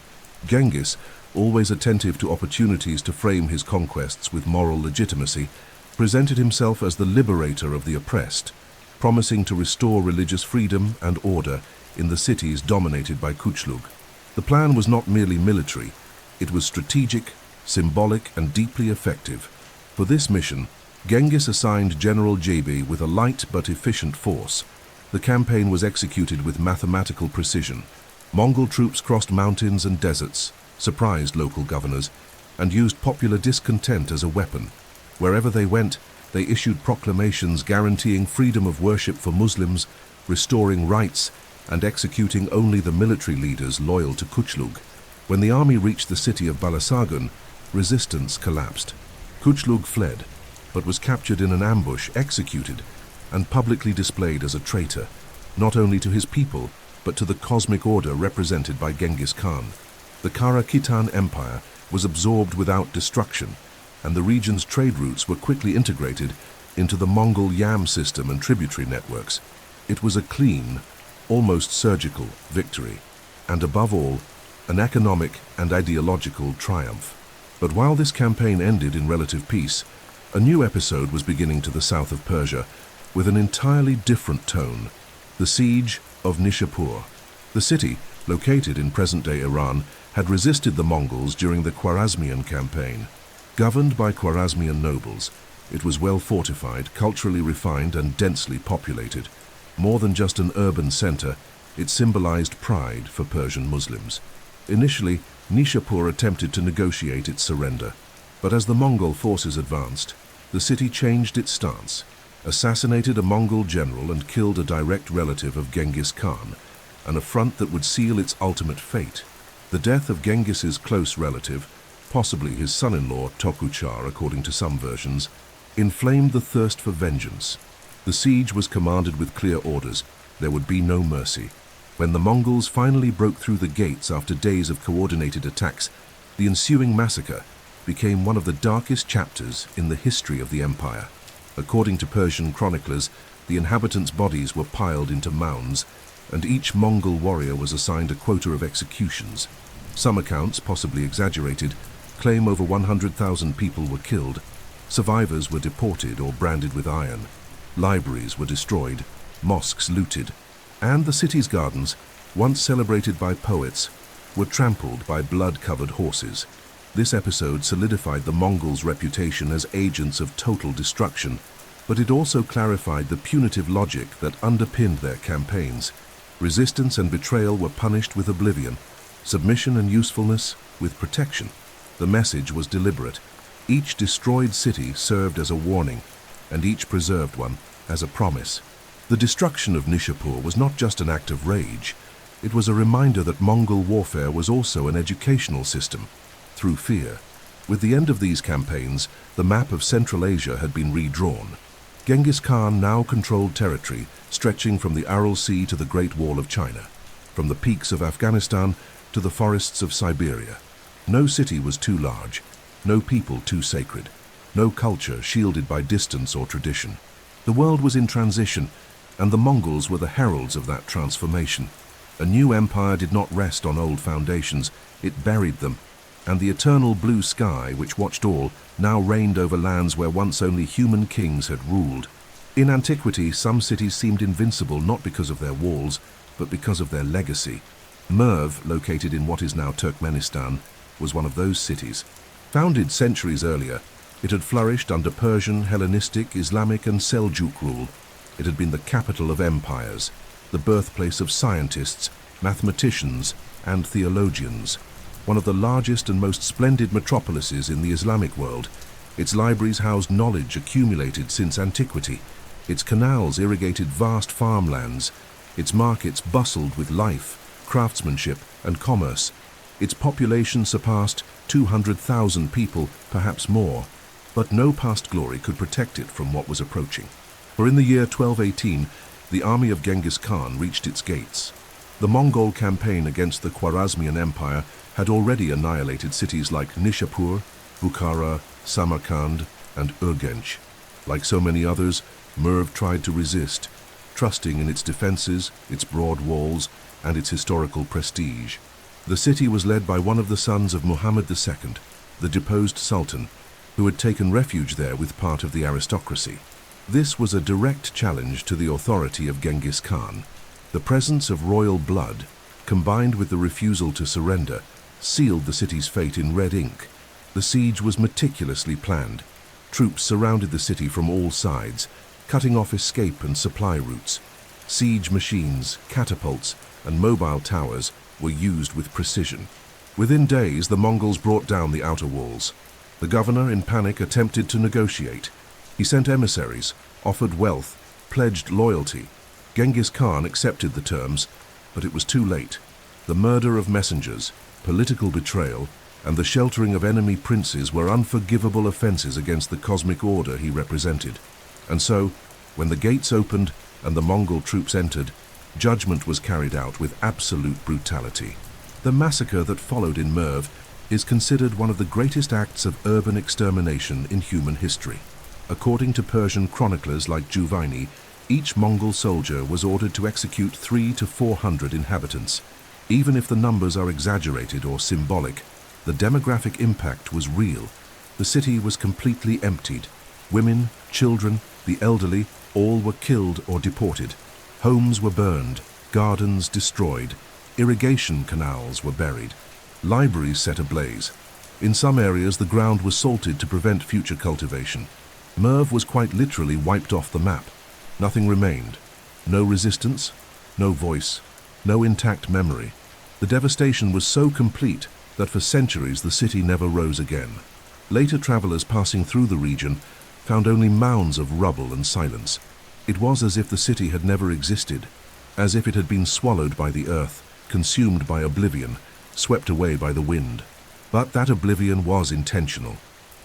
Genghis, always attentive to opportunities to frame his conquests with moral legitimacy, presented himself as the liberator of the oppressed, promising to restore religious freedom and order in the cities dominated by Kuchlug. The plan was not merely military, it was strategic, symbolic, and deeply effective. For this mission, Genghis assigned General Jebe with a light but efficient force. The campaign was executed with mathematical precision. Mongol troops crossed mountains and deserts, surprised local governors, and used popular discontent as a weapon. Wherever they went, they issued proclamations guaranteeing freedom of worship for Muslims, restoring rights, and executing only the military leaders loyal to Kuchlug. When the army reached the city of Balasagun, resistance collapsed. Kuchlug fled, but was captured in an ambush, executed, and publicly displayed as a traitor, not only to his people, but to the cosmic order represented by Genghis Khan. The Kara-Khitan Empire was absorbed without destruction, and the region's trade routes were quickly integrated into the Mongol Yam system and tributary networks. It was a clean, almost surgical victory, and above all, an economic and ideological triumph. But while this campaign ended in relative peace, a new episode was beginning to the south of Persia with an entirely different tone: the siege of Nishapur. The city, located in present-day Iran, had resisted the Mongols during the Khwarezmian campaign. Governed by Khwarezmian nobles, it was well fortified, culturally refined, and densely populated. More than just an urban center, it symbolized pride for Persian Muslims. Initially, Nishapur attempted to negotiate its surrender, but as the Mongol forces advanced, the city changed its stance, assassinated a Mongol general and killed a direct relative of Genghis Khan, an affront that would seal its ultimate fate. The death of Genghis's close relative, possibly his son-in-law Tokuchar according to some versions, inflamed the thirst for vengeance. The siege was commanded with clear orders: there would be no mercy. When the Mongols finally broke through the gates after days of coordinated attacks, the ensuing massacre became one of the darkest chapters in the history of the empire. According to Persian chroniclers, the inhabitants' bodies were piled into mounds, and each Mongol warrior was assigned a quota of executions. Some accounts, possibly exaggerated, claim over 100,000 people were killed. Survivors were deported or branded with iron. Libraries were destroyed, mosques looted, and the city's gardens, once celebrated by poets, were trampled by blood-covered horses. This episode solidified the Mongols' reputation as agents of total destruction, but it also clarified the punitive logic that underpinned their campaigns. Resistance and betrayal were punished with oblivion, submission and usefulness with protection. The message was deliberate. Each destroyed city served as a warning, and each preserved one as a promise. The destruction of Nishapur was not just an act of rage. It was a reminder that Mongol warfare was also an educational system, through fear. With the end of these campaigns, the map of Central Asia had been redrawn. Genghis Khan now controlled territory stretching from the Aral Sea to the Great Wall of China, from the peaks of Afghanistan to the forests of Siberia. No city was too large, no people too sacred, no culture shielded by distance or tradition. The world was in transition, and the Mongols were the heralds of that transformation. A new empire did not rest on old foundations, it buried them, and the eternal blue sky, which watched all, now reigned over lands where once only human kings had ruled. In antiquity, some cities seemed invincible not because of their walls, but because of their legacy. Merv, located in what is now Turkmenistan, was one of those cities. Founded centuries earlier, it had flourished under Persian, Hellenistic, Islamic, and Seljuk rule. It had been the capital of empires, the birthplace of scientists, mathematicians, and theologians. One of the largest and most splendid metropolises in the Islamic world, its libraries housed knowledge accumulated since antiquity. Its canals irrigated vast farmlands. Its markets bustled with life, craftsmanship, and commerce. Its population surpassed 200,000 people, perhaps more. But no past glory could protect it from what was approaching. For in the year 1218, the army of Genghis Khan reached its gates. The Mongol campaign against the Khwarezmian Empire had already annihilated cities like Nishapur, Bukhara, Samarkand, and Urgench. Like so many others, Merv tried to resist, trusting in its defenses, its broad walls, and its historical prestige. The city was led by one of the sons of Muhammad II, the deposed sultan, who had taken refuge there with part of the aristocracy. This was a direct challenge to the authority of Genghis Khan. The presence of royal blood, combined with the refusal to surrender, sealed the city's fate in red ink. The siege was meticulously planned. Troops surrounded the city from all sides, cutting off escape and supply routes. Siege machines, catapults, and mobile towers were used with precision. Within days, the Mongols brought down the outer walls. The governor, in panic, attempted to negotiate. He sent emissaries, offered wealth, pledged loyalty. Genghis Khan accepted the terms, but it was too late. The murder of messengers, political betrayal, and the sheltering of enemy princes were unforgivable offenses against the cosmic order he represented. And so, When the gates opened and the Mongol troops entered, judgment was carried out with absolute brutality. The massacre that followed in Merv is considered one of the greatest acts of urban extermination in human history. According to Persian chroniclers like Juvaini, each Mongol soldier was ordered to execute 300 to 400 inhabitants. Even if the numbers are exaggerated or symbolic, the demographic impact was real. The city was completely emptied. Women, children, the elderly, all were killed or deported. Homes were burned, gardens destroyed, irrigation canals were buried, libraries set ablaze. In some areas, the ground was salted to prevent future cultivation. Merv was quite literally wiped off the map. Nothing remained. No resistance, no voice, no intact memory. The devastation was so complete that for centuries the city never rose again. Later travelers passing through the region found only mounds of rubble and silence. It was as if the city had never existed, as if it had been swallowed by the earth, consumed by oblivion, swept away by the wind. But that oblivion was intentional.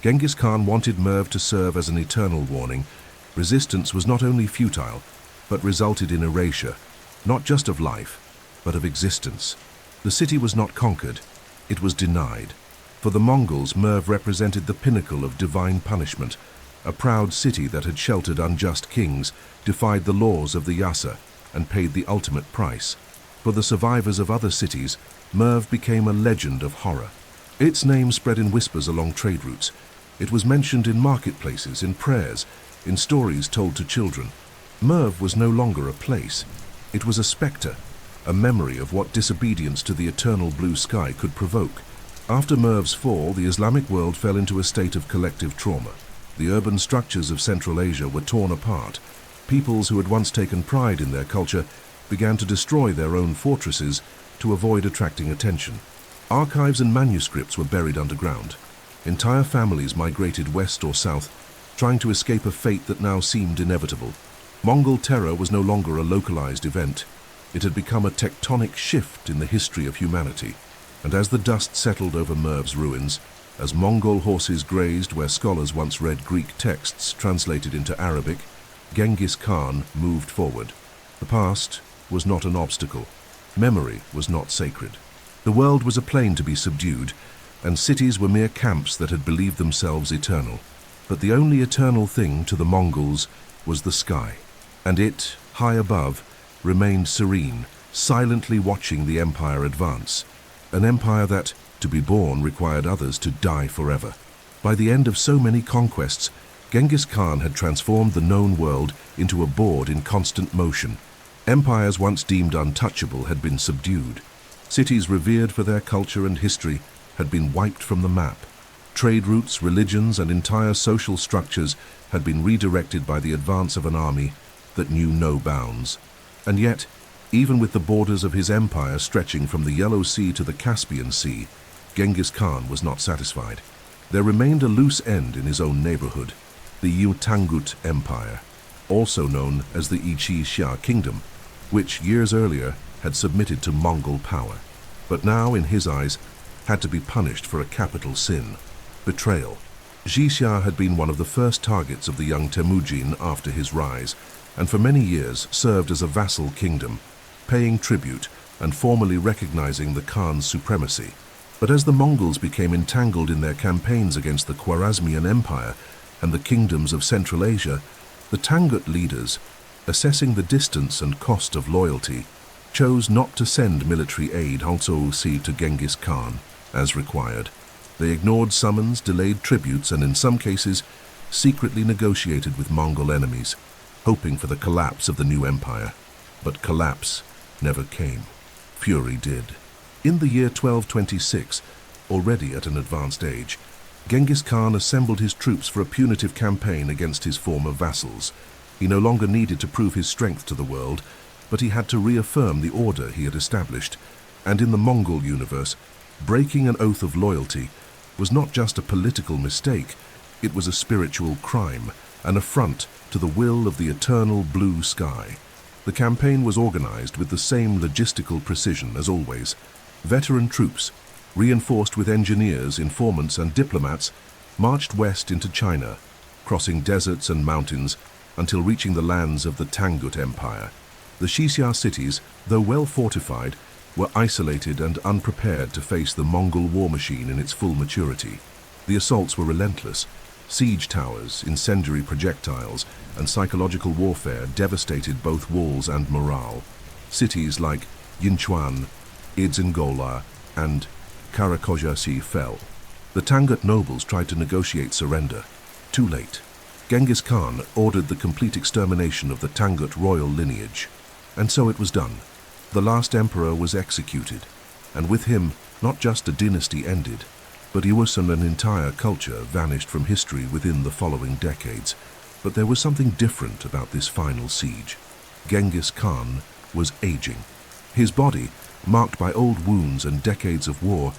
Genghis Khan wanted Merv to serve as an eternal warning. Resistance was not only futile, but resulted in erasure, not just of life, but of existence. The city was not conquered, it was denied. For the Mongols, Merv represented the pinnacle of divine punishment. A proud city that had sheltered unjust kings, defied the laws of the Yasa, and paid the ultimate price. For the survivors of other cities, Merv became a legend of horror. Its name spread in whispers along trade routes. It was mentioned in marketplaces, in prayers, in stories told to children. Merv was no longer a place. It was a spectre, a memory of what disobedience to the eternal blue sky could provoke. After Merv's fall, the Islamic world fell into a state of collective trauma. The urban structures of Central Asia were torn apart. Peoples who had once taken pride in their culture began to destroy their own fortresses to avoid attracting attention. Archives and manuscripts were buried underground. Entire families migrated west or south, trying to escape a fate that now seemed inevitable. Mongol terror was no longer a localized event. It had become a tectonic shift in the history of humanity. And as the dust settled over Merv's ruins, as Mongol horses grazed where scholars once read Greek texts translated into Arabic, Genghis Khan moved forward. The past was not an obstacle. Memory was not sacred. The world was a plain to be subdued, and cities were mere camps that had believed themselves eternal. But the only eternal thing to the Mongols was the sky, and it, high above, remained serene, silently watching the empire advance. An empire that, to be born, required others to die forever. By the end of so many conquests, Genghis Khan had transformed the known world into a board in constant motion. Empires once deemed untouchable had been subdued. Cities revered for their culture and history had been wiped from the map. Trade routes, religions, and entire social structures had been redirected by the advance of an army that knew no bounds. And yet, even with the borders of his empire stretching from the Yellow Sea to the Caspian Sea, Genghis Khan was not satisfied. There remained a loose end in his own neighborhood, the Yutangut Empire, also known as the Ichi Xia Kingdom, which years earlier had submitted to Mongol power, but now, in his eyes, had to be punished for a capital sin: betrayal. Xixia had been one of the first targets of the young Temujin after his rise, and for many years served as a vassal kingdom, paying tribute and formally recognizing the Khan's supremacy. But as the Mongols became entangled in their campaigns against the Khwarezmian Empire and the kingdoms of Central Asia, the Tangut leaders, assessing the distance and cost of loyalty, chose not to send military aid to Genghis Khan as required. They ignored summons, delayed tributes, and in some cases secretly negotiated with Mongol enemies, hoping for the collapse of the new empire. But collapse never came. Fury did. In the year 1226, already at an advanced age, Genghis Khan assembled his troops for a punitive campaign against his former vassals. He no longer needed to prove his strength to the world, but he had to reaffirm the order he had established. And in the Mongol universe, breaking an oath of loyalty was not just a political mistake, it was a spiritual crime, an affront to the will of the eternal blue sky. The campaign was organized with the same logistical precision as always. Veteran troops, reinforced with engineers, informants, and diplomats, marched west into China, crossing deserts and mountains, until reaching the lands of the Tangut Empire. The Xixia cities, though well fortified, were isolated and unprepared to face the Mongol war machine in its full maturity. The assaults were relentless. Siege towers, incendiary projectiles, and psychological warfare devastated both walls and morale. Cities like Yinchuan, Idzingola, and Karakozhasi fell. The Tangut nobles tried to negotiate surrender. Too late. Genghis Khan ordered the complete extermination of the Tangut royal lineage. And so it was done. The last emperor was executed, and with him, not just a dynasty ended, but Iwis and an entire culture vanished from history within the following decades. But there was something different about this final siege. Genghis Khan was aging. His body, marked by old wounds and decades of war,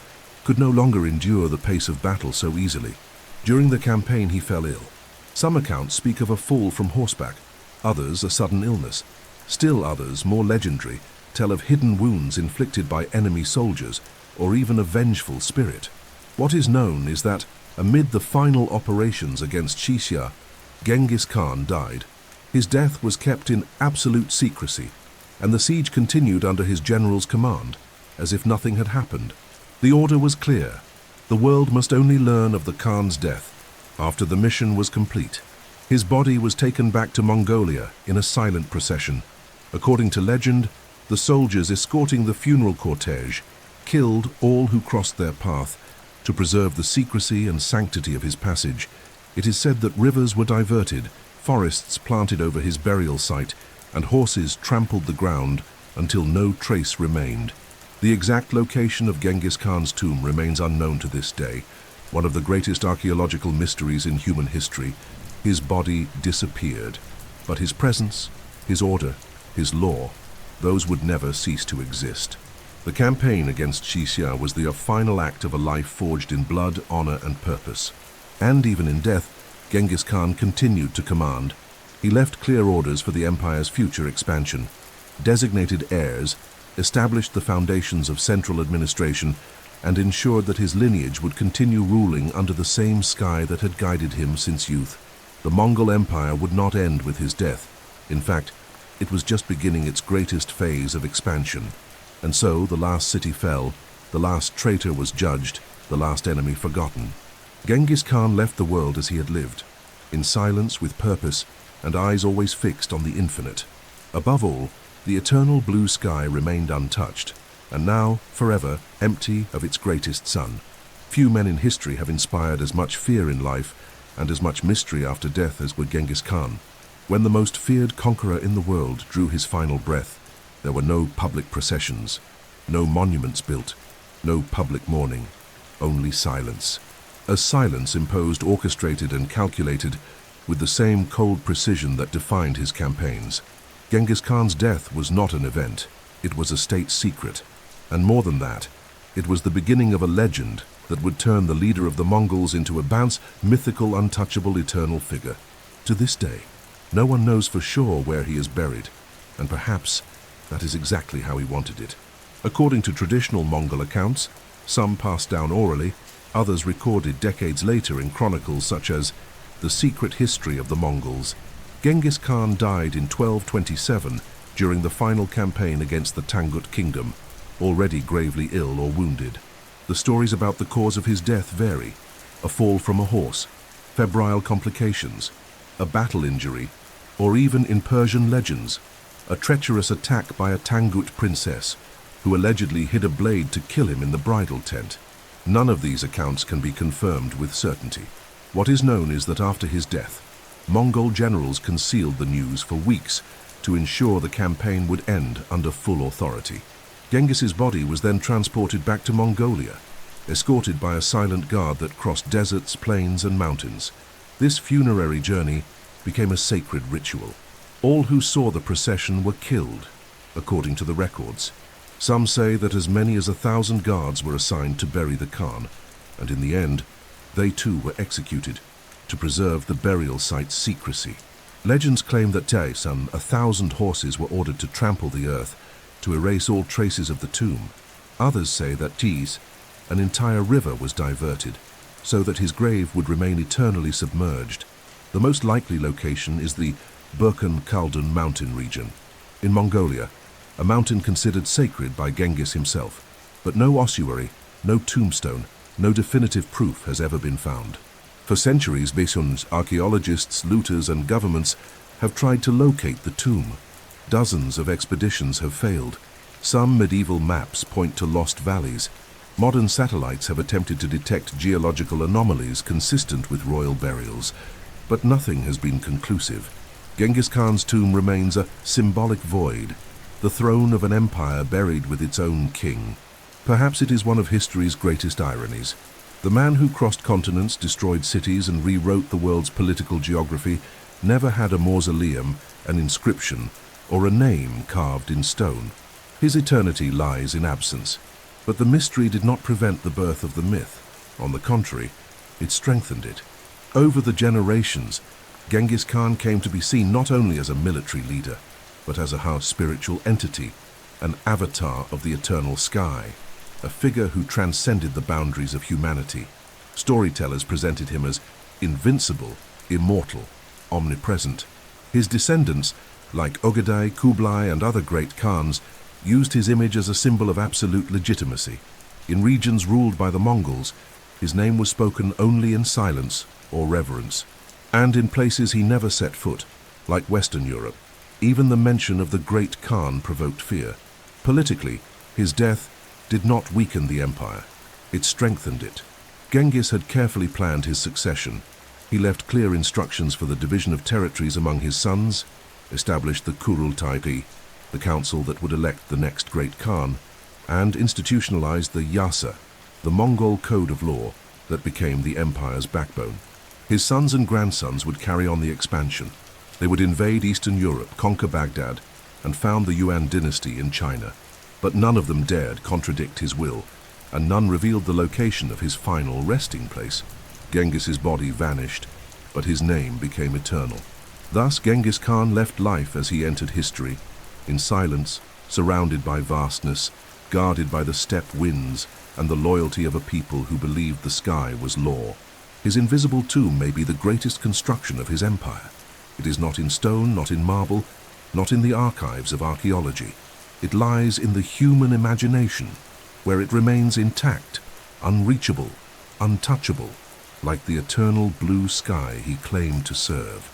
could no longer endure the pace of battle so easily. During the campaign he fell ill. Some accounts speak of a fall from horseback, others a sudden illness. Still others, more legendary, tell of hidden wounds inflicted by enemy soldiers, or even a vengeful spirit. What is known is that, amid the final operations against Xixia, Genghis Khan died. His death was kept in absolute secrecy, and the siege continued under his general's command, as if nothing had happened. The order was clear. The world must only learn of the Khan's death after the mission was complete. His body was taken back to Mongolia in a silent procession. According to legend, the soldiers escorting the funeral cortege killed all who crossed their path to preserve the secrecy and sanctity of his passage. It is said that rivers were diverted, forests planted over his burial site, and horses trampled the ground until no trace remained. The exact location of Genghis Khan's tomb remains unknown to this day, one of the greatest archaeological mysteries in human history. His body disappeared, but his presence, his order, his law, those would never cease to exist. The campaign against Xixia was the final act of a life forged in blood, honor, and purpose. And even in death, Genghis Khan continued to command. He left clear orders for the empire's future expansion, designated heirs, established the foundations of central administration, and ensured that his lineage would continue ruling under the same sky that had guided him since youth. The Mongol Empire would not end with his death. In fact, it was just beginning its greatest phase of expansion. And so the last city fell, the last traitor was judged, the last enemy forgotten. Genghis Khan left the world as he had lived, in silence with purpose, and eyes always fixed on the infinite. Above all, the eternal blue sky remained untouched, and now, forever, empty of its greatest sun. Few men in history have inspired as much fear in life and as much mystery after death as would Genghis Khan. When the most feared conqueror in the world drew his final breath, there were no public processions, no monuments built, no public mourning, only silence. A silence imposed, orchestrated, and calculated with the same cold precision that defined his campaigns. Genghis Khan's death was not an event, it was a state secret. And more than that, it was the beginning of a legend that would turn the leader of the Mongols into a bounce, mythical, untouchable, eternal figure. To this day, no one knows for sure where he is buried, and perhaps that is exactly how he wanted it. According to traditional Mongol accounts, some passed down orally, others recorded decades later in chronicles such as The Secret History of the Mongols. Genghis Khan died in 1227 during the final campaign against the Tangut Kingdom, already gravely ill or wounded. The stories about the cause of his death vary: a fall from a horse, febrile complications, a battle injury, or even in Persian legends, a treacherous attack by a Tangut princess who allegedly hid a blade to kill him in the bridal tent. None of these accounts can be confirmed with certainty. What is known is that after his death, Mongol generals concealed the news for weeks to ensure the campaign would end under full authority. Genghis's body was then transported back to Mongolia, escorted by a silent guard that crossed deserts, plains, and mountains. This funerary journey became a sacred ritual. All who saw the procession were killed, according to the records. Some say that as many as 1,000 guards were assigned to bury the Khan, and in the end, they too were executed to preserve the burial site's secrecy. Legends claim that some 1,000 horses were ordered to trample the earth to erase all traces of the tomb. Others say that an entire river was diverted, so that his grave would remain eternally submerged. The most likely location is the Börte mountain region. In Mongolia, a mountain considered sacred by Genghis himself, but no ossuary, no tombstone, no definitive proof has ever been found. For centuries, Besuns, archaeologists, looters, and governments have tried to locate the tomb. Dozens of expeditions have failed. Some medieval maps point to lost valleys. Modern satellites have attempted to detect geological anomalies consistent with royal burials, but nothing has been conclusive. Genghis Khan's tomb remains a symbolic void, the throne of an empire buried with its own king. Perhaps it is one of history's greatest ironies. The man who crossed continents, destroyed cities, and rewrote the world's political geography never had a mausoleum, an inscription, or a name carved in stone. His eternity lies in absence. But the mystery did not prevent the birth of the myth. On the contrary, it strengthened it. Over the generations, Genghis Khan came to be seen not only as a military leader, but as a spiritual entity, an avatar of the eternal sky, a figure who transcended the boundaries of humanity. Storytellers presented him as invincible, immortal, omnipresent. His descendants, like Ögedei, Kublai, and other great Khans, used his image as a symbol of absolute legitimacy. In regions ruled by the Mongols, his name was spoken only in silence or reverence. And in places he never set foot, like Western Europe, even the mention of the great Khan provoked fear. Politically, his death did not weaken the empire. It strengthened it. Genghis had carefully planned his succession. He left clear instructions for the division of territories among his sons, established the Kurultai, the council that would elect the next great Khan, and institutionalized the Yasa, the Mongol code of law that became the empire's backbone. His sons and grandsons would carry on the expansion. They would invade Eastern Europe, conquer Baghdad, and found the Yuan dynasty in China. But none of them dared contradict his will, and none revealed the location of his final resting place. Genghis's body vanished, but his name became eternal. Thus Genghis Khan left life as he entered history, in silence, surrounded by vastness, guarded by the steppe winds and the loyalty of a people who believed the sky was law. His invisible tomb may be the greatest construction of his empire. It is not in stone, not in marble, not in the archives of archaeology. It lies in the human imagination, where it remains intact, unreachable, untouchable, like the eternal blue sky he claimed to serve.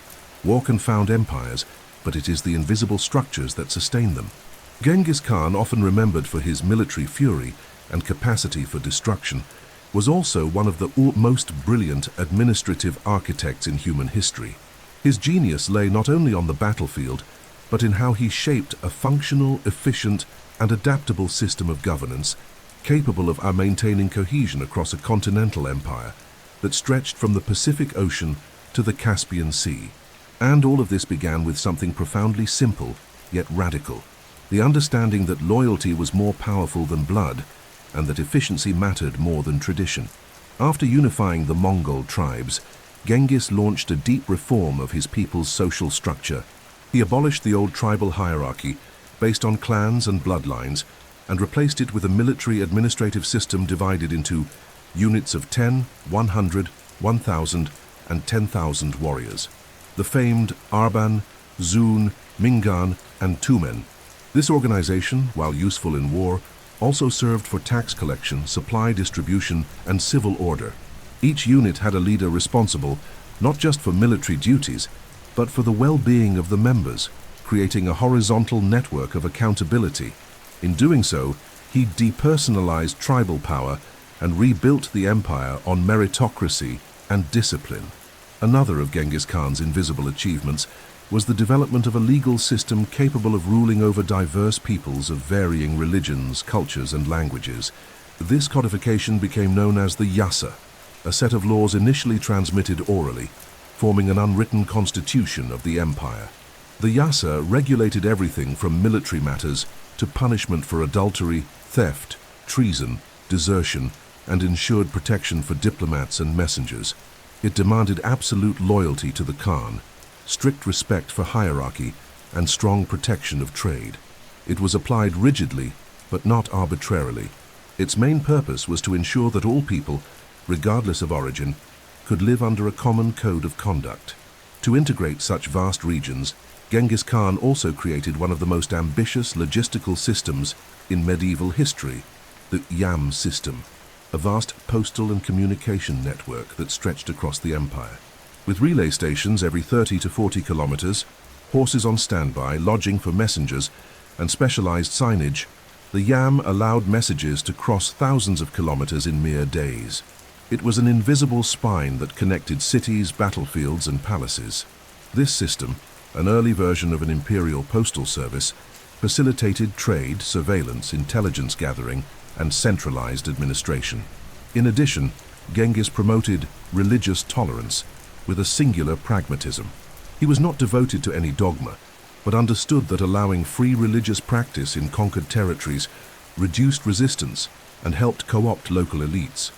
War can found empires, but it is the invisible structures that sustain them. Genghis Khan, often remembered for his military fury and capacity for destruction, was also one of the most brilliant administrative architects in human history. His genius lay not only on the battlefield, but in how he shaped a functional, efficient, and adaptable system of governance, capable of maintaining cohesion across a continental empire that stretched from the Pacific Ocean to the Caspian Sea. And all of this began with something profoundly simple, yet radical: the understanding that loyalty was more powerful than blood, and that efficiency mattered more than tradition. After unifying the Mongol tribes, Genghis launched a deep reform of his people's social structure. He abolished the old tribal hierarchy, based on clans and bloodlines, and replaced it with a military administrative system divided into units of 10, 100, 1,000, and 10,000 warriors. The famed Arban, Zun, Mingan, and Tumen. This organization, while useful in war, also served for tax collection, supply distribution, and civil order. Each unit had a leader responsible not just for military duties, but for the well-being of the members, creating a horizontal network of accountability. In doing so, he depersonalized tribal power and rebuilt the empire on meritocracy and discipline. Another of Genghis Khan's invisible achievements was the development of a legal system capable of ruling over diverse peoples of varying religions, cultures, and languages. This codification became known as the Yasa, a set of laws initially transmitted orally, forming an unwritten constitution of the empire. The Yasa regulated everything from military matters to punishment for adultery, theft, treason, desertion, and ensured protection for diplomats and messengers. It demanded absolute loyalty to the Khan, strict respect for hierarchy, and strong protection of trade. It was applied rigidly, but not arbitrarily. Its main purpose was to ensure that all people, regardless of origin, could live under a common code of conduct. To integrate such vast regions, Genghis Khan also created one of the most ambitious logistical systems in medieval history, the YAM system, a vast postal and communication network that stretched across the empire. With relay stations every 30 to 40 kilometers, horses on standby, lodging for messengers, and specialized signage, the YAM allowed messages to cross thousands of kilometers in mere days. It was an invisible spine that connected cities, battlefields, and palaces. This system, an early version of an imperial postal service, facilitated trade, surveillance, intelligence gathering, and centralized administration. In addition, Genghis promoted religious tolerance with a singular pragmatism. He was not devoted to any dogma, but understood that allowing free religious practice in conquered territories reduced resistance and helped co-opt local elites.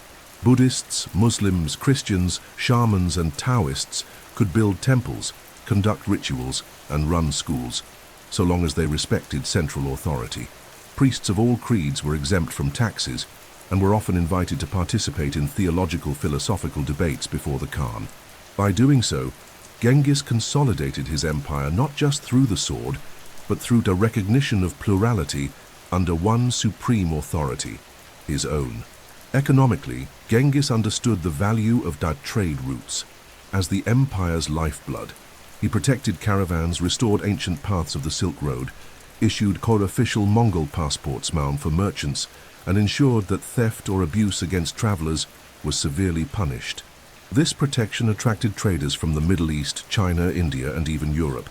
Buddhists, Muslims, Christians, shamans, and Taoists could build temples, conduct rituals, and run schools, so long as they respected central authority. Priests of all creeds were exempt from taxes and were often invited to participate in theological philosophical debates before the Khan. By doing so, Genghis consolidated his empire not just through the sword, but through the recognition of plurality under one supreme authority, his own. Economically, Genghis understood the value of the trade routes as the empire's lifeblood. He protected caravans, restored ancient paths of the Silk Road, issued co-official Mongol passports bound for merchants, and ensured that theft or abuse against travelers was severely punished. This protection attracted traders from the Middle East, China, India, and even Europe.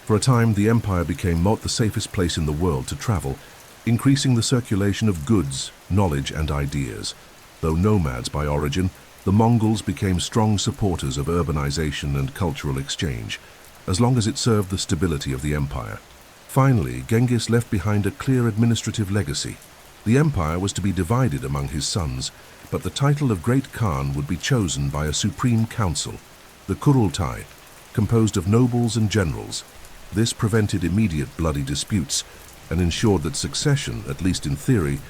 For a time, the empire became the safest place in the world to travel, increasing the circulation of goods, knowledge, and ideas. Though nomads by origin, the Mongols became strong supporters of urbanization and cultural exchange, as long as it served the stability of the empire. Finally, Genghis left behind a clear administrative legacy. The empire was to be divided among his sons, but the title of Great Khan would be chosen by a supreme council, the Kurultai, composed of nobles and generals. This prevented immediate bloody disputes and ensured that succession, at least in theory,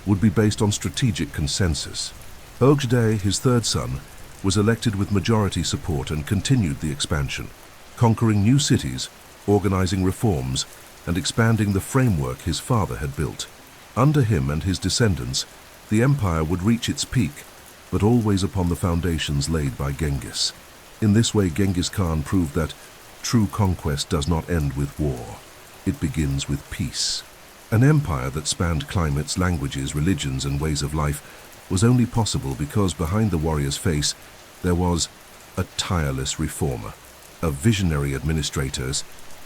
would be based on strategic consensus. Ogedei, his third son, was elected with majority support and continued the expansion, conquering new cities, organizing reforms, and expanding the framework his father had built. Under him and his descendants, the empire would reach its peak, but always upon the foundations laid by Genghis. In this way, Genghis Khan proved that true conquest does not end with war. It begins with peace. An empire that spanned climates, languages, religions, and ways of life was only possible because behind the warrior's face there was a tireless reformer, a visionary administrator,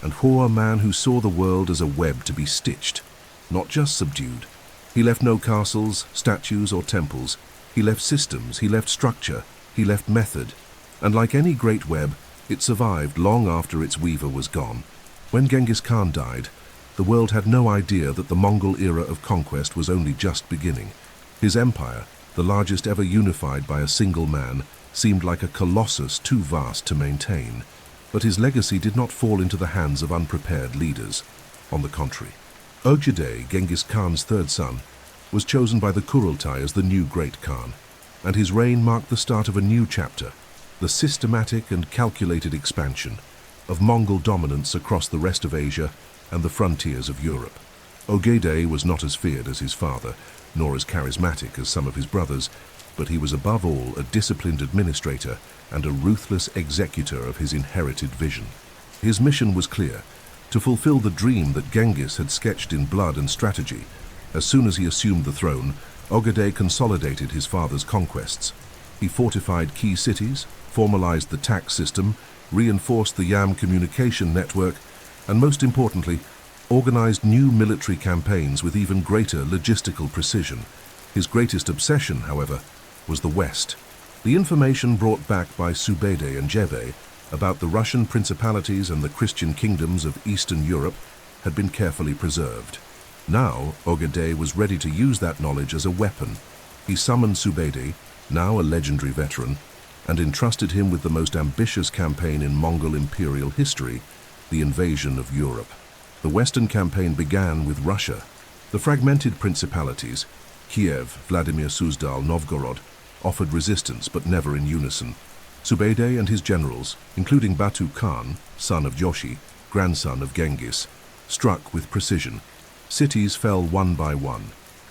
and a man who saw the world as a web to be stitched, not just subdued. He left no castles, statues, or temples. He left systems, he left structure, he left method. And like any great web, it survived long after its weaver was gone. When Genghis Khan died, the world had no idea that the Mongol era of conquest was only just beginning. His empire, the largest ever unified by a single man, seemed like a colossus too vast to maintain. But his legacy did not fall into the hands of unprepared leaders. On the contrary, Ogedei, Genghis Khan's third son, was chosen by the Kurultai as the new Great Khan, and his reign marked the start of a new chapter, the systematic and calculated expansion of Mongol dominance across the rest of Asia and the frontiers of Europe. Ogedei was not as feared as his father, nor as charismatic as some of his brothers, but he was above all a disciplined administrator and a ruthless executor of his inherited vision. His mission was clear: to fulfill the dream that Genghis had sketched in blood and strategy. As soon as he assumed the throne, Ogedei consolidated his father's conquests. He fortified key cities, formalized the tax system, reinforced the YAM communication network, and most importantly, organized new military campaigns with even greater logistical precision. His greatest obsession, however, was the West. The information brought back by Subedai and Jebe about the Russian principalities and the Christian kingdoms of Eastern Europe had been carefully preserved. Now, Ogedei was ready to use that knowledge as a weapon. He summoned Subedai, now a legendary veteran, and entrusted him with the most ambitious campaign in Mongol imperial history, the invasion of Europe. The Western campaign began with Russia. The fragmented principalities, Kiev, Vladimir Suzdal, Novgorod, offered resistance but never in unison. Subedai and his generals, including Batu Khan, son of Joshi, grandson of Genghis, struck with precision. Cities fell one by one: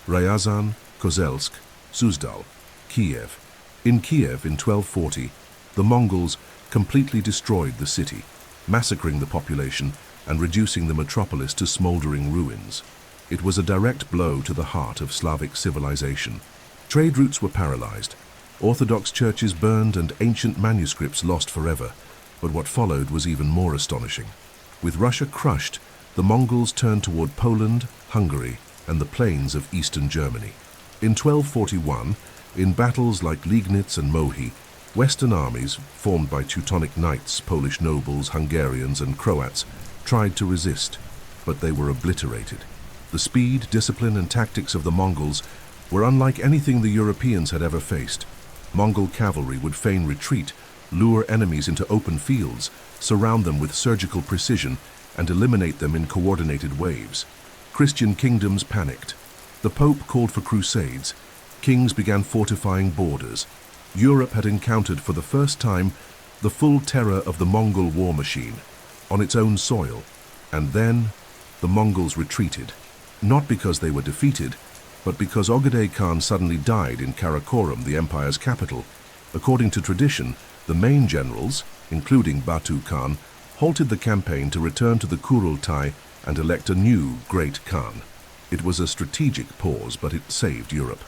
Ryazan, Kozelsk, Suzdal, Kiev. In Kiev in 1240, the Mongols completely destroyed the city, massacring the population and reducing the metropolis to smoldering ruins. It was a direct blow to the heart of Slavic civilization. Trade routes were paralyzed, Orthodox churches burned and ancient manuscripts lost forever. But what followed was even more astonishing. With Russia crushed, the Mongols turned toward Poland, Hungary, and the plains of eastern Germany. In 1241, in battles like Liegnitz and Mohi, Western armies, formed by Teutonic knights, Polish nobles, Hungarians, and Croats, tried to resist, but they were obliterated. The speed, discipline, and tactics of the Mongols were unlike anything the Europeans had ever faced. Mongol cavalry would feign retreat, lure enemies into open fields, surround them with surgical precision, and eliminate them in coordinated waves. Christian kingdoms panicked. The Pope called for crusades. Kings began fortifying borders. Europe had encountered for the first time the full terror of the Mongol war machine on its own soil. And then the Mongols retreated, not because they were defeated, but because Ögedei Khan suddenly died in Karakorum, the empire's capital. According to tradition, the main generals, including Batu Khan, halted the campaign to return to the Kurultai and elect a new great Khan. It was a strategic pause, but it saved Europe.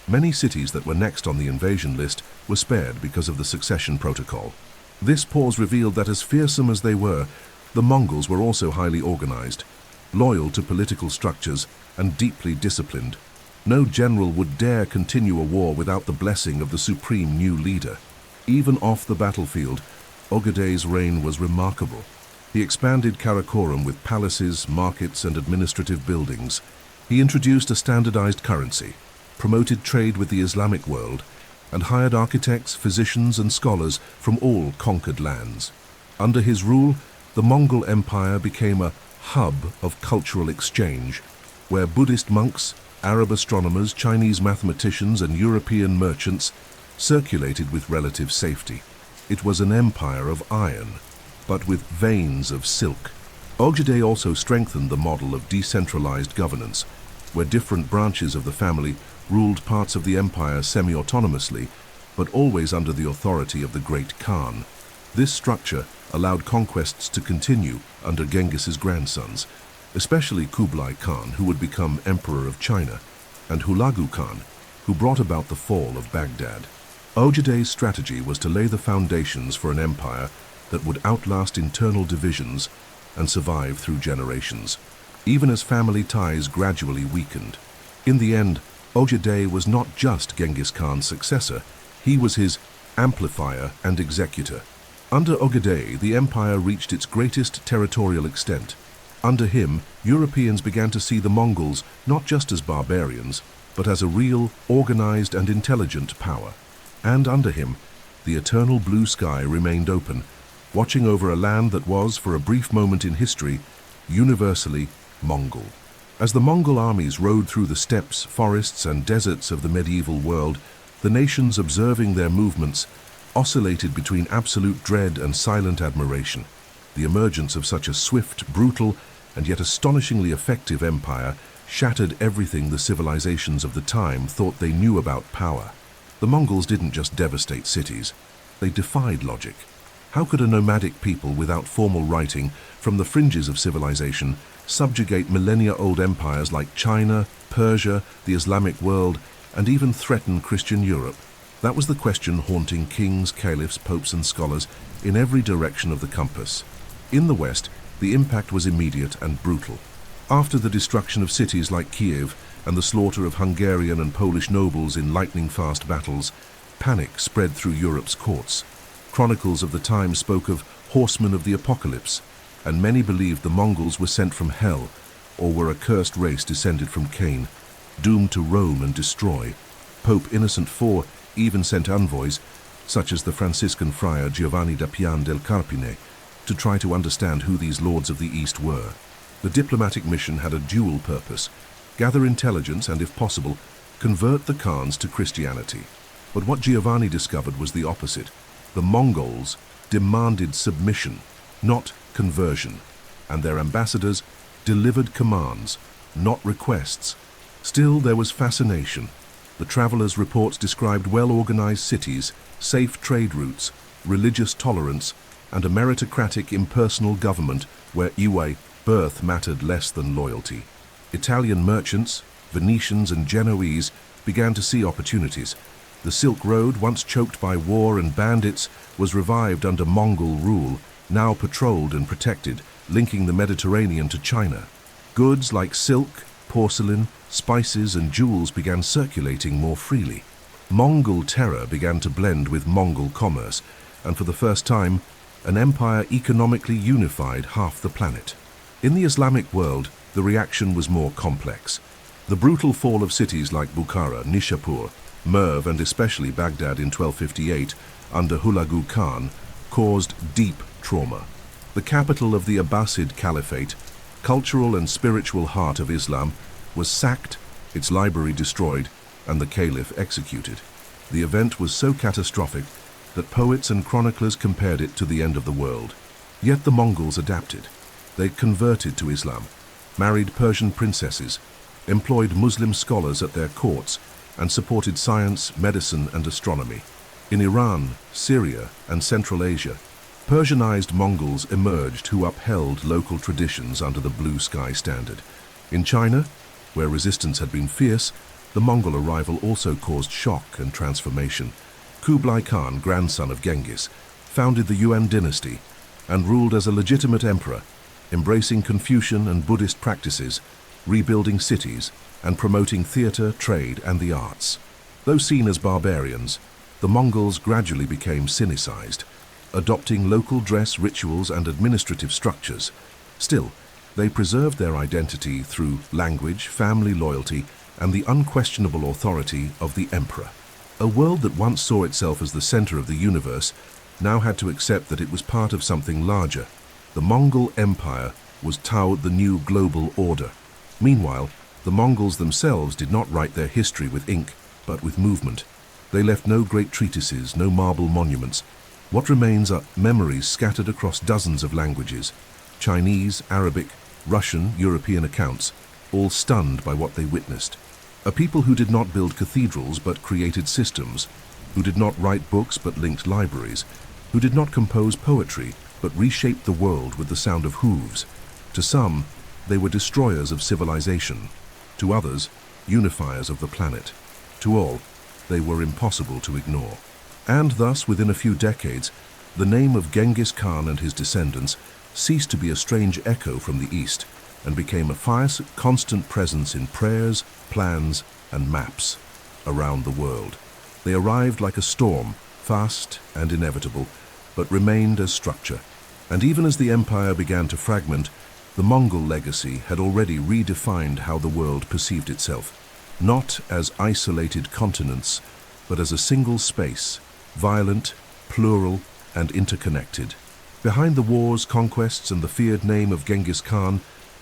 Many cities that were next on the invasion list were spared because of the succession protocol. This pause revealed that as fearsome as they were, the Mongols were also highly organized, loyal to political structures, and deeply disciplined. No general would dare continue a war without the blessing of the supreme new leader. Even off the battlefield, Ögedei's reign was remarkable. He expanded Karakorum with palaces, markets, and administrative buildings. He introduced a standardized currency, promoted trade with the Islamic world, and hired architects, physicians, and scholars from all conquered lands. Under his rule, the Mongol Empire became a hub of cultural exchange, where Buddhist monks, Arab astronomers, Chinese mathematicians, and European merchants circulated with relative safety. It was an empire of iron, but with veins of silk. Ögedei also strengthened the model of decentralized governance, where different branches of the family ruled parts of the empire semi-autonomously, but always under the authority of the great Khan. This structure allowed conquests to continue under Genghis's grandsons, especially Kublai Khan, who would become Emperor of China, and Hulagu Khan, who brought about the fall of Baghdad. Ögedei's strategy was to lay the foundations for an empire that would outlast internal divisions and survive through generations, even as family ties gradually weakened. In the end, Ögedei was not just Genghis Khan's successor, he was his amplifier and executor. Under Ögedei, the empire reached its greatest territorial extent. Under him, Europeans began to see the Mongols not just as barbarians, but as a real, organized and intelligent power. And under him, the eternal blue sky remained open, watching over a land that was, for a brief moment in history, universally Mongol. As the Mongol armies rode through the steppes, forests, and deserts of the medieval world, the nations observing their movements oscillated between absolute dread and silent admiration. The emergence of such a swift, brutal, and yet astonishingly effective empire shattered everything the civilizations of the time thought they knew about power. The Mongols didn't just devastate cities, they defied logic. How could a nomadic people without formal writing, from the fringes of civilization, subjugate millennia-old empires like China, Persia, the Islamic world, and even threaten Christian Europe? That was the question haunting kings, caliphs, popes, and scholars in every direction of the compass. In the West, the impact was immediate and brutal. After the destruction of cities like Kiev and the slaughter of Hungarian and Polish nobles in lightning-fast battles, panic spread through Europe's courts. Chronicles of the time spoke of horsemen of the apocalypse, and many believed the Mongols were sent from hell or were a cursed race descended from Cain, doomed to roam and destroy. Pope Innocent IV even sent envoys, such as the Franciscan friar Giovanni da Pian del Carpine, to try to understand who these lords of the East were. The diplomatic mission had a dual purpose: gather intelligence and, if possible, convert the Khans to Christianity. But what Giovanni discovered was the opposite. The Mongols demanded submission, not conversion. and their ambassadors delivered commands, not requests. Still, there was fascination. The travelers' reports described well-organized cities, safe trade routes, religious tolerance, and a meritocratic impersonal government where birth mattered less than loyalty. Italian merchants, Venetians and Genoese began to see opportunities. The Silk Road, once choked by war and bandits, was revived under Mongol rule, now patrolled and protected, linking the Mediterranean to China. Goods like silk, porcelain, spices and jewels began circulating more freely. Mongol terror began to blend with Mongol commerce, and for the first time, an empire economically unified half the planet. In the Islamic world, the reaction was more complex. The brutal fall of cities like Bukhara, Nishapur, Merv and especially Baghdad in 1258 under Hulagu Khan caused deep trauma. The capital of the Abbasid Caliphate, cultural and spiritual heart of Islam, was sacked, its library destroyed, and the caliph executed. The event was so catastrophic that poets and chroniclers compared it to the end of the world. Yet the Mongols adapted. They converted to Islam, married Persian princesses, employed Muslim scholars at their courts, and supported science, medicine, and astronomy. In Iran, Syria, and Central Asia, Persianized Mongols emerged who upheld local traditions under the blue sky standard. In China, where resistance had been fierce, the Mongol arrival also caused shock and transformation. Kublai Khan, grandson of Genghis, founded the Yuan dynasty and ruled as a legitimate emperor, embracing Confucian and Buddhist practices, rebuilding cities, and promoting theater, trade, and the arts. Though seen as barbarians, the Mongols gradually became Sinicized, adopting local dress rituals and administrative structures. Still, they preserved their identity through language, family loyalty, and the unquestionable authority of the emperor. A world that once saw itself as the center of the universe now had to accept that it was part of something larger. The Mongol Empire was the new global order. Meanwhile, the Mongols themselves did not write their history with ink, but with movement. They left no great treatises, no marble monuments. What remains are memories scattered across dozens of languages: Chinese, Arabic, Russian, European accounts, all stunned by what they witnessed. A people who did not build cathedrals but created systems, who did not write books but linked libraries, who did not compose poetry but reshaped the world with the sound of hooves. To some, they were destroyers of civilization. To others, unifiers of the planet. To all, they were impossible to ignore. And thus, within a few decades, the name of Genghis Khan and his descendants ceased to be a strange echo from the East and became a fierce, constant presence in prayers, plans, and maps around the world. They arrived like a storm, fast and inevitable, but remained as structure. And even as the empire began to fragment, the Mongol legacy had already redefined how the world perceived itself, not as isolated continents, but as a single space, violent, plural, and interconnected. Behind the wars, conquests, and the feared name of Genghis Khan,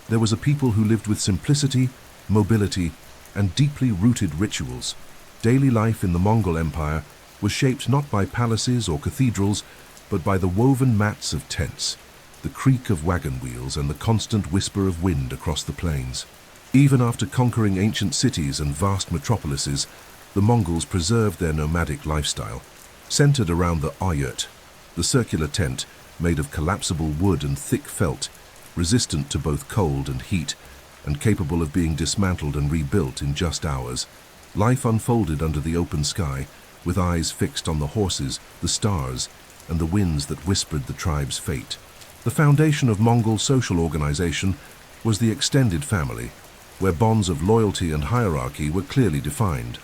there was a people who lived with simplicity, mobility, and deeply rooted rituals. Daily life in the Mongol Empire was shaped not by palaces or cathedrals, but by the woven mats of tents, the creak of wagon wheels, and the constant whisper of wind across the plains. Even after conquering ancient cities and vast metropolises, the Mongols preserved their nomadic lifestyle, centered around the ayurt, the circular tent made of collapsible wood and thick felt, resistant to both cold and heat, and capable of being dismantled and rebuilt in just hours. Life unfolded under the open sky, with eyes fixed on the horses, the stars, and the winds that whispered the tribe's fate. The foundation of Mongol social organization was the extended family, where bonds of loyalty and hierarchy were clearly defined.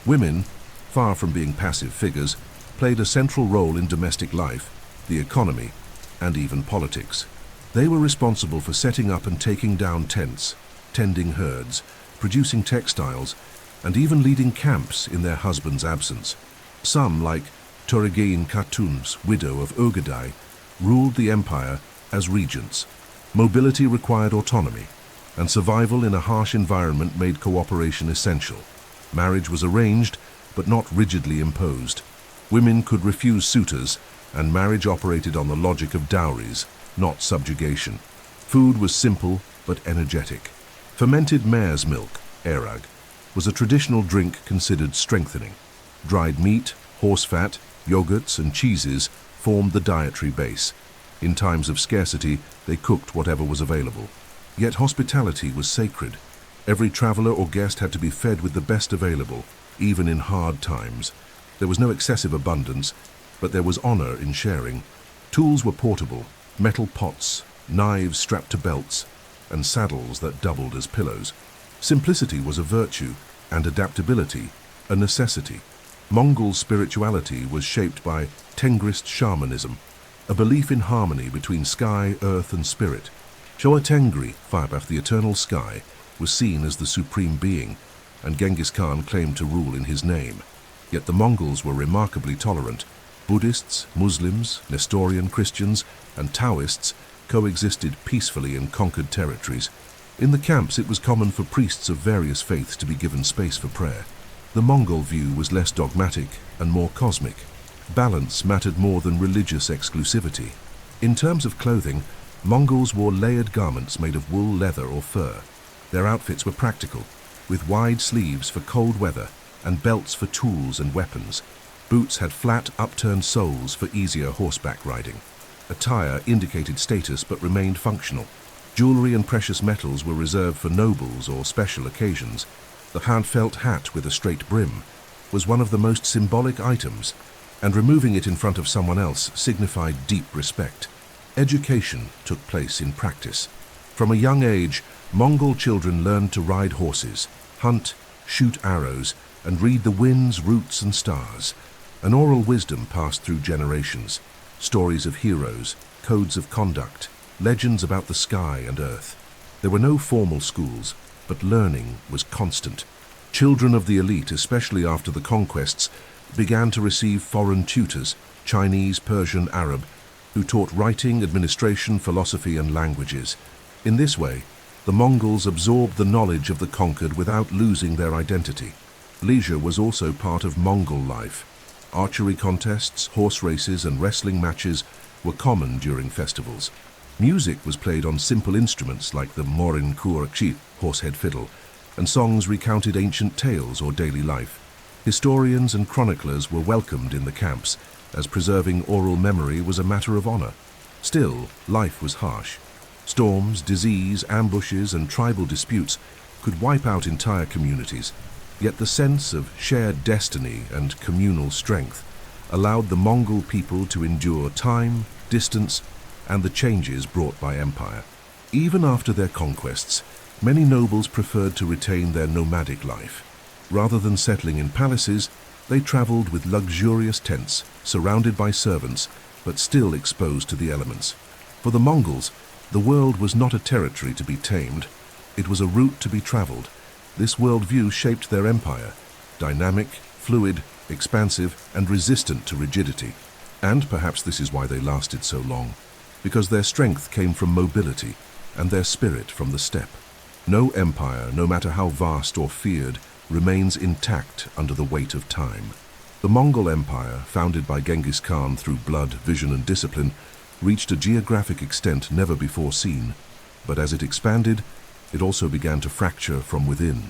Women, far from being passive figures, played a central role in domestic life, the economy, and even politics. They were responsible for setting up and taking down tents, tending herds, producing textiles, and even leading camps in their husband's absence. Some, like Turigin Khatun's widow of Ögedei, ruled the empire as regents. Mobility required autonomy, and survival in a harsh environment made cooperation essential. Marriage was arranged, but not rigidly imposed. Women could refuse suitors, and marriage operated on the logic of dowries, not subjugation. Food was simple but energetic. Fermented mare's milk, erag, was a traditional drink considered strengthening. Dried meat, horse fat, yogurts and cheeses formed the dietary base. In times of scarcity, they cooked whatever was available. Yet hospitality was sacred. Every traveler or guest had to be fed with the best available, even in hard times. There was no excessive abundance, but there was honor in sharing. Tools were portable, metal pots, knives strapped to belts, and saddles that doubled as pillows. Simplicity was a virtue, and adaptability a necessity. Mongol spirituality was shaped by Tengrist shamanism, a belief in harmony between sky, earth, and spirit. Shoa Tengri, Firebach, the eternal sky, was seen as the supreme being, and Genghis Khan claimed to rule in his name. Yet the Mongols were remarkably tolerant. Buddhists, Muslims, Nestorian Christians, and Taoists coexisted peacefully in conquered territories. In the camps, it was common for priests of various faiths to be given space for prayer. The Mongol view was less dogmatic and more cosmic. Balance mattered more than religious exclusivity. In terms of clothing, Mongols wore layered garments made of wool, leather, or fur. Their outfits were practical, with wide sleeves for cold weather and belts for tools and weapons. Boots had flat, upturned soles for easier horseback riding. Attire indicated status but remained functional. Jewelry and precious metals were reserved for nobles or special occasions. The hand-felt hat with a straight brim was one of the most symbolic items, and removing it in front of someone else signified deep respect. Education took place in practice. From a young age, Mongol children learned to ride horses, hunt, shoot arrows, and read the winds, roots, and stars. An oral wisdom passed through generations. Stories of heroes, codes of conduct, legends about the sky and earth. There were no formal schools, but learning was constant. Children of the elite, especially after the conquests, began to receive foreign tutors, Chinese, Persian, Arab, who taught writing, administration, philosophy, and languages. In this way, the Mongols absorbed the knowledge of the conquered without losing their identity. Leisure was also part of Mongol life. Archery contests, horse races, and wrestling matches were common during festivals. Music was played on simple instruments like the morin kurakchi, horsehead fiddle, and songs recounted ancient tales or daily life. Historians and chroniclers were welcomed in the camps, as preserving oral memory was a matter of honor. Still, life was harsh. Storms, disease, ambushes, and tribal disputes could wipe out entire communities. Yet the sense of shared destiny and communal strength allowed the Mongol people to endure time, distance, and the changes brought by empire. Even after their conquests, many nobles preferred to retain their nomadic life. Rather than settling in palaces, they traveled with luxurious tents, surrounded by servants, but still exposed to the elements. For the Mongols, the world was not a territory to be tamed. It was a route to be traveled. This worldview shaped their empire, dynamic, fluid, expansive, and resistant to rigidity. And perhaps this is why they lasted so long, because their strength came from mobility, and their spirit from the steppe. No empire, no matter how vast or feared, remains intact under the weight of time. The Mongol Empire, founded by Genghis Khan through blood, vision, and discipline, reached a geographic extent never before seen, but as it expanded, it also began to fracture from within.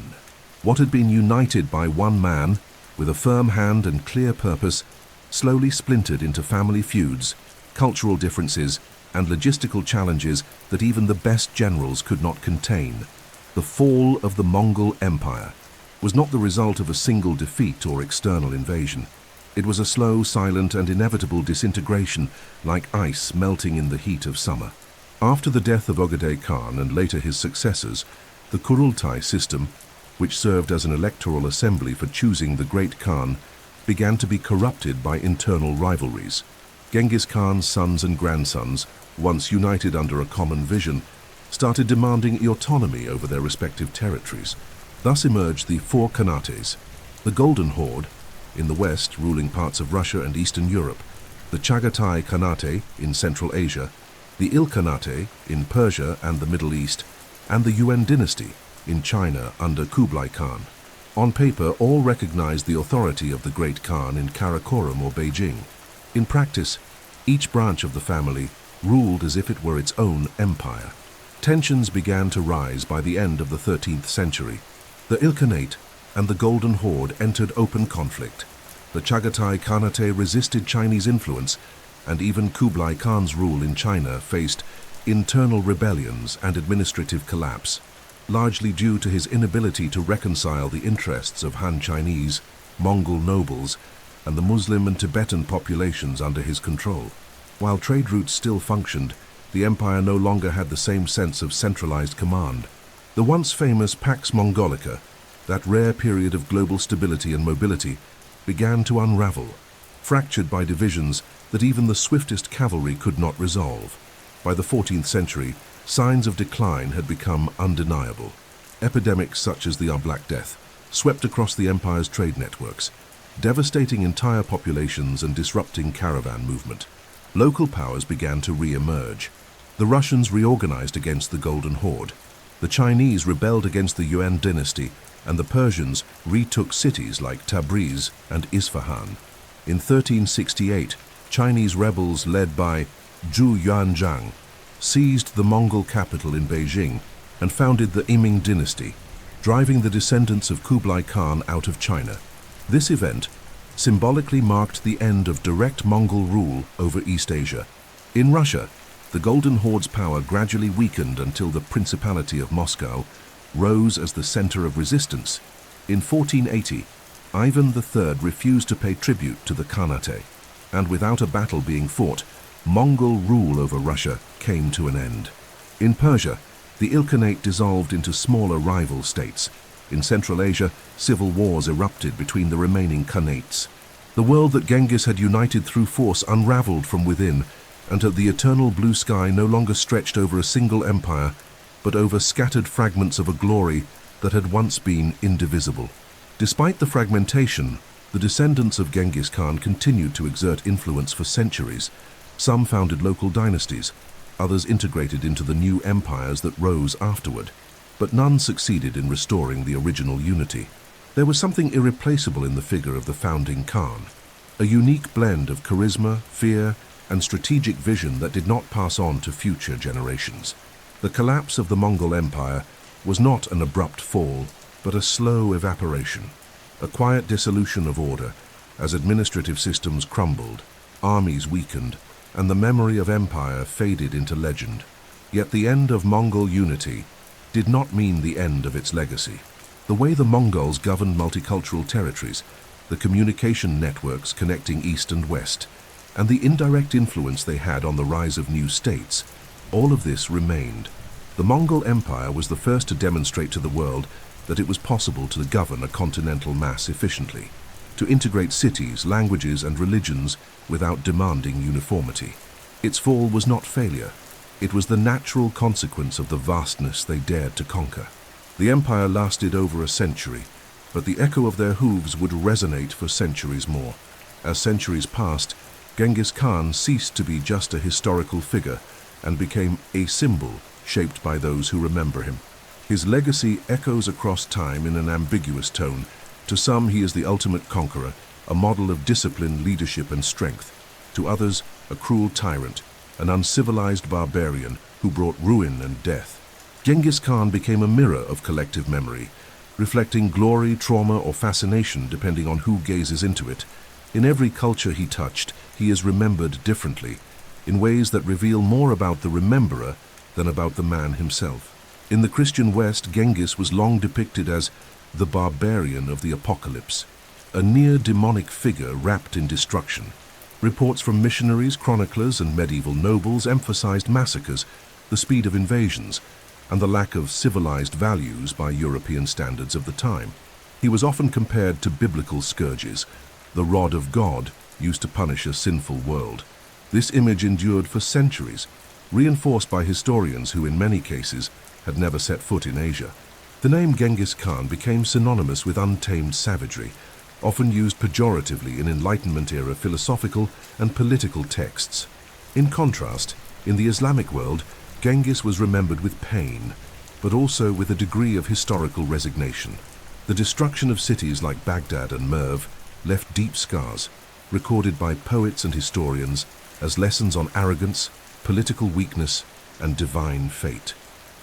What had been united by one man, with a firm hand and clear purpose, slowly splintered into family feuds, cultural differences, and logistical challenges that even the best generals could not contain. The fall of the Mongol Empire was not the result of a single defeat or external invasion. It was a slow, silent, and inevitable disintegration, like ice melting in the heat of summer. After the death of Ögedei Khan and later his successors, the Kurultai system, which served as an electoral assembly for choosing the great Khan, began to be corrupted by internal rivalries. Genghis Khan's sons and grandsons, once united under a common vision, started demanding autonomy over their respective territories. Thus emerged the four Khanates: the Golden Horde, in the west ruling parts of Russia and Eastern Europe, the Chagatai Khanate in Central Asia, the Ilkhanate in Persia and the Middle East, and the Yuan dynasty in China under Kublai Khan. On paper, all recognized the authority of the great Khan in Karakoram or Beijing. In practice, each branch of the family ruled as if it were its own empire. Tensions began to rise by the end of the 13th century. The Ilkhanate and the Golden Horde entered open conflict. The Chagatai Khanate resisted Chinese influence, and even Kublai Khan's rule in China faced internal rebellions and administrative collapse, largely due to his inability to reconcile the interests of Han Chinese, Mongol nobles, and the Muslim and Tibetan populations under his control. While trade routes still functioned, the empire no longer had the same sense of centralized command. The once famous Pax Mongolica, that rare period of global stability and mobility, began to unravel, fractured by divisions that even the swiftest cavalry could not resolve. By the 14th century, signs of decline had become undeniable. Epidemics such as the Black Death swept across the empire's trade networks, devastating entire populations and disrupting caravan movement. Local powers began to re-emerge. The Russians reorganized against the Golden Horde. The Chinese rebelled against the Yuan dynasty, and the Persians retook cities like Tabriz and Isfahan. In 1368, Chinese rebels led by Zhu Yuanzhang seized the Mongol capital in Beijing and founded the Iming dynasty, driving the descendants of Kublai Khan out of China. This event symbolically marked the end of direct Mongol rule over East Asia. In Russia, the Golden Horde's power gradually weakened until the Principality of Moscow rose as the center of resistance. In 1480, Ivan III refused to pay tribute to the Khanate, and without a battle being fought, Mongol rule over Russia came to an end. In Persia, the Ilkhanate dissolved into smaller rival states. In Central Asia, civil wars erupted between the remaining Khanates. The world that Genghis had united through force unraveled from within, until the eternal blue sky no longer stretched over a single empire, but over scattered fragments of a glory that had once been indivisible. Despite the fragmentation, the descendants of Genghis Khan continued to exert influence for centuries. Some founded local dynasties, others integrated into the new empires that rose afterward, but none succeeded in restoring the original unity. There was something irreplaceable in the figure of the founding Khan, a unique blend of charisma, fear, and strategic vision that did not pass on to future generations. The collapse of the Mongol Empire was not an abrupt fall, but a slow evaporation, a quiet dissolution of order as administrative systems crumbled, armies weakened, and the memory of empire faded into legend. Yet the end of Mongol unity did not mean the end of its legacy. The way the Mongols governed multicultural territories, the communication networks connecting East and West, and the indirect influence they had on the rise of new states, all of this remained. The Mongol Empire was the first to demonstrate to the world that it was possible to govern a continental mass efficiently, to integrate cities, languages, and religions without demanding uniformity. Its fall was not failure. It was the natural consequence of the vastness they dared to conquer. The empire lasted over a century, but the echo of their hooves would resonate for centuries more. As centuries passed, Genghis Khan ceased to be just a historical figure and became a symbol shaped by those who remember him. His legacy echoes across time in an ambiguous tone. To some, he is the ultimate conqueror, a model of discipline, leadership, and strength. To others, a cruel tyrant, an uncivilized barbarian who brought ruin and death. Genghis Khan became a mirror of collective memory, reflecting glory, trauma, or fascination depending on who gazes into it. In every culture he touched, he is remembered differently, in ways that reveal more about the rememberer than about the man himself. In the Christian West, Genghis was long depicted as the barbarian of the apocalypse, a near-demonic figure wrapped in destruction. Reports from missionaries, chroniclers, and medieval nobles emphasized massacres, the speed of invasions, and the lack of civilized values by European standards of the time. He was often compared to biblical scourges, the rod of God used to punish a sinful world. This image endured for centuries, reinforced by historians who, in many cases, had never set foot in Asia. The name Genghis Khan became synonymous with untamed savagery, often used pejoratively in Enlightenment-era philosophical and political texts. In contrast, in the Islamic world, Genghis was remembered with pain, but also with a degree of historical resignation. The destruction of cities like Baghdad and Merv left deep scars, recorded by poets and historians as lessons on arrogance, political weakness, and divine fate.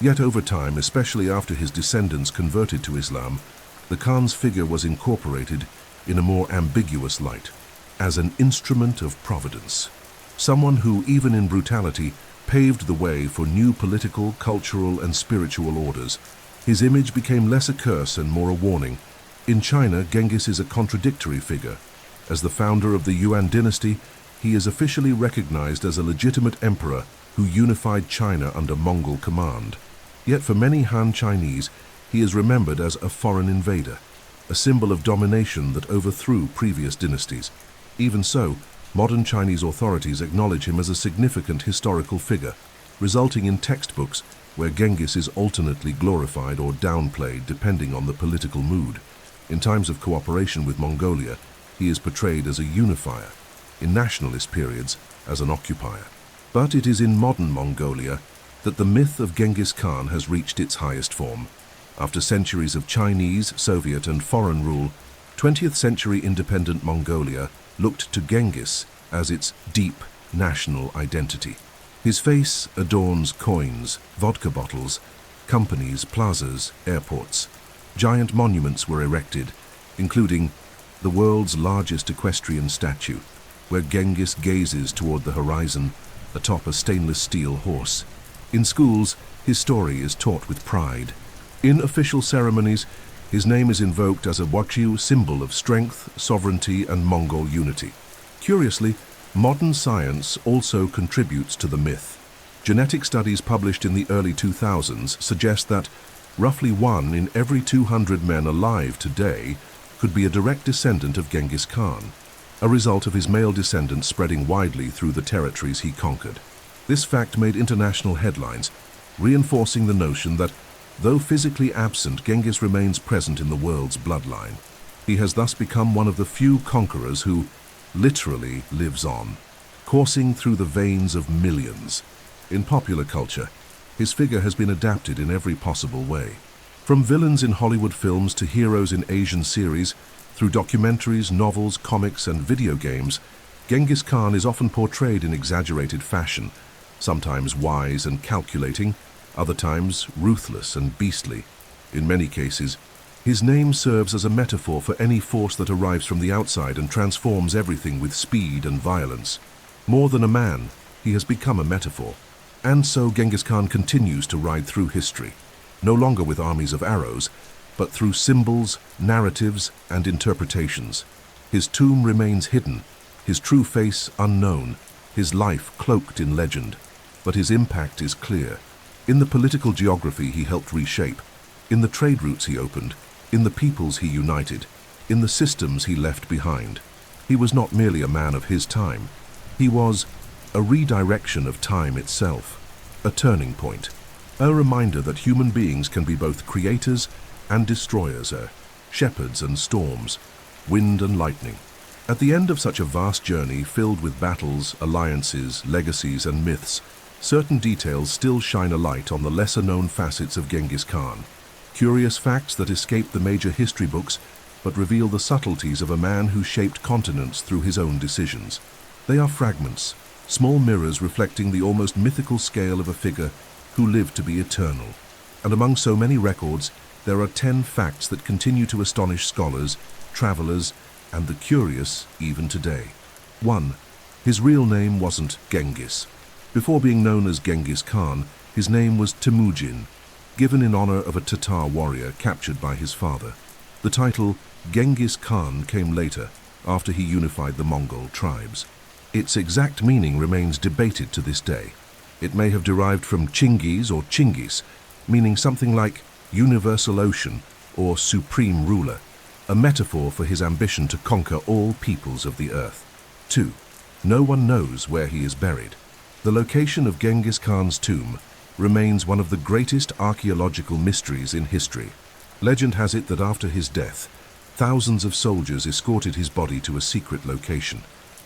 Yet over time, especially after his descendants converted to Islam, the Khan's figure was incorporated in a more ambiguous light, as an instrument of providence. Someone who, even in brutality, paved the way for new political, cultural, and spiritual orders. His image became less a curse and more a warning. In China, Genghis is a contradictory figure. As the founder of the Yuan dynasty, he is officially recognized as a legitimate emperor who unified China under Mongol command. Yet for many Han Chinese, he is remembered as a foreign invader, a symbol of domination that overthrew previous dynasties. Even so, modern Chinese authorities acknowledge him as a significant historical figure, resulting in textbooks where Genghis is alternately glorified or downplayed depending on the political mood. In times of cooperation with Mongolia, he is portrayed as a unifier, in nationalist periods as an occupier. But it is in modern Mongolia that the myth of Genghis Khan has reached its highest form. After centuries of Chinese, Soviet, and foreign rule, 20th century independent Mongolia looked to Genghis as its deep national identity. His face adorns coins, vodka bottles, companies, plazas, airports. Giant monuments were erected, including the world's largest equestrian statue, where Genghis gazes toward the horizon atop a stainless steel horse. In schools, his story is taught with pride. In official ceremonies, his name is invoked as a Wagyu symbol of strength, sovereignty, and Mongol unity. Curiously, modern science also contributes to the myth. Genetic studies published in the early 2000s suggest that roughly 1 in every 200 men alive today could be a direct descendant of Genghis Khan, a result of his male descendants spreading widely through the territories he conquered. This fact made international headlines, reinforcing the notion that, though physically absent, Genghis remains present in the world's bloodline. He has thus become one of the few conquerors who literally lives on, coursing through the veins of millions. In popular culture, his figure has been adapted in every possible way. From villains in Hollywood films to heroes in Asian series, through documentaries, novels, comics, and video games, Genghis Khan is often portrayed in exaggerated fashion, sometimes wise and calculating, other times ruthless and beastly. In many cases, his name serves as a metaphor for any force that arrives from the outside and transforms everything with speed and violence. More than a man, he has become a metaphor. And so Genghis Khan continues to ride through history, no longer with armies of arrows, but through symbols, narratives, and interpretations. His tomb remains hidden, his true face unknown, his life cloaked in legend. But his impact is clear. In the political geography he helped reshape, in the trade routes he opened, in the peoples he united, in the systems he left behind. He was not merely a man of his time. He was a redirection of time itself, a turning point, a reminder that human beings can be both creators and destroyers, shepherds and storms, wind and lightning. At the end of such a vast journey filled with battles, alliances, legacies, and myths, certain details still shine a light on the lesser-known facets of Genghis Khan. Curious facts that escape the major history books, but reveal the subtleties of a man who shaped continents through his own decisions. They are fragments, small mirrors reflecting the almost mythical scale of a figure who lived to be eternal. And among so many records, there are 10 facts that continue to astonish scholars, travelers, and the curious even today. 1. His real name wasn't Genghis. Before being known as Genghis Khan, his name was Temujin, given in honor of a Tatar warrior captured by his father. The title Genghis Khan came later, after he unified the Mongol tribes. Its exact meaning remains debated to this day. It may have derived from Chinggis or Chinggis, meaning something like universal ocean or supreme ruler, a metaphor for his ambition to conquer all peoples of the earth. 2. No one knows where he is buried. The location of Genghis Khan's tomb remains one of the greatest archaeological mysteries in history. Legend has it that after his death, thousands of soldiers escorted his body to a secret location,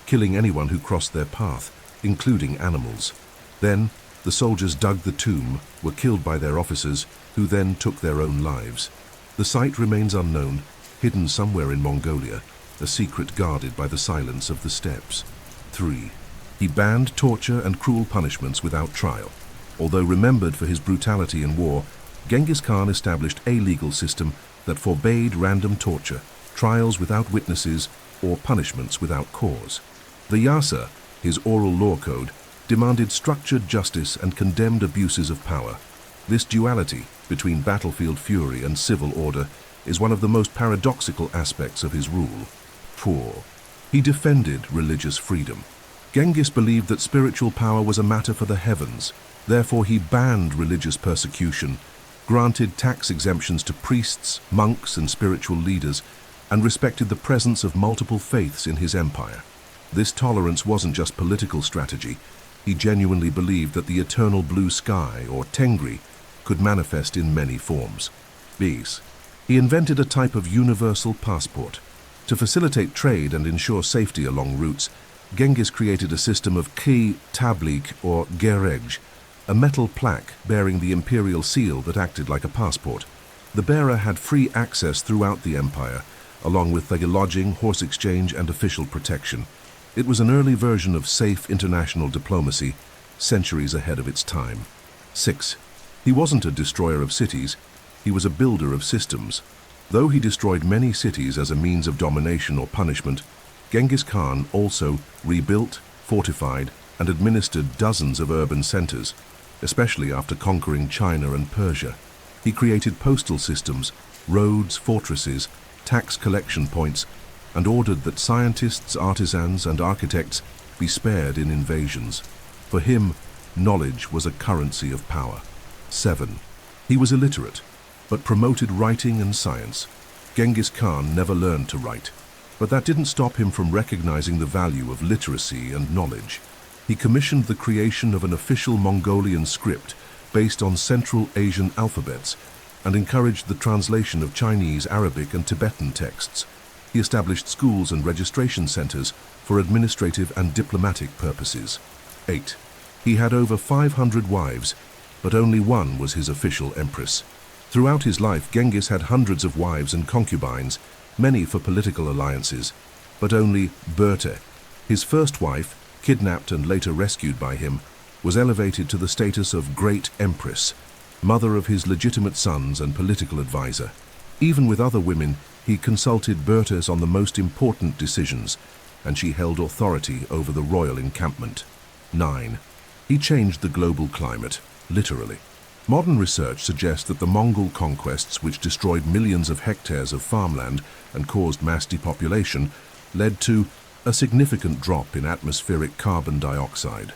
killing anyone who crossed their path, including animals. Then, the soldiers dug the tomb, were killed by their officers, who then took their own lives. The site remains unknown, hidden somewhere in Mongolia, a secret guarded by the silence of the steppes. 3. He banned torture and cruel punishments without trial. Although remembered for his brutality in war, Genghis Khan established a legal system that forbade random torture, trials without witnesses, or punishments without cause. The Yasa, his oral law code, demanded structured justice and condemned abuses of power. This duality between battlefield fury and civil order is one of the most paradoxical aspects of his rule. 4. He defended religious freedom. Genghis believed that spiritual power was a matter for the heavens. Therefore, he banned religious persecution, granted tax exemptions to priests, monks, and spiritual leaders, and respected the presence of multiple faiths in his empire. This tolerance wasn't just political strategy. He genuinely believed that the eternal blue sky, or Tengri, could manifest in many forms. Bis. He invented a type of universal passport. To facilitate trade and ensure safety along routes, Genghis created a system of ki tablik or gerej, a metal plaque bearing the imperial seal that acted like a passport. The bearer had free access throughout the empire, along with the lodging, horse exchange, and official protection. It was an early version of safe international diplomacy, centuries ahead of its time. 6. He wasn't a destroyer of cities, he was a builder of systems. Though he destroyed many cities as a means of domination or punishment, Genghis Khan also rebuilt, fortified, and administered dozens of urban centers, especially after conquering China and Persia. He created postal systems, roads, fortresses, tax collection points, and ordered that scientists, artisans, and architects be spared in invasions. For him, knowledge was a currency of power. 7. He was illiterate, but promoted writing and science. Genghis Khan never learned to write, but that didn't stop him from recognizing the value of literacy and knowledge. He commissioned the creation of an official Mongolian script based on Central Asian alphabets and encouraged the translation of Chinese, Arabic, and Tibetan texts. He established schools and registration centers for administrative and diplomatic purposes. 8. He had over 500 wives, but only one was his official empress. Throughout his life, Genghis had hundreds of wives and concubines, many for political alliances, but only Börte, his first wife, kidnapped and later rescued by him, was elevated to the status of Great Empress, mother of his legitimate sons and political advisor. Even with other women, he consulted Börte on the most important decisions, and she held authority over the royal encampment. 9. He changed the global climate, literally. Modern research suggests that the Mongol conquests, which destroyed millions of hectares of farmland and caused mass depopulation, led to a significant drop in atmospheric carbon dioxide.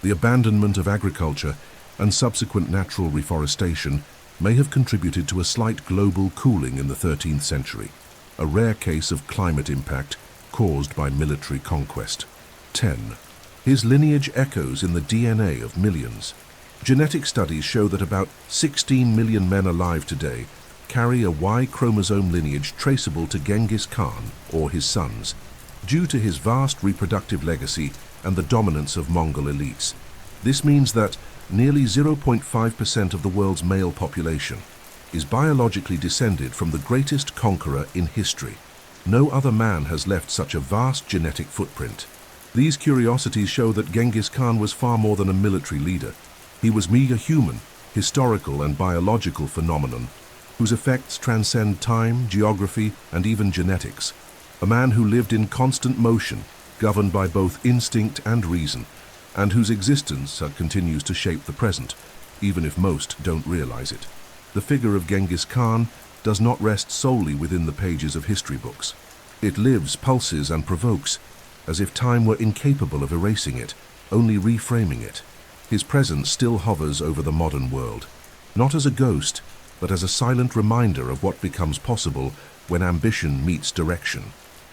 The abandonment of agriculture and subsequent natural reforestation may have contributed to a slight global cooling in the 13th century, a rare case of climate impact caused by military conquest. 10. His lineage echoes in the DNA of millions. Genetic studies show that about 16 million men alive today carry a Y chromosome lineage traceable to Genghis Khan or his sons, due to his vast reproductive legacy and the dominance of Mongol elites. This means that nearly 0.5% of the world's male population is biologically descended from the greatest conqueror in history. No other man has left such a vast genetic footprint. These curiosities show that Genghis Khan was far more than a military leader. He was a human, historical, and biological phenomenon whose effects transcend time, geography, and even genetics. A man who lived in constant motion, governed by both instinct and reason, and whose existence continues to shape the present, even if most don't realize it. The figure of Genghis Khan does not rest solely within the pages of history books. It lives, pulses, and provokes, as if time were incapable of erasing it, only reframing it. His presence still hovers over the modern world, not as a ghost, but as a silent reminder of what becomes possible when ambition meets direction.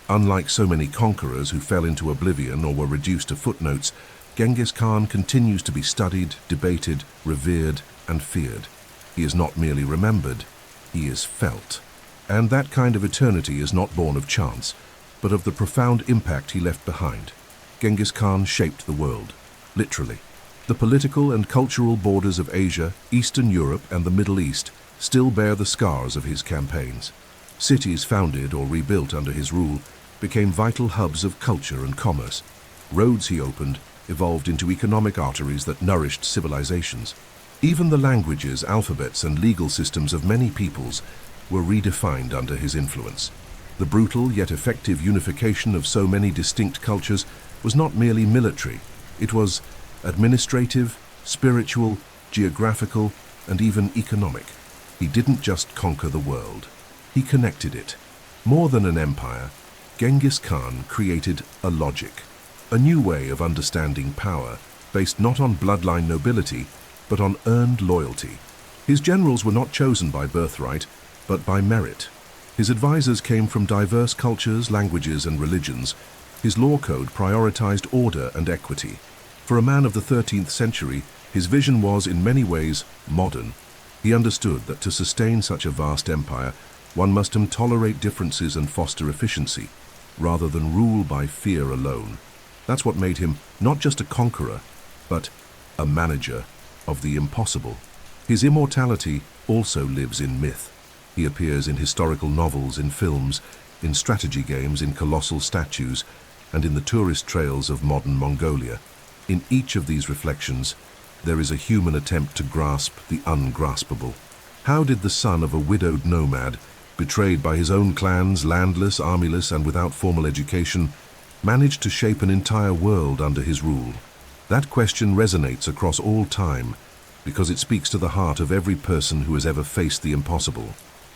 Unlike so many conquerors who fell into oblivion or were reduced to footnotes, Genghis Khan continues to be studied, debated, revered, and feared. He is not merely remembered, he is felt. And that kind of eternity is not born of chance, but of the profound impact he left behind. Genghis Khan shaped the world, literally. The political and cultural borders of Asia, Eastern Europe, and the Middle East still bear the scars of his campaigns. Cities founded or rebuilt under his rule became vital hubs of culture and commerce. Roads he opened evolved into economic arteries that nourished civilizations. Even the languages, alphabets, and legal systems of many peoples were redefined under his influence. The brutal yet effective unification of so many distinct cultures was not merely military, it was administrative, spiritual, geographical, and even economic. He didn't just conquer the world, he connected it. More than an empire, Genghis Khan created a logic, a new way of understanding power, based not on bloodline nobility, but on earned loyalty. His generals were not chosen by birthright, but by merit. His advisors came from diverse cultures, languages, and religions. His law code prioritized order and equity. For a man of the 13th century, his vision was, in many ways, modern. He understood that to sustain such a vast empire, one must tolerate differences and foster efficiency, rather than rule by fear alone. That's what made him not just a conqueror, but a manager of the impossible. His immortality also lives in myth. He appears in historical novels, in films, in strategy games, in colossal statues, and in the tourist trails of modern Mongolia. In each of these reflections, there is a human attempt to grasp the ungraspable. How did the son of a widowed nomad, betrayed by his own clans, landless, armyless, and without formal education, manage to shape an entire world under his rule? That question resonates across all time, because it speaks to the heart of every person who has ever faced the impossible.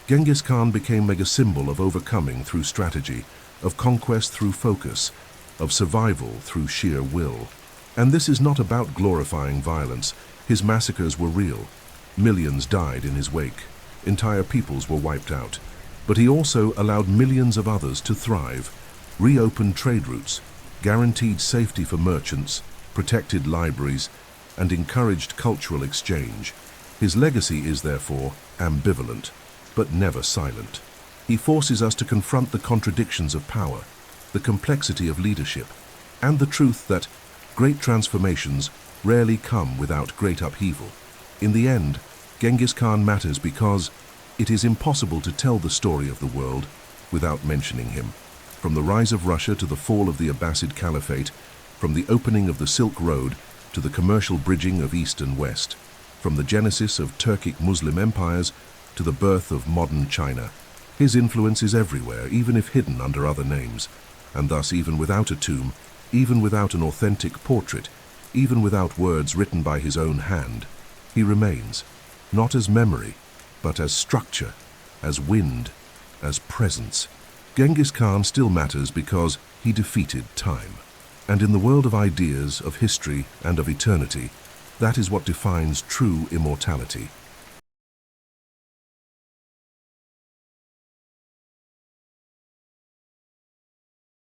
Genghis Khan became a symbol of overcoming through strategy, of conquest through focus, of survival through sheer will. And this is not about glorifying violence. His massacres were real. Millions died in his wake. Entire peoples were wiped out. But he also allowed millions of others to thrive, reopened trade routes, guaranteed safety for merchants, protected libraries, and encouraged cultural exchange. His legacy is, therefore, ambivalent, but never silent. He forces us to confront the contradictions of power, the complexity of leadership, and the truth that great transformations rarely come without great upheaval. In the end, Genghis Khan matters because it is impossible to tell the story of the world without mentioning him. From the rise of Russia to the fall of the Abbasid Caliphate, from the opening of the Silk Road to the commercial bridging of East and West, from the genesis of Turkic Muslim empires to the birth of modern China, his influence is everywhere, even if hidden under other names. And thus, even without a tomb, even without an authentic portrait, even without words written by his own hand, he remains, not as memory, but as structure, as wind, as presence. Genghis Khan still matters because he defeated time. And in the world of ideas, of history, and of eternity, that is what defines true immortality.